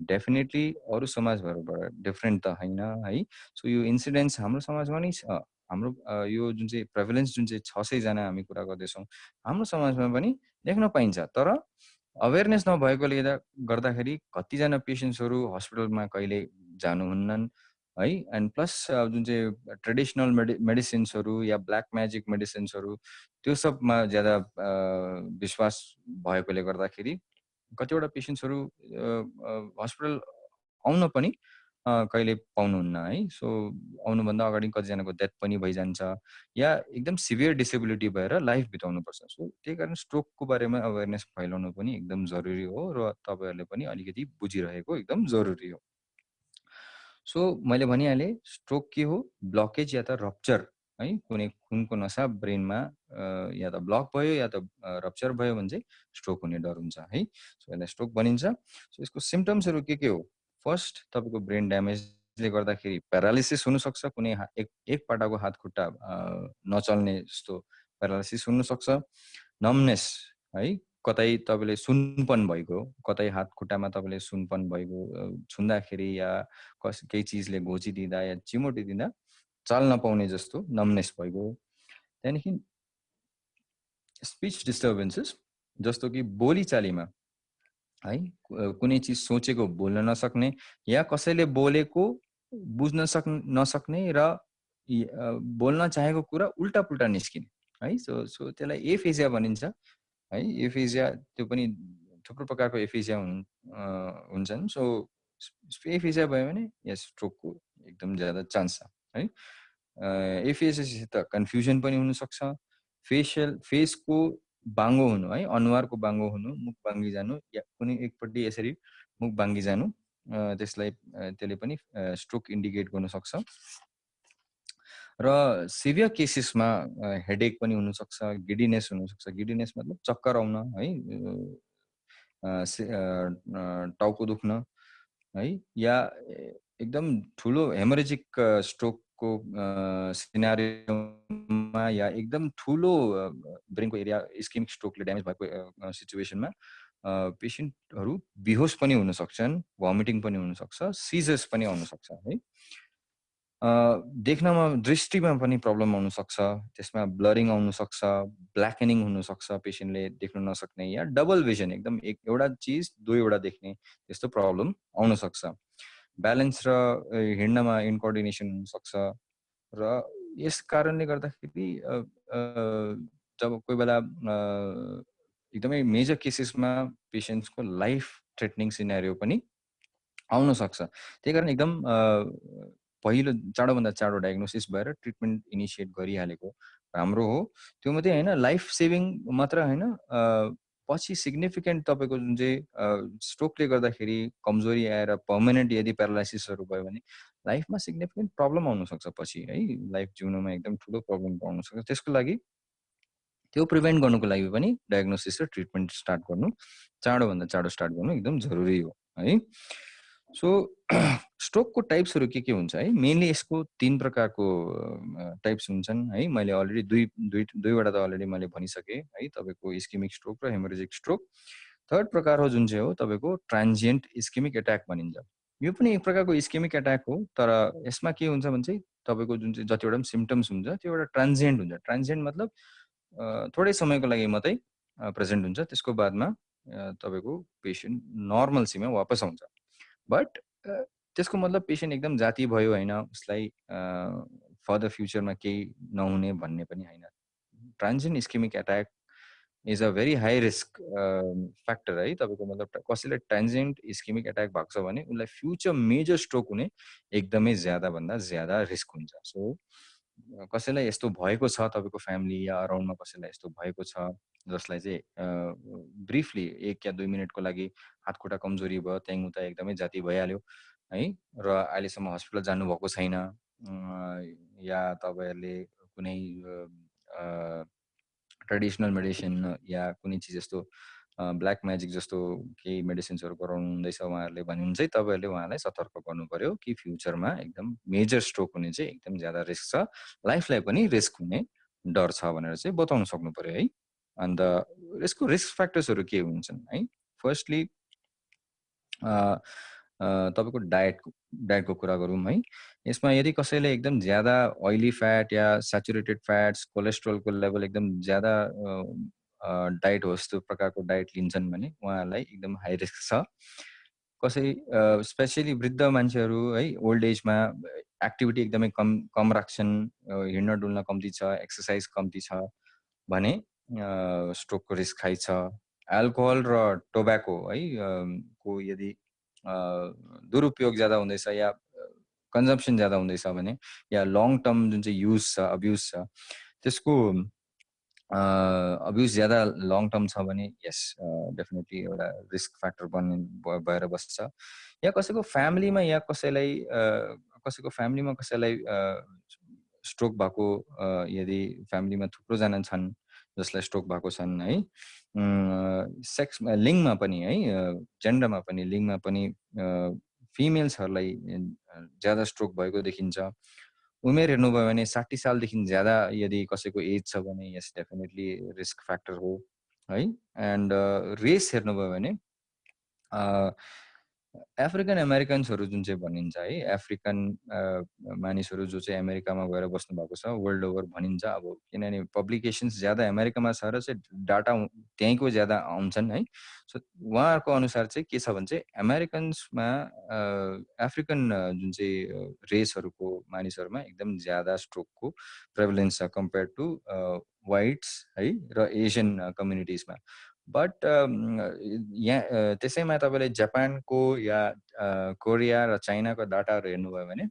डेफिनेटली अरू समाजहरूबाट डिफ्रेन्ट त होइन है। सो यो इन्सिडेन्ट्स हाम्रो समाजमा नै छ। हाम्रो यो जुन चाहिँ प्रेभलेन्स जुन चाहिँ 600 जना हामी कुरा गर्दैछौँ, हाम्रो समाजमा पनि देख्न पाइन्छ। तर अवेरनेस नभएकोले गर्दाखेरि कतिजना पेसेन्ट्सहरू हस्पिटलमा कहिले जानुहुन्नन्, है एन्ड प्लस जुन चाहिँ ट्रेडिसनल मेडिसिन्सहरू या ब्ल्याक म्याजिक मेडिसिन्सहरू त्यो सबमा ज्यादा विश्वास भएकोले गर्दाखेरि कतिवटा पेसेन्ट्सहरू हस्पिटल आउन पनि कहिले पाउनुहुन्न है सो आउनुभन्दा अगाडि कतिजनाको डेथ पनि भइजान्छ या एकदम सिभियर डिसेबिलिटी भएर लाइफ बिताउनुपर्छ सो त्यही कारण स्ट्रोकको बारेमा अवेरनेस फैलाउनु पनि एकदम जरुरी हो र तपाईँहरूले पनि अलिकति बुझिरहेको एकदम जरुरी हो सो मैले भनिहालेँ स्ट्रोक के हो ब्लकेज या त रप्चर है कुनै खुनको नसा ब्रेनमा या त ब्लक भयो या त रप्चर भयो भने चाहिँ स्ट्रोक हुने डर हुन्छ है सो यसलाई स्ट्रोक भनिन्छ सो यसको सिम्टम्सहरू के हो फर्स्ट तपाईँको ब्रेन ड्यामेजले गर्दाखेरि प्यारालिसिस हुनसक्छ कुनै एक पाटाको हात खुट्टा नचल्ने जस्तो प्यारालिसिस हुनसक्छ नमनेस है कतै तपाईँले सुनपन भएको कतै हात खुट्टामा तपाईँले सुनपन भएको छुँदाखेरि या केही चिजले घोचिदिँदा या चिमोटिदिँदा चाल नपाउने जस्तो नमनेस भएको त्यहाँदेखि स्पिच डिस्टर्बेन्सेस जस्तो कि बोलीचालीमा है कुनै चिज सोचेको बोल्न नसक्ने या कसैले बोलेको बुझ्न नसक्ने र बोल्न चाहेको कुरा उल्टा पुल्टा निस्किने है सो त्यसलाई एफेजिया भनिन्छ है एफेजिया त्यो पनि थुप्रो प्रकारको एफेजिया हुन्छन् सो एफेजिया भयो भने यस स्ट्रोकको एकदम ज्यादा चान्स छ है एफेजियासित कन्फ्युजन पनि हुनसक्छ फेसको बाङ्गो हुनु है अनुहारको बाङ्गो हुनु मुख बाङ्गी जानु या कुनै एकपट्टि यसरी मुख बाङ्गी जानु त्यसले पनि स्ट्रोक इन्डिकेट गर्न सक्छ र सिभियर केसेसमा हेडेक पनि हुनसक्छ गिडिनेस हुनसक्छ गिडिनेस मतलब चक्कर आउन है टाउको दुख्न है या एकदम ठुलो हेमोरेजिक स्ट्रोकको सिनारियोमा या एकदम ठुलो ब्रेनको एरिया इस्केमिक स्ट्रोकले ड्यामेज भएको सिचुएसनमा पेसेन्टहरू बेहोस पनि हुन सक्छन् भमिटिङ पनि हुन सक्छ सिजर्स पनि आउन सक्छ है देख्नमा दृष्टिमा पनि प्रब्लम आउन सक्छ त्यसमा ब्लरिङ आउन सक्छ ब्ल्याकेनिङ हुन सक्छ पेसेन्टले देख्न नसक्ने या डबल भिजन एकदम एउटा चिज दुईवटा देख्ने त्यस्तो प्रब्लम आउन सक्छ ब्यालेन्स र हिँड्नमा इनकोअर्डिनेसन हुन सक्छ र यस कारणले गर्दाखेरि जब कोही बेला एकदमै मेजर केसेसमा पेसेन्ट्सको लाइफ थ्रेटनिङ सिनारियो पनि आउन सक्छ त्यही कारण एकदम पहिलो चाँडोभन्दा चाँडो डायग्नोसिस भएर ट्रिटमेन्ट इनिसिएट गरिहालेको राम्रो हो त्यो मात्रै होइन लाइफ सेभिङ मात्र होइन पछि सिग्निफिकेन्ट तपाईँको जुन चाहिँ स्ट्रोकले गर्दाखेरि कमजोरी आएर पर्मानेन्ट यदि प्यारालाइसिसहरू भयो भने लाइफमा सिग्निफिकेन्ट प्रब्लम आउन सक्छ पछि है लाइफ जिउनमा एकदम ठुलो प्रब्लम आउन सक्छ त्यसको लागि त्यो प्रिभेन्ट गर्नुको लागि पनि डायग्नोसिस र ट्रिटमेन्ट स्टार्ट गर्नु चाँडोभन्दा चाँडो स्टार्ट गर्नु एकदम जरुरी हो है सो स्ट्रोकको टाइप्सहरू के हुन्छ है मेनली यसको 3 प्रकारको टाइप्स हुन्छन् है मैले अलरेडी दुईवटा त अलरेडी मैले भनिसकेँ है तपाईँको इस्केमिक स्ट्रोक र हेमोरेजिक स्ट्रोक थर्ड प्रकार हो जुन चाहिँ हो तपाईँको ट्रान्जिएन्ट इस्केमिक एट्याक भनिन्छ यो पनि एक प्रकारको इस्केमिक एट्याक हो तर यसमा के हुन्छ भने चाहिँ तपाईँको जुन चाहिँ जतिवटा पनि सिम्टम्स हुन्छ त्यो एउटा ट्रान्जिएन्ट हुन्छ ट्रान्जिएन्ट मतलब थोरै समयको लागि मात्रै प्रेजेन्ट हुन्छ त्यसको बादमा तपाईँको पेसेन्ट नर्मल्सीमा वापस आउँछ बट त्यसको मतलब पेसेन्ट एकदम जाती भयो होइन उसलाई फर्दर फ्युचरमा केही नहुने भन्ने पनि होइन transient ischaemic attack is a very high risk factor है तपाईँको मतलब कसैलाई ट्रान्जिएन्ट इस्केमिक एट्याक भएको छ भने उसलाई फ्युचर मेजर स्ट्रोक हुने एकदमै ज्यादाभन्दा ज्यादा रिस्क हुन्छ सो कसैलाई यस्तो भएको छ तपाईँको फ्यामिली या अराउन्डमा कसैलाई यस्तो भएको छ जसलाई चाहिँ ब्रिफली 1 या 2 मिनटको लागि हात खुट्टा कमजोरी भयो त्यहीँ उता एकदमै जाती भइहाल्यो है र अहिलेसम्म हस्पिटल जानुभएको छैन या तपाईँहरूले कुनै ट्रेडिसनल मेडिसिन या कुनै चिज जस्तो ब्ल्याक म्याजिक जस्तो केही मेडिसिन्सहरू गराउनु हुँदैछ उहाँहरूले भने चाहिँ तपाईँहरूले उहाँलाई सतर्क गर्नु पर्यो कि फ्युचरमा एकदम मेजर स्ट्रोक हुने चाहिँ एकदम ज्यादा रिस्क छ लाइफलाई पनि रिस्क हुने डर छ भनेर चाहिँ बताउन सक्नु पर्यो है अन्त यसको रिस्क फ्याक्टर्सहरू के हुन्छन् है फर्स्टली तपाईँको डायटको कुरा गरौँ है यसमा यदि कसैले एकदम ज्यादा ऑयली फ्याट या सैचुरेटेड फ्याट्स कोलेस्ट्रोलको लेभल एकदम ज्यादा डाइट हो यस्तो प्रकारको डाइट लिन्छन् भने उहाँहरूलाई एकदम हाई रिस्क छ कसै स्पेसली वृद्ध मान्छेहरू है ओल्ड एजमा एक्टिभिटी एकदमै कम राख्छन्, हिँड्न डुल्न कम्ती छ, एक्सर्साइज कम्ती छ भने स्ट्रोकको रिस्क हाई छ। एल्कोहल र टोब्याको है को यदि दुरुपयोग ज्यादा हुँदैछ या कन्जम्सन ज्यादा हुँदैछ भने या लङ टर्म जुन चाहिँ युज छ, अब्युज छ, त्यसको अब्युज ज्यादा लङ टर्म छ भने यस डेफिनेटली एउटा रिस्क फ्याक्टर भएर बस्छ। या कसैको फ्यामिलीमा कसैलाई स्ट्रोक भएको यदि फ्यामिलीमा थुप्रोजना छन् जसलाई स्ट्रोक भएको छन् है, सेक्स लिङ्गमा पनि है, जेन्डरमा पनि लिङ्गमा पनि फिमेल्सहरूलाई ज्यादा स्ट्रोक भएको देखिन्छ। उमेर हेर्नुभयो भने 60 सालदेखि ज्यादा यदि कसैको एज छ भने यस डेफिनेटली रिस्क फ्याक्टर हो है। एन्ड रेस हेर्नुभयो भने अफ्रिकन अमेरिकन्सहरू जुन चाहिँ भनिन्छ है, अफ्रिकन मानिसहरू जो चाहिँ अमेरिकामा गएर बस्नु भएको छ वर्ल्ड ओभर भनिन्छ। अब किनभने पब्लिकेसन्स ज्यादा अमेरिकामा छ र चाहिँ डाटा त्यहीँको ज्यादा आउँछन् है। सो उहाँहरूको अनुसार चाहिँ के छ भने चाहिँ अमेरिकन्समा अफ्रिकन जुन चाहिँ रेसहरूको मानिसहरूमा एकदम ज्यादा स्ट्रोकको प्रेभलेन्स छ कम्पेयर टु वाइट्स है र एसियन कम्युनिटिजमा। बट यहाँ त्यसैमा तपाईँले जापानको या कोरिया र चाइनाको डाटाहरू हेर्नुभयो भने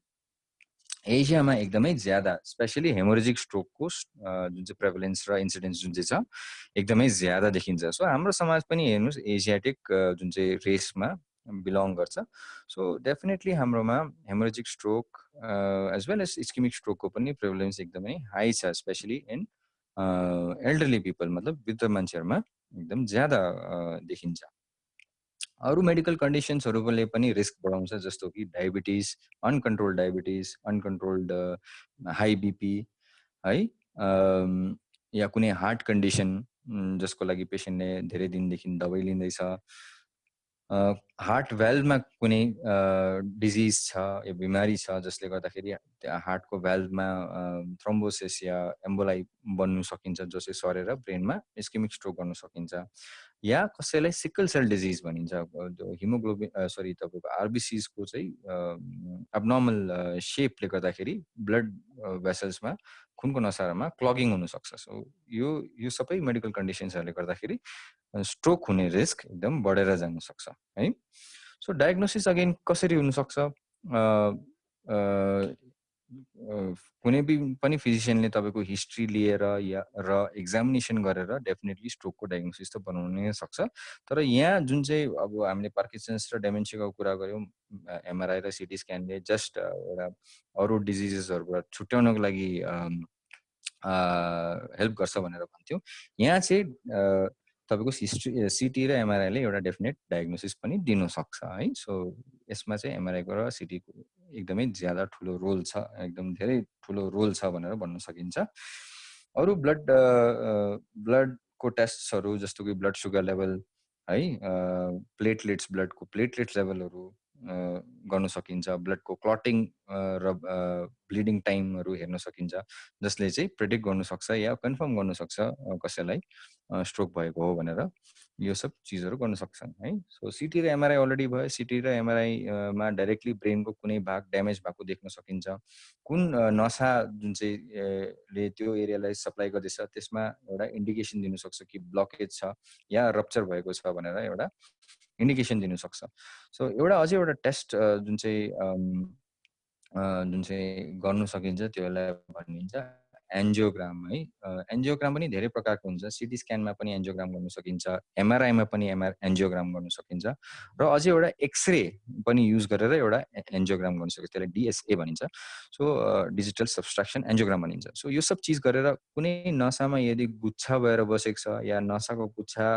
एसियामा एकदमै ज्यादा स्पेसली हेमोरेजिक स्ट्रोकको जुन चाहिँ प्रेभलेन्स र इन्सिडेन्स जुन चाहिँ छ एकदमै ज्यादा देखिन्छ। सो हाम्रो समाज पनि हेर्नुहोस् एसियाटिक जुन चाहिँ रेसमा बिलोङ गर्छ। सो डेफिनेटली हाम्रोमा haemorrhagic stroke as well as ischaemic स्ट्रोकको पनि प्रेभलेन्स एकदमै हाई छ, स्पेसली इन एल्डरली पिपल, मतलब वृद्ध मान्छेहरूमा एकदम ज्यादा देखिन्छ। अरू मेडिकल कन्डिसन्सहरूले पनि रिस्क बढाउँछ, जस्तो कि diabetes, uncontrolled diabetes, uncontrolled high BP है, या कुनै हार्ट कन्डिसन जसको लागि पेसेन्टले धेरै दिनदेखि दबाई लिँदैछ, हार्ट भ्याल्भमा कुनै डिजिज छ या बिमारी छ जसले गर्दाखेरि हार्टको भ्याल्भमा थ्रोम्बोसिस या एम्बोलाई बन्नु सकिन्छ, जो चाहिँ सरेर ब्रेनमा इस्केमिक स्ट्रोक गर्नु सकिन्छ। या कसैलाई सिकल सेल डिजिज भनिन्छ, हिमोग्लोबिन तपाईँको आरबिसिसको चाहिँ एब्नर्मल सेपले गर्दाखेरि ब्लड भेसल्समा खुनको नसारमा क्लगिङ हुनसक्छ। सो यो सबै मेडिकल कन्डिसन्सहरूले गर्दाखेरि स्ट्रोक हुने रिस्क एकदम बढेर जान सक्छ है। सो डायग्नोसिस अगेन कसरी हुनसक्छ, कुनै पनि फिजिसियनले तपाईँको हिस्ट्री लिएर या र एक्जामिनेसन गरेर डेफिनेटली स्ट्रोकको डायग्नोसिस त बनाउन सक्छ। तर यहाँ जुन चाहिँ अब हामीले पार्किन्सन्स र डेमेन्सियाको कुरा गऱ्यौँ, एमआरआई र सिटी स्क्यानले जस्ट एउटा अरू डिजिजेसहरूबाट छुट्याउनको लागि हेल्प गर्छ भनेर भन्थ्यौँ। यहाँ चाहिँ तपाईँको हिस्ट्री सिटी र एमआरआईले एउटा डेफिनेट डायग्नोसिस पनि दिन सक्छ है। सो यसमा चाहिँ एमआरआईको र सिटीको एकदमै ज्यादा ठुलो रोल छ, एकदम धेरै ठुलो रोल छ भनेर भन्न सकिन्छ। अरू ब्लडको टेस्टहरू जस्तो कि ब्लड सुगर लेभल है, प्लेटलेट्स, ब्लडको प्लेटलेट्स लेभलहरू गर्न सकिन्छ, ब्लडको क्लटिङ र ब्लिडिङ टाइमहरू हेर्न सकिन्छ, जसले चाहिँ प्रेडिक्ट गर्नु सक्छ या कन्फर्म गर्नु सक्छ कसैलाई स्ट्रोक भएको हो भनेर। यो सब चिजहरू गर्न सक्छन् है। सो सिटी र एमआरआई अलरेडी भयो। सिटी र एमआरआईमा डाइरेक्टली ब्रेनको कुनै भाग ड्यामेज भएको देख्न सकिन्छ, कुन नसा जुन चाहिँ ले त्यो एरियालाई सप्लाई गर्दैछ त्यसमा एउटा इन्डिकेसन दिनु सक्छ कि ब्लकेज छ या रप्चर भएको छ भनेर एउटा इन्डिकेसन दिनु सक्छ। सो अझै एउटा टेस्ट जुन चाहिँ गर्नु सकिन्छ त्यसलाई भनिन्छ एन्जियोग्राम है। एन्जियोग्राम पनि धेरै प्रकारको हुन्छ, सिटी स्क्यानमा पनि एन्जियोग्राम गर्नु सकिन्छ, एमआरआईमा पनि एन्जियोग्राम गर्नु सकिन्छ, र अझै एउटा एक्सरे पनि युज गरेर एउटा एन्जियोग्राम गर्नु सकिन्छ, त्यसलाई डिएसए भनिन्छ। सो डिजिटल सब्सट्र्याक्सन एन्जियोग्राम भनिन्छ। सो यो सब चिज गरेर कुनै नसामा यदि गुच्छा भएर बसेको छ या नसाको गुच्छा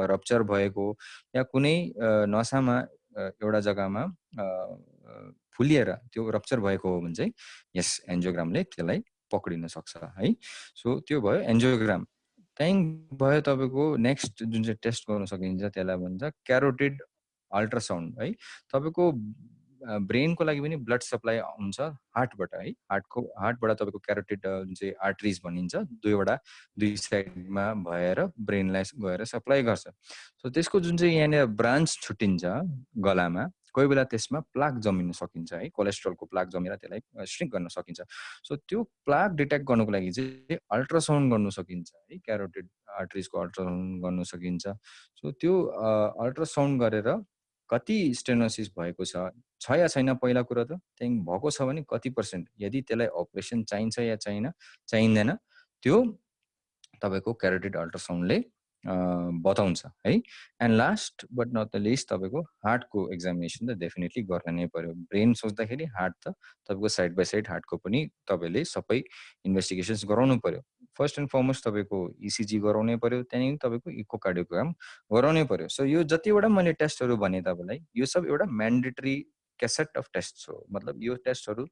रप्चर भएको या कुनै नसामा एउटा जग्गामा फुलिएर त्यो रप्चर भएको हो भने चाहिँ यस एन्जियोग्रामले त्यसलाई पक्रिन सक्छ है। सो त्यो भयो एन्जियोग्राम। त्यहाँदेखि भयो तपाईँको नेक्स्ट जुन चाहिँ टेस्ट गर्न सकिन्छ त्यसलाई भन्छ क्यारोटिड अल्ट्रासाउन्ड है। तपाईँको ब्रेनको लागि पनि ब्लड सप्लाई हुन्छ हार्टबाट है, हार्टबाट तपाईँको क्यारोटिड जुन चाहिँ आर्टरिज भनिन्छ दुई साइडमा भएर ब्रेनलाई गएर सप्लाई गर्छ। सो त्यसको जुन चाहिँ यहाँनिर ब्रान्च छुट्टिन्छ गलामा कोही बेला त्यसमा प्लाक जमिन सकिन्छ है, कोलेस्ट्रोलको प्लाक जमेर त्यसलाई श्रिङ्क गर्न सकिन्छ। सो त्यो प्लाक डिटेक्ट गर्नको लागि चाहिँ अल्ट्रासाउन्ड गर्नु सकिन्छ है, क्यारोटिड आर्टरिजको अल्ट्रासाउन्ड गर्नु सकिन्छ। सो त्यो अल्ट्रासाउन्ड गरेर कति स्टेनोसिस भएको छ या छैन पहिला कुरा त, त्यहाँदेखि भएको छ भने कति %, यदि त्यसलाई अपरेसन चाहिन्छ या चाहिँदैन त्यो तपाईँको क्यारोटिड अल्ट्रासाउन्डले बताउँछ है। And last but not the least तपाईँको हार्टको एक्जामिनेसन त डेफिनेटली गर्न नै पर्यो। ब्रेन सोच्दाखेरि हार्ट त तपाईँको साइड बाई साइड हार्टको पनि तपाईँले सबै इन्भेस्टिगेसन्स गराउनु पर्यो। फर्स्ट एन्ड फरमोस्ट तपाईँको इसिजी गराउनै पर्यो, त्यहाँदेखि तपाईँको इकोकार्डियोग्राम गराउनै पर्यो। सो यो जतिवटा मैले टेस्टहरू भने तपाईँलाई, यो सब एउटा म्यान्डेटरी सेट अफ टेस्ट हो। मतलब यो टेस्टहरू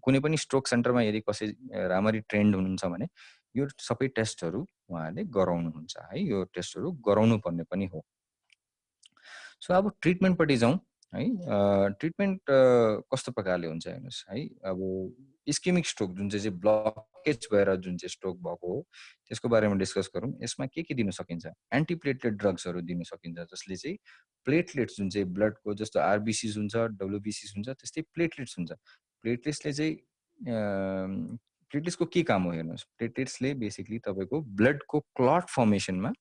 कुनै पनि स्ट्रोक सेन्टरमा यदि कसै राम्ररी ट्रेन्ड हुनुहुन्छ भने यो सबै टेस्टहरू उहाँहरूले गराउनुहुन्छ है, यो टेस्टहरू गराउनु पर्ने पनि हो। सो अब ट्रिटमेन्टपट्टि जाउँ है। ट्रिटमेन्ट कस्तो प्रकारले हुन्छ हेर्नुहोस् है। अब इस्केमिक स्ट्रोक जुन चाहिँ ब्लकेज भएर जुन चाहिँ स्ट्रोक भएको हो त्यसको बारेमा डिस्कस गरौँ। यसमा के दिन सकिन्छ? एन्टिप्लेटलेट ड्रग्सहरू दिन सकिन्छ, जसले चाहिँ प्लेटलेट्स जुन चाहिँ ब्लडको जस्तो आरबिसिस हुन्छ, डब्लुबिसिस हुन्छ, त्यस्तै प्लेटलेट्स हुन्छ। प्लेटलेट्सले चाहिँ प्लेटलेट्सको के काम हो हेर्नुहोस्। प्लेटलेट्सले बेसिकली तपाईँको ब्लडको क्लट फर्मेसनमा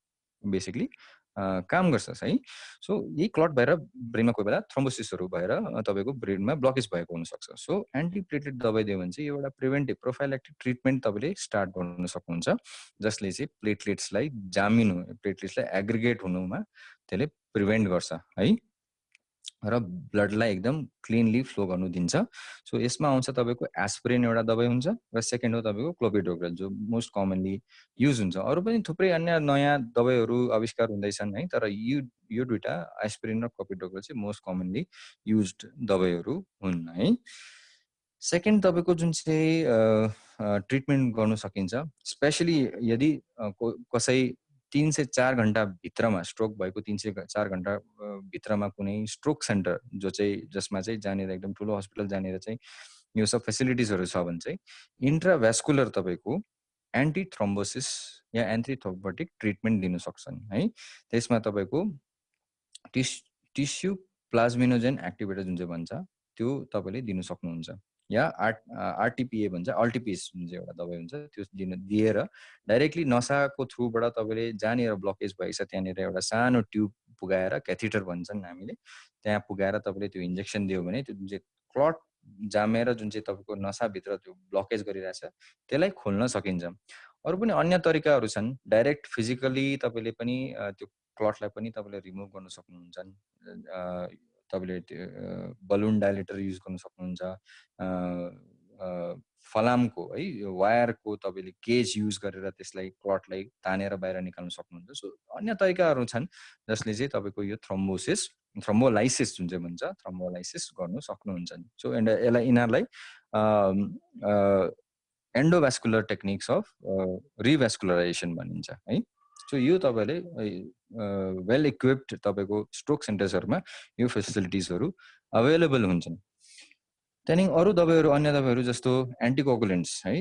बेसिकली काम गर्छ है। सो यही क्लट भएर ब्रेनमा कोही बेला थ्रोम्बोसिसहरू भएर तपाईँको ब्रेनमा ब्लकेज भएको हुनसक्छ। सो एन्टिप्लेटलेट दबाई दियो भने चाहिँ एउटा प्रिभेन्टिभ प्रोफाइलेक्टिक ट्रिटमेन्ट तपाईँले स्टार्ट गर्न सक्नुहुन्छ, जसले चाहिँ प्लेटलेट्सलाई जामिनु, प्लेटलेट्सलाई एग्रिगेट हुनुमा त्यसले प्रिभेन्ट गर्छ है, र ब्लडलाई एकदम क्लिनली फ्लो गर्नु दिन्छ। सो यसमा आउँछ तपाईँको एस्पिरिन एउटा दबाई हुन्छ, र सेकेन्ड हो तपाईँको क्लोपिडोग्रेल जो मोस्ट कमनली युज हुन्छ। अरू पनि थुप्रै अन्य नयाँ दबाईहरू आविष्कार हुँदैछन् है, तर यो दुईटा एस्पिरिन र क्लोपिडोग्रेल चाहिँ मोस्ट कमनली युज्ड दबाईहरू हुन् है। सेकेन्ड तपाईँको जुन चाहिँ ट्रिटमेन्ट गर्नु सकिन्छ, स्पेसली यदि कसै 3 से 4 घण्टा भित्रमा स्ट्रोक भएको 3 से 4 घण्टा भित्रमा कुनै स्ट्रोक सेन्टर जसमा चाहिँ जानेर एकदम ठुलो हस्पिटल जानेर चाहिँ यो सब फेसिलिटिजहरू छ भने चाहिँ इन्ट्राभ्यास्कुलर तपाईँको एन्टी थ्रोम्बोसिस या एन्टी थ्रोम्बोटिक ट्रिटमेन्ट दिन सक्छन् है। त्यसमा तपाईँको टिस्यु प्लाज्मिनोजेन एक्टिभेटर जुन चाहिँ भन्छ त्यो तपाईँले दिन सक्नुहुन्छ, या आरटिपिए भन्छ, अल्टिपिएस जुन चाहिँ एउटा दबाई हुन्छ त्यो दिएर डाइरेक्टली नसाको थ्रुबाट तपाईँले जहाँनिर ब्लकेज भएको छ त्यहाँनिर एउटा सानो ट्युब पुगाएर, क्याथिटर भन्छन् हामीले, त्यहाँ पुगाएर तपाईँले त्यो इन्जेक्सन दियो भने त्यो जुन चाहिँ क्लट जामेर जुन चाहिँ तपाईँको नसाभित्र त्यो ब्लकेज गरिरहेछ त्यसलाई खोल्न सकिन्छ। अरू पनि अन्य तरिकाहरू छन्, डाइरेक्ट फिजिकली तपाईँले पनि त्यो क्लटलाई पनि तपाईँले रिमुभ गर्न सक्नुहुन्छ। तपाईँले बलुन डाइलेटर युज गर्न सक्नुहुन्छ, फलामको है वायरको तपाईँले केज युज गरेर त्यसलाई क्लटलाई तानेर बाहिर निकाल्न सक्नुहुन्छ। सो अन्य तरिकाहरू छन् जसले चाहिँ तपाईँको यो थ्रोम्बोलाइसिस जुन चाहिँ भन्छ थ्रोम्बोलाइसिस गर्नु सक्नुहुन्छ। सो यिनीहरूलाई एन्डोभ्यास्कुलर टेक्निक्स अफ रिभ्यास्कुलराइजेसन भनिन्छ है। सो यो तपाईँले वेल इक्विप्ड तपाईँको स्ट्रोक सेन्टर्सहरूमा यो फेसिलिटिजहरू अभाइलेबल हुन्छन्। त्यहाँदेखि अरू दबाईहरू, अन्य दबाईहरू जस्तो एन्टिकोगुलेन्ट्स है,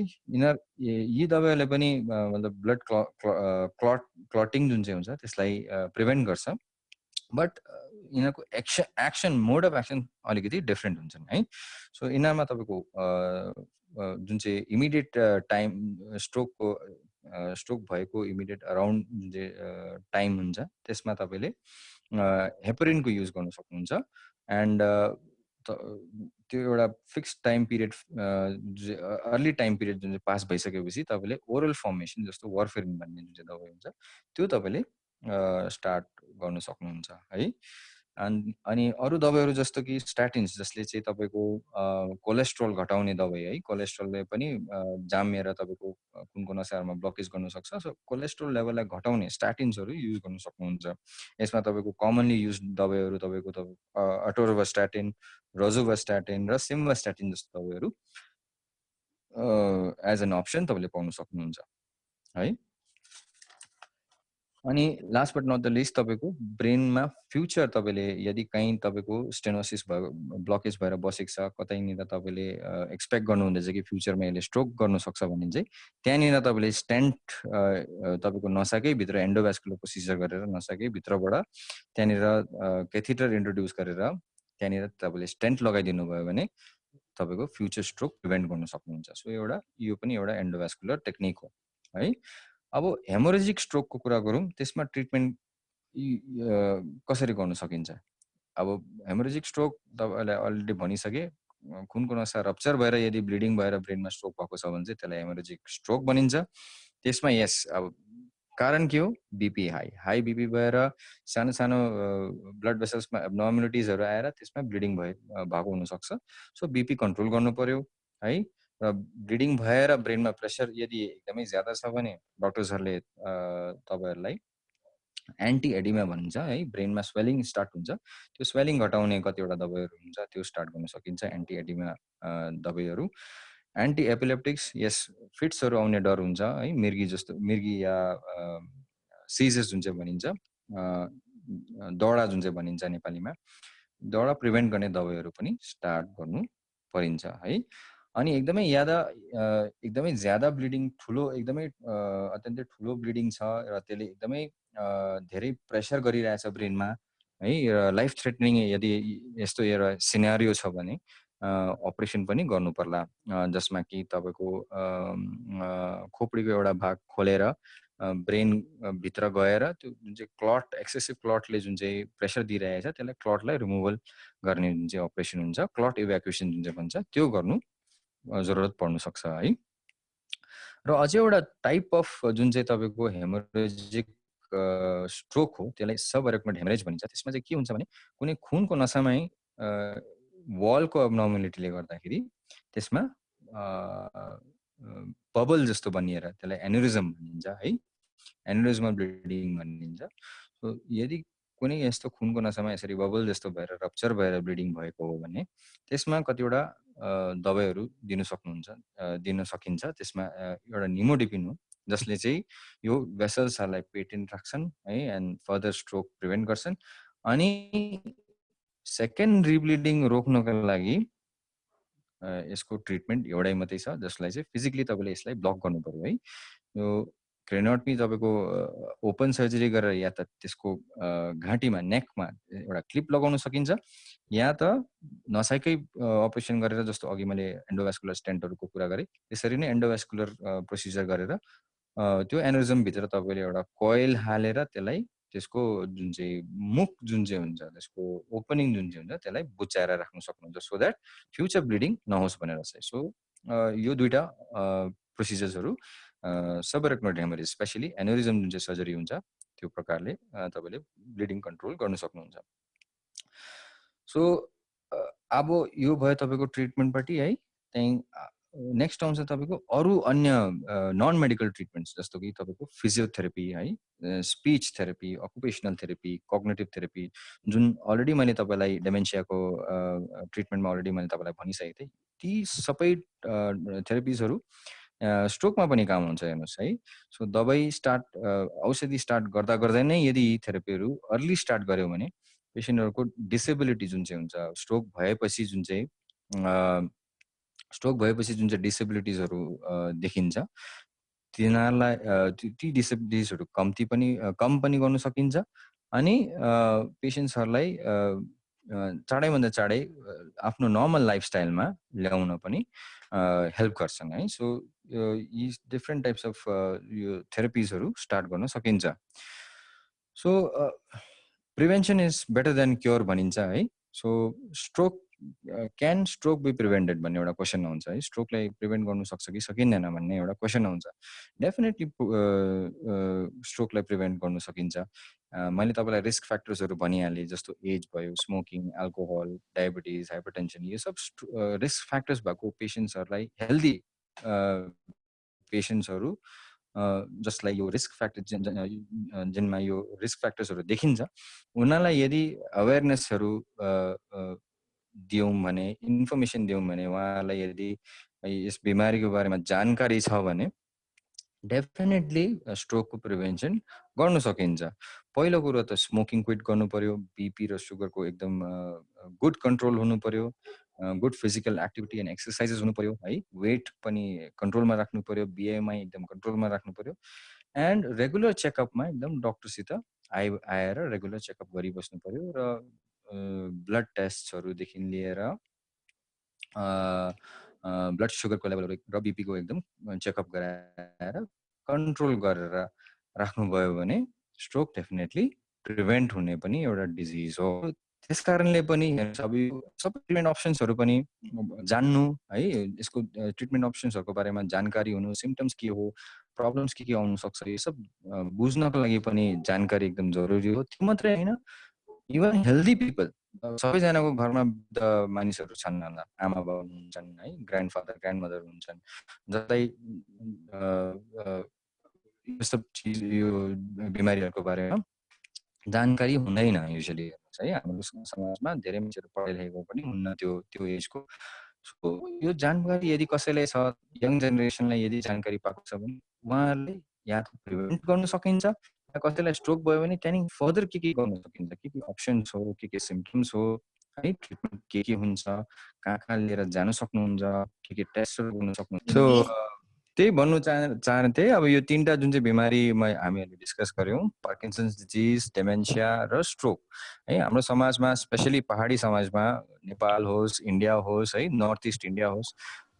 यी दबाईहरूले पनि मतलब ब्लड क्लटिङ जुन चाहिँ हुन्छ त्यसलाई प्रिभेन्ट गर्छ, बट यिनीहरूको एक्सन मोड अफ एक्सन अलिकति डिफ्रेन्ट हुन्छन् है। सो यिनीहरूमा तपाईँको जुन चाहिँ इमिडिएट टाइम स्ट्रोक भएको इमिडिएट अराउन्ड जुन चाहिँ टाइम हुन्छ त्यसमा तपाईँले हेपरिनको युज गर्न सक्नुहुन्छ। एन्ड त्यो एउटा fix time period early time period जुन चाहिँ पास भइसकेपछि तपाईँले ओरल फर्मेसन जस्तो वारफेरिन भन्ने जुन चाहिँ दबाई हुन्छ त्यो तपाईँले स्टार्ट गर्न सक्नुहुन्छ है। अनि अरू दबाईहरू जस्तो कि स्ट्याटिन्स, जसले चाहिँ तपाईँको कोलेस्ट्रोल घटाउने दबाई है, कोलेस्ट्रोलले पनि जामेर तपाईँको कुनको नसाहरूमा ब्लकेज गर्न सक्छ। सो कोलेस्ट्रोल लेभललाई घटाउने स्ट्याटिन्सहरू युज गर्न सक्नुहुन्छ। यसमा तपाईँको कमनली युज दबाईहरू तपाईँको अटोरोवास्ट्याटिन, रोजुवास्ट्याटिन र सिम्वास्ट्याटिन जस्तो दबाईहरू एज एन अप्सन तपाईँले पाउन सक्नुहुन्छ है। अनि last but not the least तपाईँको ब्रेनमा फ्युचर तपाईँले यदि कहीँ तपाईँको स्टेनोसिस भयो, ब्लकेज भएर बसेको छ, कतैनिर तपाईँले एक्सपेक्ट गर्नुहुँदैछ कि फ्युचरमा यसले स्ट्रोक गर्न सक्छ भने चाहिँ त्यहाँनिर तपाईँले स्टेन्ट तपाईँको नसाकै भित्र एन्डोभ्यास्कुलर प्रोसिजर गरेर नसाकै भित्रबाट त्यहाँनिर क्याथिटर इन्ट्रोड्युस गरेर त्यहाँनिर तपाईँले स्टेन्ट लगाइदिनु भयो भने तपाईँको फ्युचर स्ट्रोक प्रिभेन्ट गर्न सक्नुहुन्छ। सो यो पनि एउटा एन्डोभास्कुलर टेक्निक हो है। अब हेमोरेजिक स्ट्रोकको कुरा गरौँ, त्यसमा ट्रिटमेन्ट कसरी गर्न सकिन्छ? अब हेमोरेजिक स्ट्रोक तपाईँलाई अलरेडी भनिसके, खुनको नसा रप्चर भएर यदि ब्लिडिङ भएर ब्रेनमा स्ट्रोक भएको छ भने चाहिँ त्यसलाई हेमोरेजिक स्ट्रोक भनिन्छ। त्यसमा यस अब कारण के हो? बिपी हाई बिपी भएर सानो सानो ब्लड भेसल्समा एब्नर्मलिटिजहरू आएर त्यसमा ब्लिडिङ भएको हुनसक्छ। सो बिपी कन्ट्रोल गर्नु पर्यो है। र ब्लिडिङ भएर ब्रेनमा प्रेसर यदि एकदमै ज्यादा छ भने डक्टर्सहरूले तपाईँहरूलाई एन्टी एडिमा भन्छ है, ब्रेनमा स्वेलिङ स्टार्ट हुन्छ, त्यो स्वेलिङ घटाउने कतिवटा दबाईहरू हुन्छ त्यो स्टार्ट गर्न सकिन्छ, एन्टी एडिमा दबाईहरू। एन्टी एपिलेप्टिक्स, यस फिट्सहरू आउने डर हुन्छ है, मिर्गी या सिजेस जुन चाहिँ भनिन्छ, दौडा जुन चाहिँ भनिन्छ नेपालीमा, दौडा प्रिभेन्ट गर्ने दबाईहरू पनि स्टार्ट गर्नु परिन्छ है। अनि एकदमै ज्यादा ब्लिडिङ, एकदमै अत्यन्तै ठुलो ब्लिडिङ छ र त्यसले एकदमै धेरै प्रेसर गरिरहेछ ब्रेनमा है, लाइफ थ्रेटनिङ यदि यस्तो एउटा सिनारियो छ भने अपरेसन पनि गर्नु पर्ला, जसमा कि तपाईँको खोपडीको एउटा भाग खोलेर ब्रेन भित्र गएर त्यो जुन चाहिँ क्लट, एक्सेसिभ क्लटले जुन चाहिँ प्रेसर दिइरहेछ त्यसलाई क्लटलाई रिमुभल गर्ने जुन चाहिँ अपरेसन हुन्छ, क्लट इभ्याकुएसन जुन चाहिँ भन्छ, त्यो गर्नु जरुरत पर्न सक्छ है। र अझै एउटा टाइप अफ जुन चाहिँ तपाईँको हेमोरेजिक स्ट्रोक हो त्यसलाई सब एरेक्टोमेट हेमरेज भनिन्छ। त्यसमा चाहिँ के हुन्छ भने कुनै खुनको नसामै वलको एब्नर्मलिटीले गर्दाखेरि त्यसमा बबल जस्तो बनिएर त्यसलाई एन्युरिजम भनिन्छ है, एन्युरिजमल ब्लिडिङ भनिन्छ। सो यदि कुनै यस्तो खुनको नसामा यसरी बबल जस्तो भएर रप्चर भएर ब्लिडिङ भएको हो भने त्यसमा कतिवटा दबाईहरू दिन सकिन्छ। त्यसमा एउटा निमोडिपिन हो जसले चाहिँ यो भेसल्सहरूलाई पेटेन्ट राख्छन् है एन्ड फर्दर स्ट्रोक प्रिभेन्ट गर्छन्। अनि सेकेन्ड रिब्लिडिङ रोक्नको लागि यसको ट्रिटमेन्ट एउटै मात्रै छ, जसलाई चाहिँ फिजिकली तपाईँले यसलाई ब्लक गर्नु पर्यो है। यो क्रेनोटमी तपाईँको ओपन सर्जरी गरेर या त त्यसको घाँटीमा, नेकमा एउटा क्लिप लगाउन सकिन्छ, या त नसाइकै अपरेसन गरेर, जस्तो अघि मैले एन्डोभास्कुलर स्टेन्टहरूको कुरा गरेँ त्यसरी नै एन्डोभास्कुलर प्रोसिजर गरेर त्यो एन्युरिजमभित्र तपाईँले एउटा कोइल हालेर त्यसलाई, त्यसको जुन चाहिँ मुख जुन चाहिँ हुन्छ, त्यसको ओपनिङ जुन चाहिँ हुन्छ त्यसलाई बुच्चाएर राख्न सक्नुहुन्छ, सो द्याट फ्युचर ब्लिडिङ नहोस् भनेर चाहिँ। सो यो दुईटा प्रोसिजर्सहरू सब एरेक्टोमेट हेमरेज, स्पेसली एन्युरिजम जुन चाहिँ सर्जरी हुन्छ त्यो प्रकारले तपाईँले ब्लिडिङ कन्ट्रोल गर्न सक्नुहुन्छ। सो अब यो भयो तपाईँको ट्रिटमेन्टपट्टि है। त्यहाँदेखि नेक्स्ट आउँछ तपाईँको अरू अन्य नन मेडिकल ट्रिटमेन्ट्स, जस्तो कि तपाईँको फिजियोथेरापी है, speech therapy, occupational therapy, cognitive therapy, जुन अलरेडी मैले तपाईँलाई डेमेन्सियाको ट्रिटमेन्टमा अलरेडी मैले तपाईँलाई भनिसकेको थिएँ। ती सबै थेरापिजहरू स्ट्रोकमा पनि काम हुन्छ हेर्नुहोस् है। सो दबाई औषधि स्टार्ट गर्दा गर्दै नै यदि यी थेरापीहरू अर्ली स्टार्ट गऱ्यो भने पेसेन्टहरूको डिसेबिलिटी जुन चाहिँ हुन्छ, स्ट्रोक भएपछि जुन चाहिँ डिसेबिलिटिजहरू देखिन्छ, तिनीहरूलाई ती डिसेबिलिटिजहरू कम पनि गर्न सकिन्छ। अनि पेसेन्ट्सहरूलाई चाँडैभन्दा चाँडै आफ्नो नर्मल लाइफस्टाइलमा ल्याउन पनि हेल्प गर्छन् है। सो यी डिफ्रेन्ट टाइप्स अफ यो थेरापिजहरू स्टार्ट गर्न सकिन्छ। So prevention is better than cure भनिन्छ है। So can stroke be prevented भन्ने एउटा क्वेसन आउँछ है, स्ट्रोकलाई प्रिभेन्ट गर्नु सक्छ कि सकिँदैन भन्ने एउटा क्वेसन आउँछ। डेफिनेटली स्ट्रोकलाई प्रिभेन्ट गर्नु सकिन्छ। मैले तपाईँलाई रिस्क फ्याक्टर्सहरू भनिहालेँ, जस्तो एज भयो, स्मोकिङ, एल्कोहल, डायबिटिज, हाइपरटेन्सन, यो सब रिस्क फ्याक्टर्स भएको पेसेन्ट्सहरूलाई, हेल्दी पेसेन्ट्सहरू जसलाई यो रिस्क फ्याक्टर जिनमा यो रिस्क फ्याक्टर्सहरू देखिन्छ, उनीहरूलाई यदि अवेरनेसहरू दियौँ भने, इन्फर्मेसन दियौँ भने, उहाँहरूलाई यदि यस बिमारीको बारेमा जानकारी छ भने डेफिनेटली स्ट्रोकको प्रिभेन्सन गर्न सकिन्छ। पहिलो कुरो त स्मोकिङ क्विट गर्नु पर्यो, बिपी र सुगरको एकदम गुड कन्ट्रोल हुनु पर्यो, good physical activity and exercises हुनु पर्यो है, वेट पनि कन्ट्रोलमा राख्नु पर्यो, बिएमआई एकदम कन्ट्रोलमा राख्नु पर्यो, एन्ड रेगुलर चेकअपमा एकदम डक्टरसित आएर रेगुलर चेकअप गरिबस्नु पर्यो। र ब्लड टेस्टहरुदेखि लिएर ब्लड सुगरको लेभलहरु र बीपी को एकदम चेकअप गराएर कन्ट्रोल गरेर राख्नुभयो भने स्ट्रोक डेफिनेटली प्रिभेन्ट हुने पनि एउटा डिजिज हो। त्यसकारणले पनि सबै ट्रिटमेन्ट अप्सन्सहरु पनि जान्नु है, यसको ट्रिटमेन्ट अप्सन्सहरुको बारेमा जानकारी हुनु, सिम्पटम्स के हो, प्रब्लम्स के आउन सक्छ, यो सब बुझ्नको लागि पनि जानकारी एकदम जरुरी हो। त्यो मात्रै हैन, इभन हेल्दी पिपल सबैजनाको घरमा मानिसहरु छन् होला, आमा बाबा हुन्छन् है, ग्रान्डफादर ग्रान्डमदर हुन्छन्, जसलाई यो सब चीज यो बिमारीहरुको बारेमा जानकारी हुँदैन युजुअली है। हाम्रो समाजमा धेरै मान्छेहरु पढाइ लेखेको पनि हुन्न त्यो एजको। सो यो जानकारी यदि कसैलाई छ, यङ जेनेरेसनलाई यदि जानकारी पाएको छ भने उहाँहरूले या त प्रिभेन्ट गर्न सकिन्छ, या कसैलाई स्ट्रोक भयो भने त्यहाँदेखि फर्दर के गर्न सकिन्छ, के अप्सन्स हो, के सिम्पटम्स हो है, ट्रिटमेन्ट के हुन्छ, कहाँ लिएर जान सक्नुहुन्छ, के टेस्टहरु गर्न सक्नुहुन्छ। सो त्यही भन्नु चाहन्थे। अब यो तीनटा जुन चाहिँ बिमारी हामीहरूले डिस्कस गर्यौं, पार्किन्सन्स डिजिज, डेमेन्सिया र स्ट्रोक है, हाम्रो समाजमा स्पेशली पहाडी समाजमा, नेपाल होस्, इन्डिया होस् है, नर्थ इस्ट इन्डिया होस्।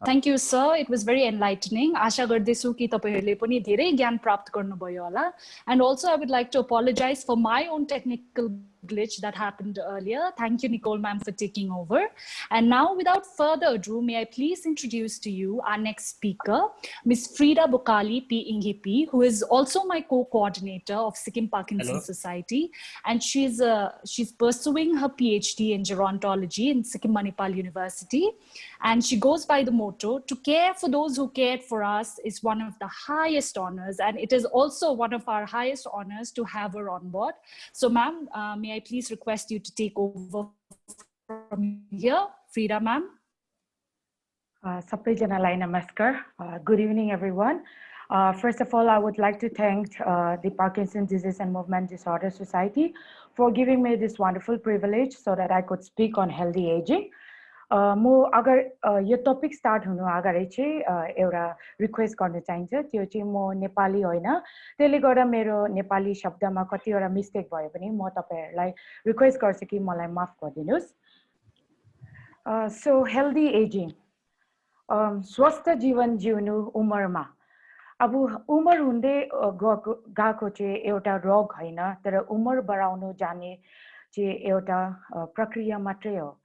Thank you, sir. It was very enlightening. आशा गर्दैछु कि तपाईहरुले पनि धेरै ज्ञान प्राप्त गर्नुभयो होला. And also I would like to apologize for my own technical glitch that happened earlier. Thank you, Nicole ma'am, for taking over. And now, without further ado, may I please introduce to you our next speaker, Ms. Frida Bukali P. Inghipi, who is also my co-coordinator of Sikkim Parkinson's Society. And she's pursuing her PhD in gerontology in Sikkim Manipal University. And she goes by the motto, to care for those who cared for us is one of the highest honors. And it is also one of our highest honors to have her on board. So ma'am, may I please request you to take over from here? Frida ma'am.
Sabaijanalai namaskar. Good evening, everyone. First of all, I would like to thank the Parkinson's Disease and Movement Disorder Society for giving me this wonderful privilege so that I could speak on healthy aging. म अगर यो topic start हुनु अगाडि चाहिँ एउटा request गर्न चाहिन्छ, त्यो चाहिँ म नेपाली होइन, त्यसले गर्दा मेरो नेपाली शब्दमा कतिवटा मिस्टेक भयो भने म तपाईहरुलाई रिक्वेस्ट गर्छु कि मलाई माफ गरिदिनुस्। सो हेल्दी एजिङ, स्वस्थ जीवन जिउनु उमेरमा। अब उमेर हुँदै गएको चाहिँ एउटा रोग होइन, तर उमेर बढाउनु जाने चाहिँ एउटा प्रक्रिया मात्रै हो।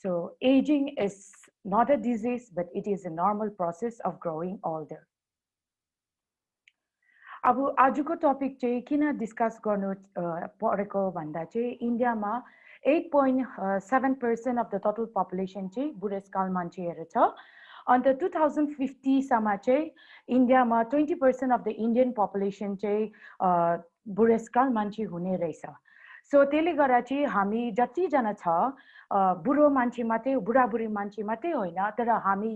So aging is not a disease, but it is a normal process of growing older. अब आजको टपिक चाहिँ किन डिस्कस गर्नु परेको भन्दा चाहिँ इन्डियामा 8.7% of the total population चाहिँ बुढेसकाल मान्छेहरु छ। अन्त 2050 सम्म चाहिँ इन्डियामा 20% of the Indian population चाहिँ बुढेसकाल मान्छे हुने रहेछ। सो त्यसले गर्दा चाहिँ हामी जतिजना छ बुढो मान्छे मात्रै, बुढाबुढी मान्छे मात्रै होइन, तर हामी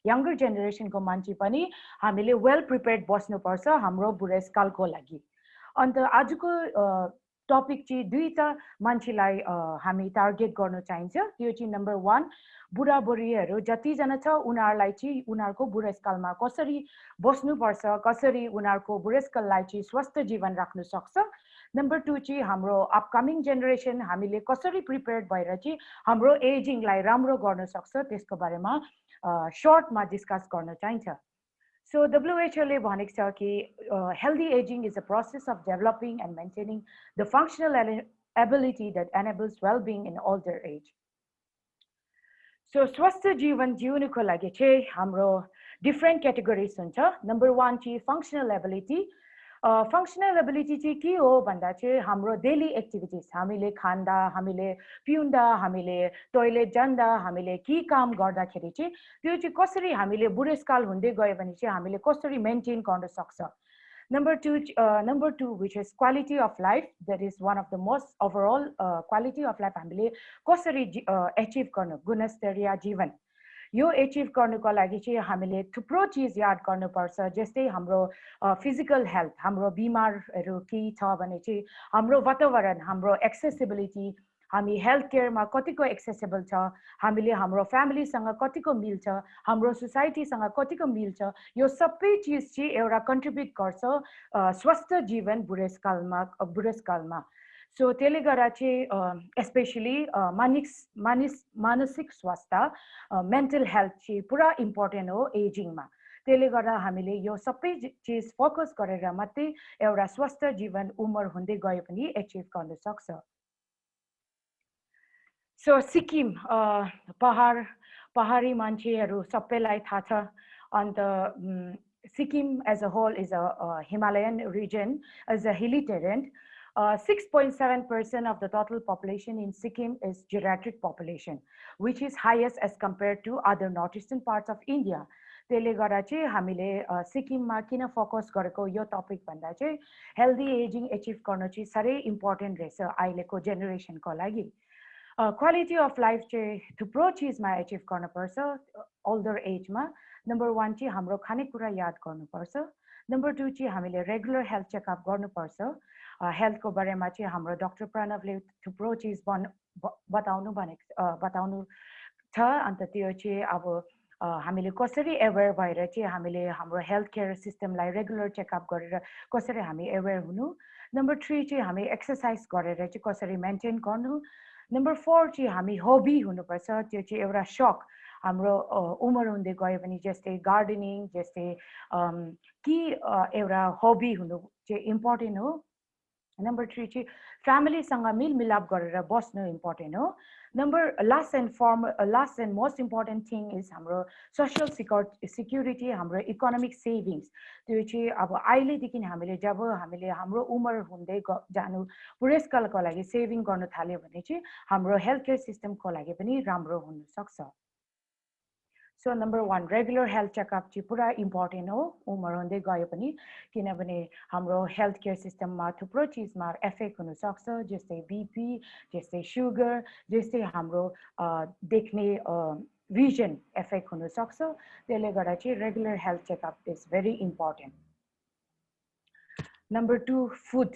यंगर जेनेरेसनको मान्छे पनि हामीले वेल प्रिपेयर्ड बस्नुपर्छ हाम्रो बुढेसकालको लागि। अन्त आजको टपिक चाहिँ दुईटा मान्छेलाई हामी टार्गेट गर्न चाहिन्छ। त्यो चाहिँ नम्बर 1 बुढाबुढीहरू जतिजना छ उनीहरूलाई चाहिँ उनीहरूको बुढेसकालमा कसरी बस्नुपर्छ, कसरी उनीहरूको बुढेसकाललाई चाहिँ स्वस्थ जीवन राख्न सक्छ। नम्बर 2 चाहिँ हाम्रो अपकमिङ जेनेरेसन हामीले कसरी प्रिपेयर्ड भएर चाहिँ हाम्रो एजिङलाई राम्रो गर्न सक्छ त्यसको बारेमा शर्टमा डिस्कस गर्न चाहिन्छ। So WHO ले भनेको छ कि healthy aging is a process of developing and maintaining the functional ability that enables well-being in older age. So स्वस्थ जीवन जिउनुको लागि चाहिँ हाम्रो different categories हुन्छ। Number 1 चाहिँ functional ability. Functional ability चाहिँ के हो भन्दा चाहिँ हाम्रो डेली एक्टिभिटीज, हामीले खाँदा, हामीले पिउँदा, हामीले टोयलेट जाँदा, हामीले के काम गर्दाखेरि चाहिँ त्यो चाहिँ कसरी हामीले बुढेसकाल हुँदै गयो भने चाहिँ हामीले कसरी मेन्टेन गर्न सक्छ। Number 2 which is quality of life, that is one of the most overall quality of life हामीले कसरी अचिभ गर्नु, गुणस्तरीय जीवन। यो अचिभ गर्नको लागि चाहिँ हामीले थुप्रो चीज याद गर्नुपर्छ, जस्तै हाम्रो फिजिकल हेल्थ, हाम्रो बिमारहरू के छ भने चाहिँ हाम्रो वातावरण, हाम्रो एक्सेसिबिलिटी, हामी हेल्थ केयरमा कतिको एक्सेसिबल छ, हामीले हाम्रो फ्यामिलीसँग कतिको मिल्छ, हाम्रो सोसाइटीसँग कतिको मिल्छ, यो सबै चीज चाहिँ एउटा कन्ट्रिब्युट गर्छ स्वस्थ जीवन बुढेसकालमा। सो त्यसले गर्दा चाहिँ स्पेशली मानसिक स्वास्थ्य मेन्टल हेल्थ चाहिँ पुरा इम्पोर्टेन्ट हो एजिङमा। त्यसले गर्दा हामीले यो सबै चिज फोकस गरेर मात्रै एउटा स्वस्थ जीवन उमेर हुँदै गए पनि एचिभ गर्न सक्छ। सो सिक्किम पहाडी मान्छेहरू सबैलाई थाहा छ। And Sikkim as a whole is a Himalayan region, as a hilly terrain. 6.7% of the total population in Sikkim is geriatric population, which is highest as compared to other northeastern parts of India. त्यसले गर्दा चाहिँ हामीले सिक्किममा किन focus गरेको यो topic भन्दा चाहिँ हेल्दी एजिङ एचिभ गर्न चाहिँ साह्रै इम्पोर्टेन्ट रहेछ अहिलेको जेनेरेसनको लागि। क्वालिटी अफ लाइफ चाहिँ थुप्रो चिजमा एचिभ गर्नुपर्छ ओल्डर एजमा। नम्बर 1 चाहिँ हाम्रो खानेकुरा याद गर्नुपर्छ। नम्बर 2 चाहिँ हामीले रेगुलर हेल्थ चेकअप गर्नुपर्छ। हेल्थको बारेमा चाहिँ हाम्रो डाक्टर प्रणवले थुप्रो चिज बताउनु छ। अन्त त्यो चाहिँ अब हामीले कसरी अवेयर भएर चाहिँ हामीले हाम्रो हेल्थ केयर सिस्टमलाई रेगुलर चेकअप गरेर कसरी हामी अवेयर हुनु। नम्बर 3 चाहिँ हामी एक्सर्साइज गरेर चाहिँ कसरी मेन्टेन गर्नु। नम्बर 4 चाहिँ हामी हबी हुनुपर्छ। त्यो चाहिँ एउटा सक हाम्रो उमेर हुँदै गयो भने जस्तै गार्डनिङ जस्तै कि एउटा हबी हुनु चाहिँ इम्पोर्टेन्ट हो। नम्बर 3 चाहिँ फ्यामिलीसँग मिलमिलाप गरेर बस्नु इम्पोर्टेन्ट हो। Last and most important thing is हाम्रो सोसियल सिक्युरिटी, हाम्रो इकोनोमिक सेभिङ्स। त्यो चाहिँ अब अहिलेदेखि हामीले जब हामीले हाम्रो उमेर हुँदै जानु बुढेसकालको लागि सेभिङ गर्न थाल्यो भने चाहिँ हाम्रो हेल्थ केयर सिस्टमको लागि पनि राम्रो हुनसक्छ। So number 1 regular health checkup चाहिँ पुरा इम्पोर्टेन्ट हो उमेर हुँदै गयो पनि, किनभने हाम्रो हेल्थ केयर सिस्टममा थुप्रो चिजमा एफेक्ट हुनसक्छ जस्तै बिपी, जस्तै सुगर, जस्तै हाम्रो देख्ने भिजन एफेक्ट हुनसक्छ। त्यसले गर्दा चाहिँ regular health checkup is very important. Number 2 food.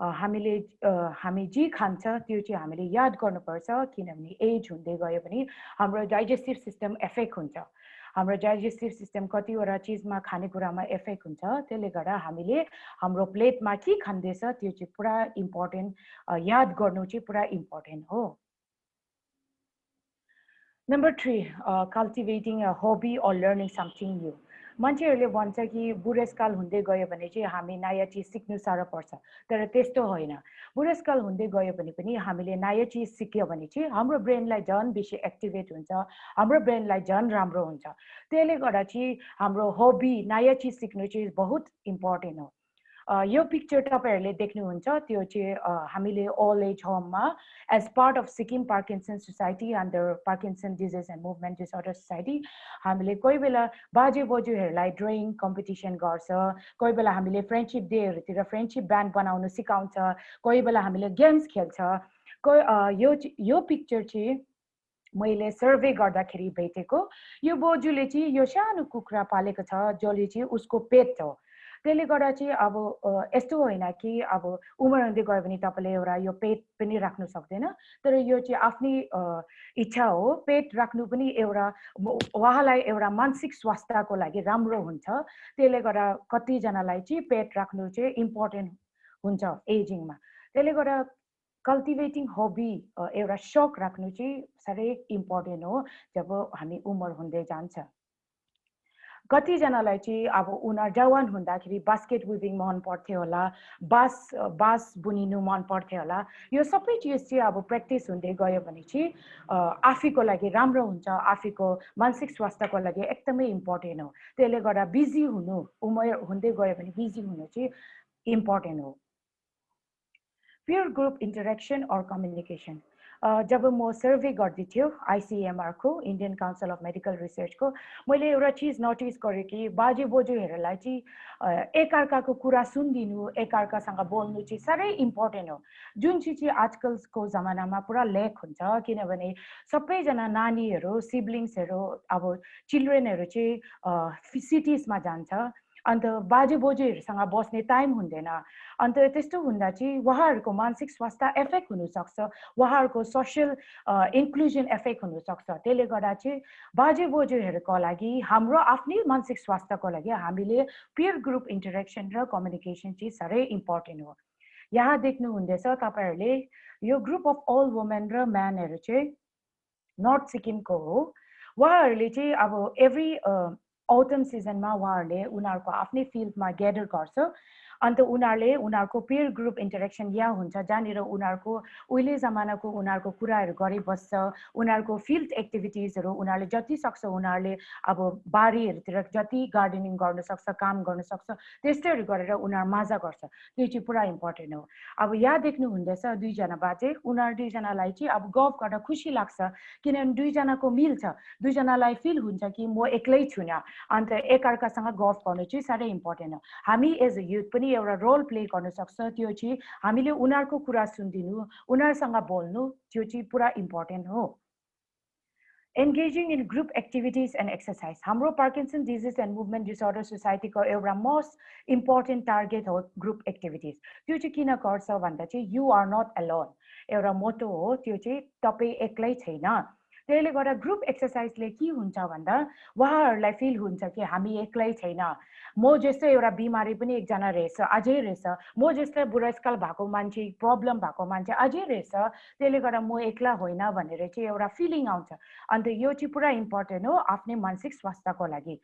हामी जे खान्छ त्यो चाहिँ हामीले याद गर्नुपर्छ, किनभने एज हुँदै गयो भने हाम्रो डाइजेस्टिभ सिस्टम एफेक्ट हुन्छ। हाम्रो डाइजेस्टिभ सिस्टम कतिवटा चिजमा खानेकुरामा एफेक्ट हुन्छ। त्यसले गर्दा हामीले हाम्रो प्लेटमा के खाँदैछ त्यो चाहिँ पुरा इम्पोर्टेन्ट, याद गर्नु चाहिँ पुरा इम्पोर्टेन्ट हो। Number 3 cultivating a hobby or learning something new. मान्छेहरूले भन्छ कि बुढेसकाल हुँदै गयो भने चाहिँ हामी नयाँ चिज सिक्नु साह्रो पर्छ, तर त्यस्तो होइन। बुढेसकाल हुँदै गयो भने पनि हामीले नयाँ चिज सिक्यो भने चाहिँ हाम्रो ब्रेनलाई झन् बेसी एक्टिभेट हुन्छ, हाम्रो ब्रेनलाई झन् राम्रो हुन्छ। त्यसले गर्दा चाहिँ हाम्रो हबी नयाँ चिज सिक्नु चाहिँ बहुत इम्पोर्टेन्ट हो। यो पिक्चर तपाईहरुले देख्नुहुन्छ त्यो चाहिँ हामीले ओल्ड एज होममा as part of Sikkim Parkinson society under Parkinson disease and movement disorder society हामीले कोही बेला बाजे बोजूहरूलाई ड्रइङ कम्पिटिसन गर्छ, कोही बेला हामीले फ्रेन्डशिप डेहरुतिर फ्रेन्डशिप ब्यान्ड बनाउन सिकाउँछ, कोही बेला हामीले गेम्स खेल्छ। यो पिक्चर चाहिँ मैले सर्वे गर्दाखेरि भेटेको। यो बोजूले चाहिँ यो सानो कुखुरा पालेको छ जसले चाहिँ उसको पेट हो। त्यसले गर्दा चाहिँ अब यस्तो होइन कि अब उमेर हुँदै गयो भने तपाईले एउटा यो पेट पनि राख्नु सक्दैन, तर यो चाहिँ आफ्नै इच्छा हो। पेट राख्नु पनि एउटा उहाँलाई एउटा मानसिक स्वास्थ्यको लागि राम्रो हुन्छ। त्यसले गर्दा कतिजनालाई चाहिँ पेट राख्नु चाहिँ इम्पोर्टेन्ट हुन्छ एजिङमा। त्यसले गर्दा कल्टिभेटिङ हबी एउटा शौक राख्नु चाहिँ साह्रै इम्पोर्टेन्ट हो जब हामी उमेर हुँदै जान्छ। कतिजनालाई चाहिँ अब उनीहरू जवान हुँदाखेरि बास्केट विभिङ मन पर्थ्यो होला, बास बुनिनु मन पर्थ्यो होला। यो सबै चिज चाहिँ अब प्र्याक्टिस हुँदै गयो भने चाहिँ आफैको लागि राम्रो हुन्छ, आफैको मानसिक स्वास्थ्यको लागि एकदमै इम्पोर्टेन्ट हो। त्यसले गर्दा बिजी हुनु, उमेर हुँदै गयो भने बिजी हुनु चाहिँ इम्पोर्टेन्ट हो। पीयर ग्रुप इन्टरेक्सन और कम्युनिकेसन। जब म सर्वे गर्दै थियो आइसिएमआर को Indian council of medical research को, मैले एउटा चिज नोटिस गरेँ कि बाजे बोजूहरूलाई चाहिँ एकअर्काको कुरा सुनिदिनु, एकअर्कासँग बोल्नु चाहिँ साह्रै इम्पोर्टेन्ट हो। जुन चाहिँ आजकलको जमानामा पुरा ल्याक हुन्छ, किनभने सबैजना नानीहरू सिब्लिङ्सहरू अब चिल्ड्रेनहरू चाहिँ सिटिजमा जान्छ, अन्त बाजे बोजूहरूसँग बस्ने टाइम हुँदैन। अन्त त्यस्तो हुँदा चाहिँ उहाँहरूको मानसिक स्वास्थ्य एफेक्ट हुनसक्छ, उहाँहरूको सोसियल इन्क्लुजन एफेक्ट हुनसक्छ। त्यसले गर्दा चाहिँ बाजे बोजूहरूको लागि हाम्रो आफ्नै मानसिक स्वास्थ्यको लागि हामीले पीयर ग्रुप इन्टरेक्सन र कम्युनिकेसन चाहिँ साह्रै इम्पोर्टेन्ट हो। यहाँ देख्नु हुँदैछ तपाईहरुले यो ग्रुप अफ ऑल वुमेन र म्यानहरु चाहिँ नर्थ सिक्किमको हो उहाँहरुले चाहिँ अब एभ्री autumn सिजनमा उहाँहरुले उनीहरुको आफ्नै फिल्डमा ग्यादर गर्छ अन्त उनीहरुले उनीहरुको पेयर ग्रुप इन्टरेक्सन यहाँ हुन्छ जहाँनिर उनीहरुको उहिले जमानाको उनीहरुको कुराहरु गरि बस्छ उनीहरुको फिल्ड एक्टिभिटिजहरु उनीहरुले जति सक्छ उनीहरुले अब बारीहरुतिर जति गार्डनिङ गर्न सक्छ काम गर्न सक्छ त्यस्तैहरु गरेर उनीहरु माझा गर्छ त्यो चाहिँ पुरा इम्पोर्टेन्ट हो अब यहाँ देख्नु हुँदैछ दुई जना बाजे उनीहरु दुई जनालाई चाहिँ अब गफ गर्न खुसी लाग्छ किनभने दुई जनाको मिल्छ दुई जनालाई फिल हुन्छ कि म एक्लै छु न अन्त एकअर्कासँग गफ गर्नु चाहिँ साह्रै इम्पोर्टेन्ट हो हामी एज अ युथ पनि एउटा रोल प्ले गर्न सक्छ त्यो चाहिँ हामीले उनीहरुको कुरा सुनिदिनु उनीहरुसँग बोल्नु त्यो चाहिँ पुरा इम्पोर्टेन्ट हो Engaging in group activities and exercise. हाम्रो Parkinson's disease and movement disorder society को एउटा most important target हो group activities. त्यो चाहिँ किन गर्छ भन्दा चाहिँ you are not alone. एउटा मोटो हो त्यो चाहिँ तपाई एक्लै छैन त्यसले गर्दा ग्रुप एक्सरसाइजले के हुन्छ भन्दा उहाँहरुलाई फिल हुन्छ कि हामी एक्लै छैन म जस्तो एउटा बिमारी पनि एकजना रहेछ अझै रहेछ म जस्तो बुढेसकाल भएको मान्छे प्रब्लम भएको मान्छे अझै रहेछ त्यसले गर्दा म एक्ला होइन भनेर चाहिँ एउटा फिलिङ आउँछ अन्त यो चाहिँ पुरा इम्पोर्टेन्ट हो आफ्नै मानसिक स्वास्थ्यको लागि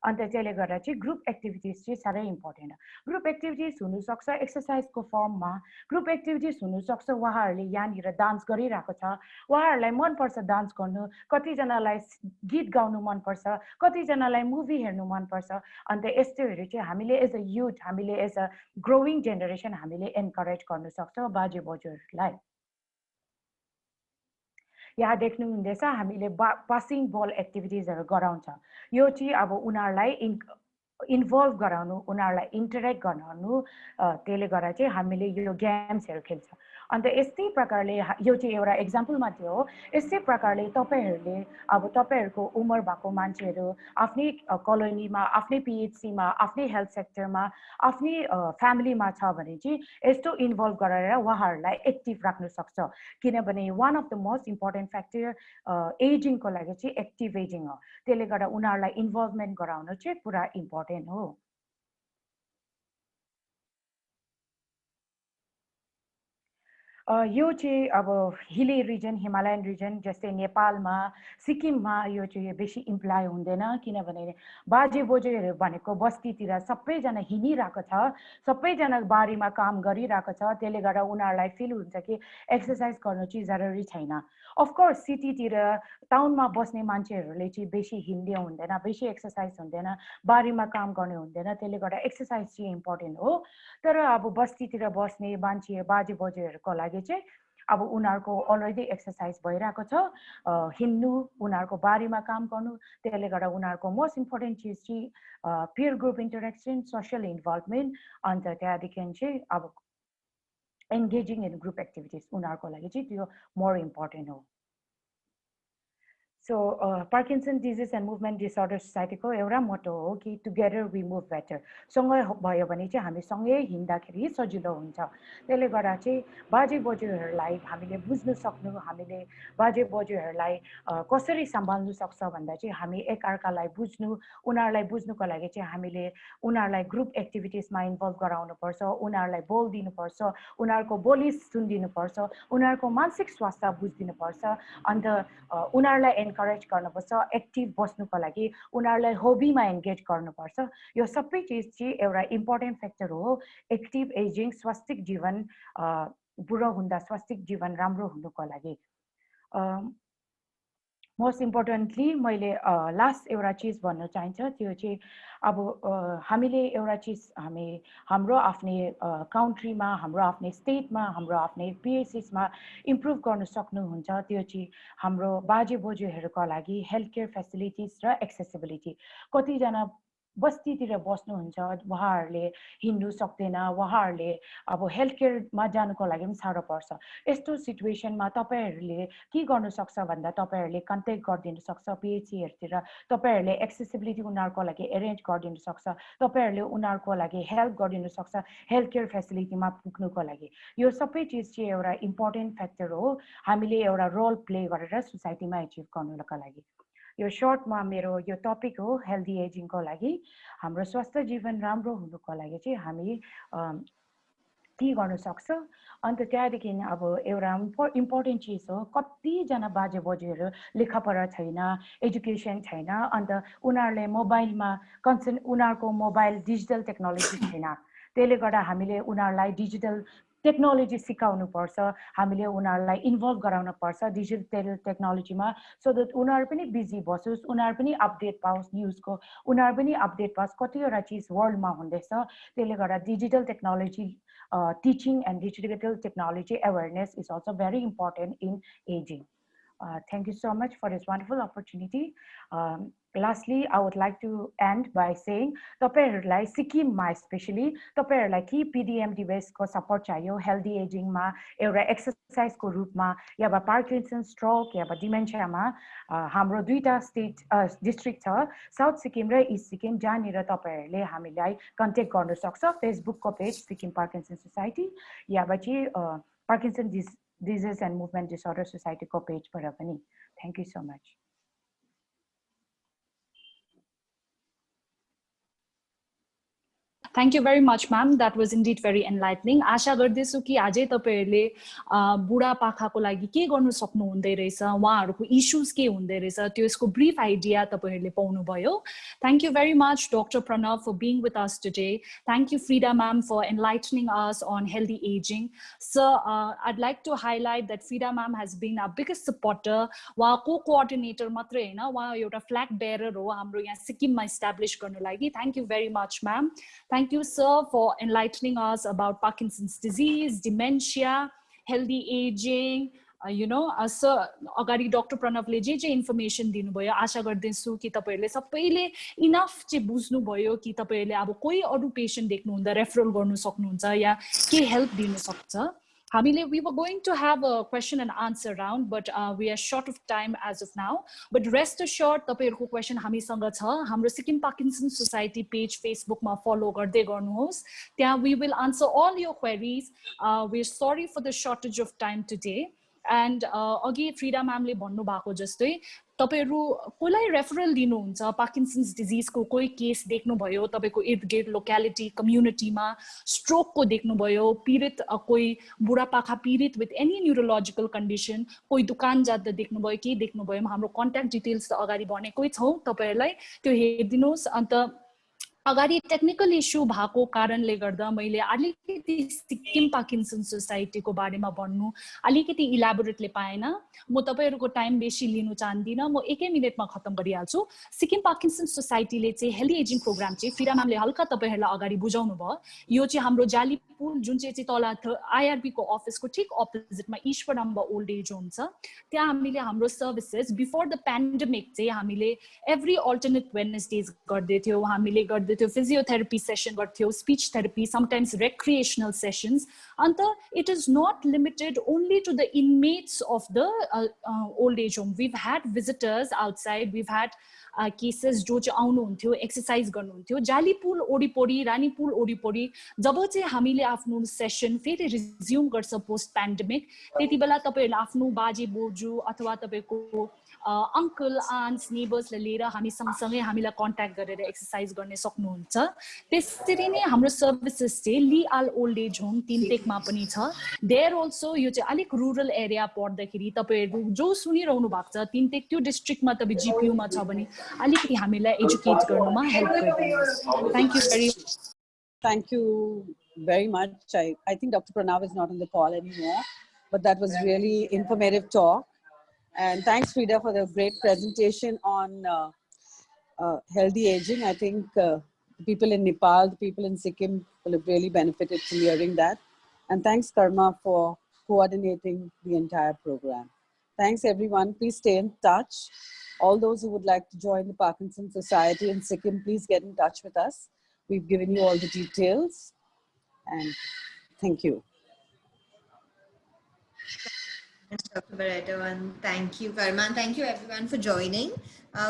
अन्त त्यसले गर्दा चाहिँ ग्रुप एक्टिभिटिज चाहिँ साह्रै इम्पोर्टेन्ट हो ग्रुप एक्टिभिटिज हुन सक्छ एक्सरसाइजको फर्ममा ग्रुप एक्टिभिटिज हुन सक्छ उहाँहरुले यहाँनिर डान्स गरिरहेको छ उहाँहरुलाई मन पर्छ डान्स गर्नु कतिजनालाई गीत गाउनु मन पर्छ कतिजनालाई मुभी हेर्नु मन पर्छ अन्त यस्तोहरु चाहिँ हामीले एज अ युथ हामीले एज अ ग्रोइङ जेनेरेसन हामीले एन्करेज गर्न सक्छौं बाजे बोजूहरुलाई यहाँ देख्नु हुँदैछ हामीले पासिङ बल एक्टिभिटिजहरु गराउँछ यो चाहिँ अब उनीहरुलाई इन्भल्भ गराउनु उनीहरुलाई इन्टरेक्ट गराउनु त्यसले गर्दा चाहिँ हामीले यो गेम्सहरु खेल्छ अन्त यस्तै प्रकारले यो चाहिँ एउटा एक्जाम्पल मात्र हो यस्तै प्रकारले तपाईहरुले अब तपाईहरुको उमर भएको मान्छेहरु आफ्नै कलोनीमा आफ्नै पीएचसी मा आफ्नै हेल्थ सेक्टरमा आफ्नै फ्यामिलीमा छ भने चाहिँ यस्तो इन्भल्भ गराएर उहाँहरुलाई एक्टिभ राख्न सक्छ किनभने one of the most important factor ageing को लागि चाहिँ एक्टिभ एजिङ हो त्यसले गर्दा उनीहरुलाई इन्भल्भमेन्ट गराउन चाहिँ पुरा इम्पोर्टेन्ट हो यो चाहिँ अब हिली रिजन हिमालयन रिजन जस्तै नेपालमा सिक्किममा यो चाहिँ बेसी इम्प्लाइ हुँदैन किनभने बाजे बोजूहरु भनेको बस्तीतिर सबैजना हिँडिरहेको छ सबैजना बारीमा काम गरिरहेको छ त्यसले गर्दा उनीहरुलाई फिल हुन्छ कि एक्सरसाइज गर्नु चाहिँ जरुरी छैन अफ कोर्स सिटीतिर टाउनमा बस्ने मान्छेहरुले चाहिँ बेसी हिँड्ने हुँदैन बेसी एक्सरसाइज हुँदैन बारीमा काम गर्ने हुँदैन त्यसले गर्दा एक्सरसाइज चाहिँ इम्पोर्टेन्ट हो तर अब बस्तीतिर बस्ने मान्छे बाजे बोजूहरुको लागि चाहिँ अब उनीहरुको अलरेडी एक्सरसाइज भइरहेको छ हिँड्नु उनीहरुको बारीमा काम गर्नु त्यसले गर्दा उनीहरुको मोस्ट इम्पोर्टेन्ट चीज चाहिँ peer group interaction social involvement अन्त त्यहाँदेखि चाहिँ अब एंगेजिङ इन ग्रुप एक्टिभिटीज उनीहरुको लागि चाहिँ त्यो मोर इम्पोर्टेन्ट हो So, Parkinson's disease and movement disorder society को एउटा मोटो हो कि together we move better. सँगै भयो भने चाहिँ हामी सँगै हिँड्दाखेरि सजिलो हुन्छ त्यसले गर्दा चाहिँ बाजे बोजूहरुलाई हामीले बुझ्न सक्नु हामीले बाजे बोजूहरुलाई कसरी सम्हाल्नु सक्छ भन्दा चाहिँ हामी एकअर्कालाई बुझ्नु उनीहरुलाई बुझ्नुको लागि चाहिँ हामीले उनीहरुलाई ग्रुप एक्टिभिटिजमा इन्भल्भ गराउनु पर्छ उनीहरुलाई बोल दिनु पर्छ उनीहरुको बोली सुनिदिनु पर्छ उनीहरुको मानसिक स्वास्थ्य बुझ्दिनु पर्छ अन्त उनीहरुलाई एन्करेज गर्नुपर्छ एक्टिभ बस्नुको लागि उनीहरुलाई हबीमा एन्गेज गर्नुपर्छ यो सबै चीज चाहिँ एउटा इम्पोर्टेन्ट फ्याक्टर हो एक्टिभ एजिङ स्वास्थ्य जीवन बुढो हुँदा स्वास्थ्य जीवन राम्रो हुनुको लागि मोस्ट इम्पोर्टेन्टली मैले लास्ट एउटा चीज भन्न चाहिन्छ त्यो चाहिँ अब हामीले एउटा चीज हाम्रो आफ्नै काउन्ट्रीमा हाम्रो आफ्नै स्टेटमा हाम्रो आफ्नै पीएचसीमा इम्प्रुभ गर्न सक्नुहुन्छ त्यो चाहिँ हाम्रो बाजे बोजूहरुको लागि हेल्थ केयर फेसिलिटिज र एक्सेसिबिलिटी कतिजना बस्तीतिर बस्नुहुन्छ उहाँहरुले हिँड्नु सक्दैन उहाँहरुले अब हेल्थ केयरमा जानुको लागि पनि साह्रो पर्छ यस्तो सिचुएसनमा तपाईहरुले के गर्न सक्छ भन्दा तपाईहरुले कन्ट्याक्ट गरिदिन सक्छ पीएचसीहरुतिर तपाईहरुले एक्सेसिबिलिटी उनीहरुको लागि अरेन्ज गरिदिन सक्छ तपाईहरुले उनीहरुको लागि हेल्प गरिदिन सक्छ हेल्थ केयर फेसिलिटीमा पुग्नुको लागि यो सबै चीज चाहिँ एउटा इम्पोर्टेन्ट फ्याक्टर हो हामीले एउटा रोल प्ले गरेर सोसाइटीमा एचिभ गर्नुको लागि यो शर्टमा मेरो यो टपिक हो हेल्दी एजिङको लागि हाम्रो स्वास्थ्य जीवन राम्रो हुनुको लागि चाहिँ हामी के गर्न सक्छ अन्त त्यहाँदेखि अब एउटा इम्पोर्टेन्ट चिज हो कतिजना बाजे बज्यूहरू लेखापढा छैन एजुकेसन छैन अन्त उनीहरूले मोबाइलमा उनीहरूको मोबाइल डिजिटल टेक्नोलोजी छैन त्यसले गर्दा हामीले उनीहरूलाई डिजिटल टेक्नोलोजी सिकाउनु पर्छ हामीले उनीहरूलाई इन्भल्भ गराउन पर्छ डिजिटल टेक्नोलोजीमा सो द्याट उनीहरू पनि बिजी बसोस् उनीहरू पनि अपडेट पाओस् न्युजको उनीहरू पनि अपडेट पाओस् कतिवटा चिज वर्ल्डमा हुँदैछ त्यसले गर्दा digital technology teaching and digital technology awareness is also very important in aging. Thank you so much for this wonderful opportunity. Lastly, I would like to end by saying, तपाईहरुलाई सिक्किममा स्पेशली तपाईहरुलाई के PDM device को support चाहियो healthy aging मा एउटा exercise को रूपमा या पार्किन्सन स्ट्रोक या डिमेन्शिया मा हाम्रो दुईटा स्टेट डिस्ट्रिक्ट छ साउथ सिक्किम र इस्ट सिक्किम जहाँनिर तपाईहरुले हामीलाई कन्ट्याक्ट गर्न सक्छ फेसबुक को page Sikkim Parkinson society yeah Parkinson Disease and Movement Disorder Society को पेज पर पनि. Thank you so much.
Thank you very much, ma'am. That was indeed very enlightening. आशा गर्दैछु कि आजै तपाईहरुले बुढापाकाको लागि के गर्नु सक्नु हुँदै रहेछ उहाँहरुको इश्यूज के हुँदै रहेछ त्यो यसको ब्रीफ आइडिया तपाईहरुले पाउनु भयो. Thank you very much, Dr. Pranav, for being with us today. Thank you, Frida ma'am, for enlightening us on healthy aging. Sir, I'd like to highlight that Frida ma'am has been our biggest supporter. उहाँ co-coordinator मात्रै हैन उहाँ एउटा flag bearer हो हाम्रो यहाँ सिक्किममा establish गर्नु लागि. Thank you very much, ma'am. Thank you, sir, for enlightening us about Parkinson's disease, dementia, healthy aging. Sir, agadi Dr. Pranavले जे information दिनुभयो आशा गर्दैछु कि तपाईहरुले सबैले enough चाहिँ बुझ्नु भयो कि तपाईहरुले अब कोही अरु पेशेन्ट देख्नु हुँदा रेफरल गर्नु सक्नुहुन्छ या के हेल्प दिन सक्छ. We were going to have a question and answer round, but we are short of time as of now. But rest assured, तपाईहरुको question हामीसँग छ. हाम्रो Sikkim Parkinson Society page Facebook मा follow गर्दै गर्नुहोस्. त्यहाँ we will answer all your queries. We're sorry for the shortage of time today. And अघि Frida ma'am ले भन्नु भएको जस्तै तपाईहरु कोलाई रेफरल दिनुहुन्छ पार्किन्सन्स डिजीज को कोही केस देख्नु भयो तपाईको इर्दगिर्द लोक्यालिटी कम्युनिटीमा स्ट्रोक को देख्नु भयो पीडित कोही बुढापाका पीडित विथ एनी न्यूरोलॉजिकल कन्डिसन कोही दुकान जाँदा देख्नु भयो के देख्नु भयो हाम्रो कन्ट्याक्ट डिटेल्स त अगाडि भनेकै छौ तपाईहरुलाई त्यो हेर्दिनुस्. अन्त अगाडि टेक्निकल इश्यू भएको कारणले गर्दा मैले अलिकति सिक्किम पार्किन्सन सोसाइटी को बारेमा भन्नु अलिकति इलाबोरेटली पाएन. म तपाईहरुको टाइम बेसी लिनु चाहदिन म एकै मिनेटमा खतम गरिहाल्छु. सिक्किम पार्किन्सन सोसाइटीले चाहिँ हेल्दी एजिङ प्रोग्राम चाहिँ फ्रीडा म्यामले हल्का तपाईहरुलाई अगाडि बुझाउनु भयो. यो चाहिँ हाम्रो जालीपुल जुन चाहिँ तल आईआरबी को अफिसको ठीक अपोजिटमा ईश्वरम्ब ओल्ड एज होम छ. त्यहाँ हामीले हाम्रो सर्भिसेस बिफोर द पेन्डेमिक चाहिँ हामीले एभ्री अल्टरनेट वेडनेसडेज गर्दै थियौ. हामीले physiotherapy session गर्थ्यौ speech therapy sometimes recreational sessions and it is not limited only to the inmates of the old age home. We've had visitors outside, we've had cases जो चाहिँ आउनुहुन्थ्यो exercise गर्नुहुन्थ्यो जालीपुल ओडिपोडी रानीपुल ओडिपोडी जब चाहिँ हामीले आफ्नो सेसन फेरि रिज्युम गर्छ post pandemic त्यति बेला तपाईहरुले आफ्नो बाजे बोजू अथवा तपाईको अंकल आन्ट्स नेबर्सले लिएर हामी सँगसँगै हामीलाई कन्ट्याक्ट गरेर एक्सरसाइज गर्ने सक्नुहुन्छ. त्यसरी नै हाम्रो सर्भिसेस चाहिँ लिआल ओल्ड एज होम तिनतेकमा पनि छ. देयर अल्सो यो चाहिँ अलिक रुरल एरिया पर्दाखेरि तपाईहरु जो सुनिरहनु भएको छ तिनतेक त्यो डिस्ट्रिक्टमा तपाईँ जीपीयू मा छ भने अलिकति हामीलाई एजुकेट गर्नुमा हेल्प गर्दिनुहोस्. Thank you very much.
Thank you very much. I think Dr. Pranav is not on the call anymore, but that was really informative talk. And thanks, Frida, for the great presentation on healthy aging. I think the people in Nepal, the people in Sikkim will have really benefited from hearing that. And thanks, Karma, for coordinating the entire program. Thanks, everyone. Please stay in touch. All those who would like to join the Parkinson Society in Sikkim, please get in touch with us. We've given you all the details. And thank you.
Dr. Barreto, and thank you, Karma, and thank you everyone for joining.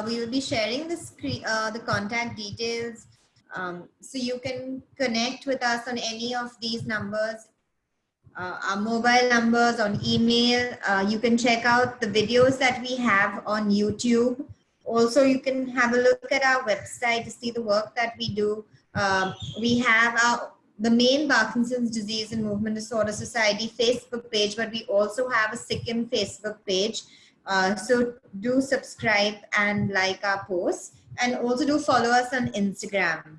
We will be sharing the contact details so you can connect with us on any of these numbers, our mobile numbers, on email. You can check out the videos that we have on YouTube. Also, you can have a look at our website to see the work that we do. We have our the main Parkinson's Disease and Movement Disorder Society Facebook page, but we also have a Sikkim Facebook page. So do subscribe and like our posts, and also do follow us on Instagram.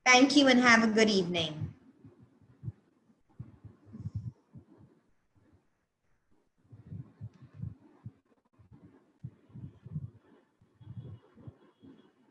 Thank you and have a good evening.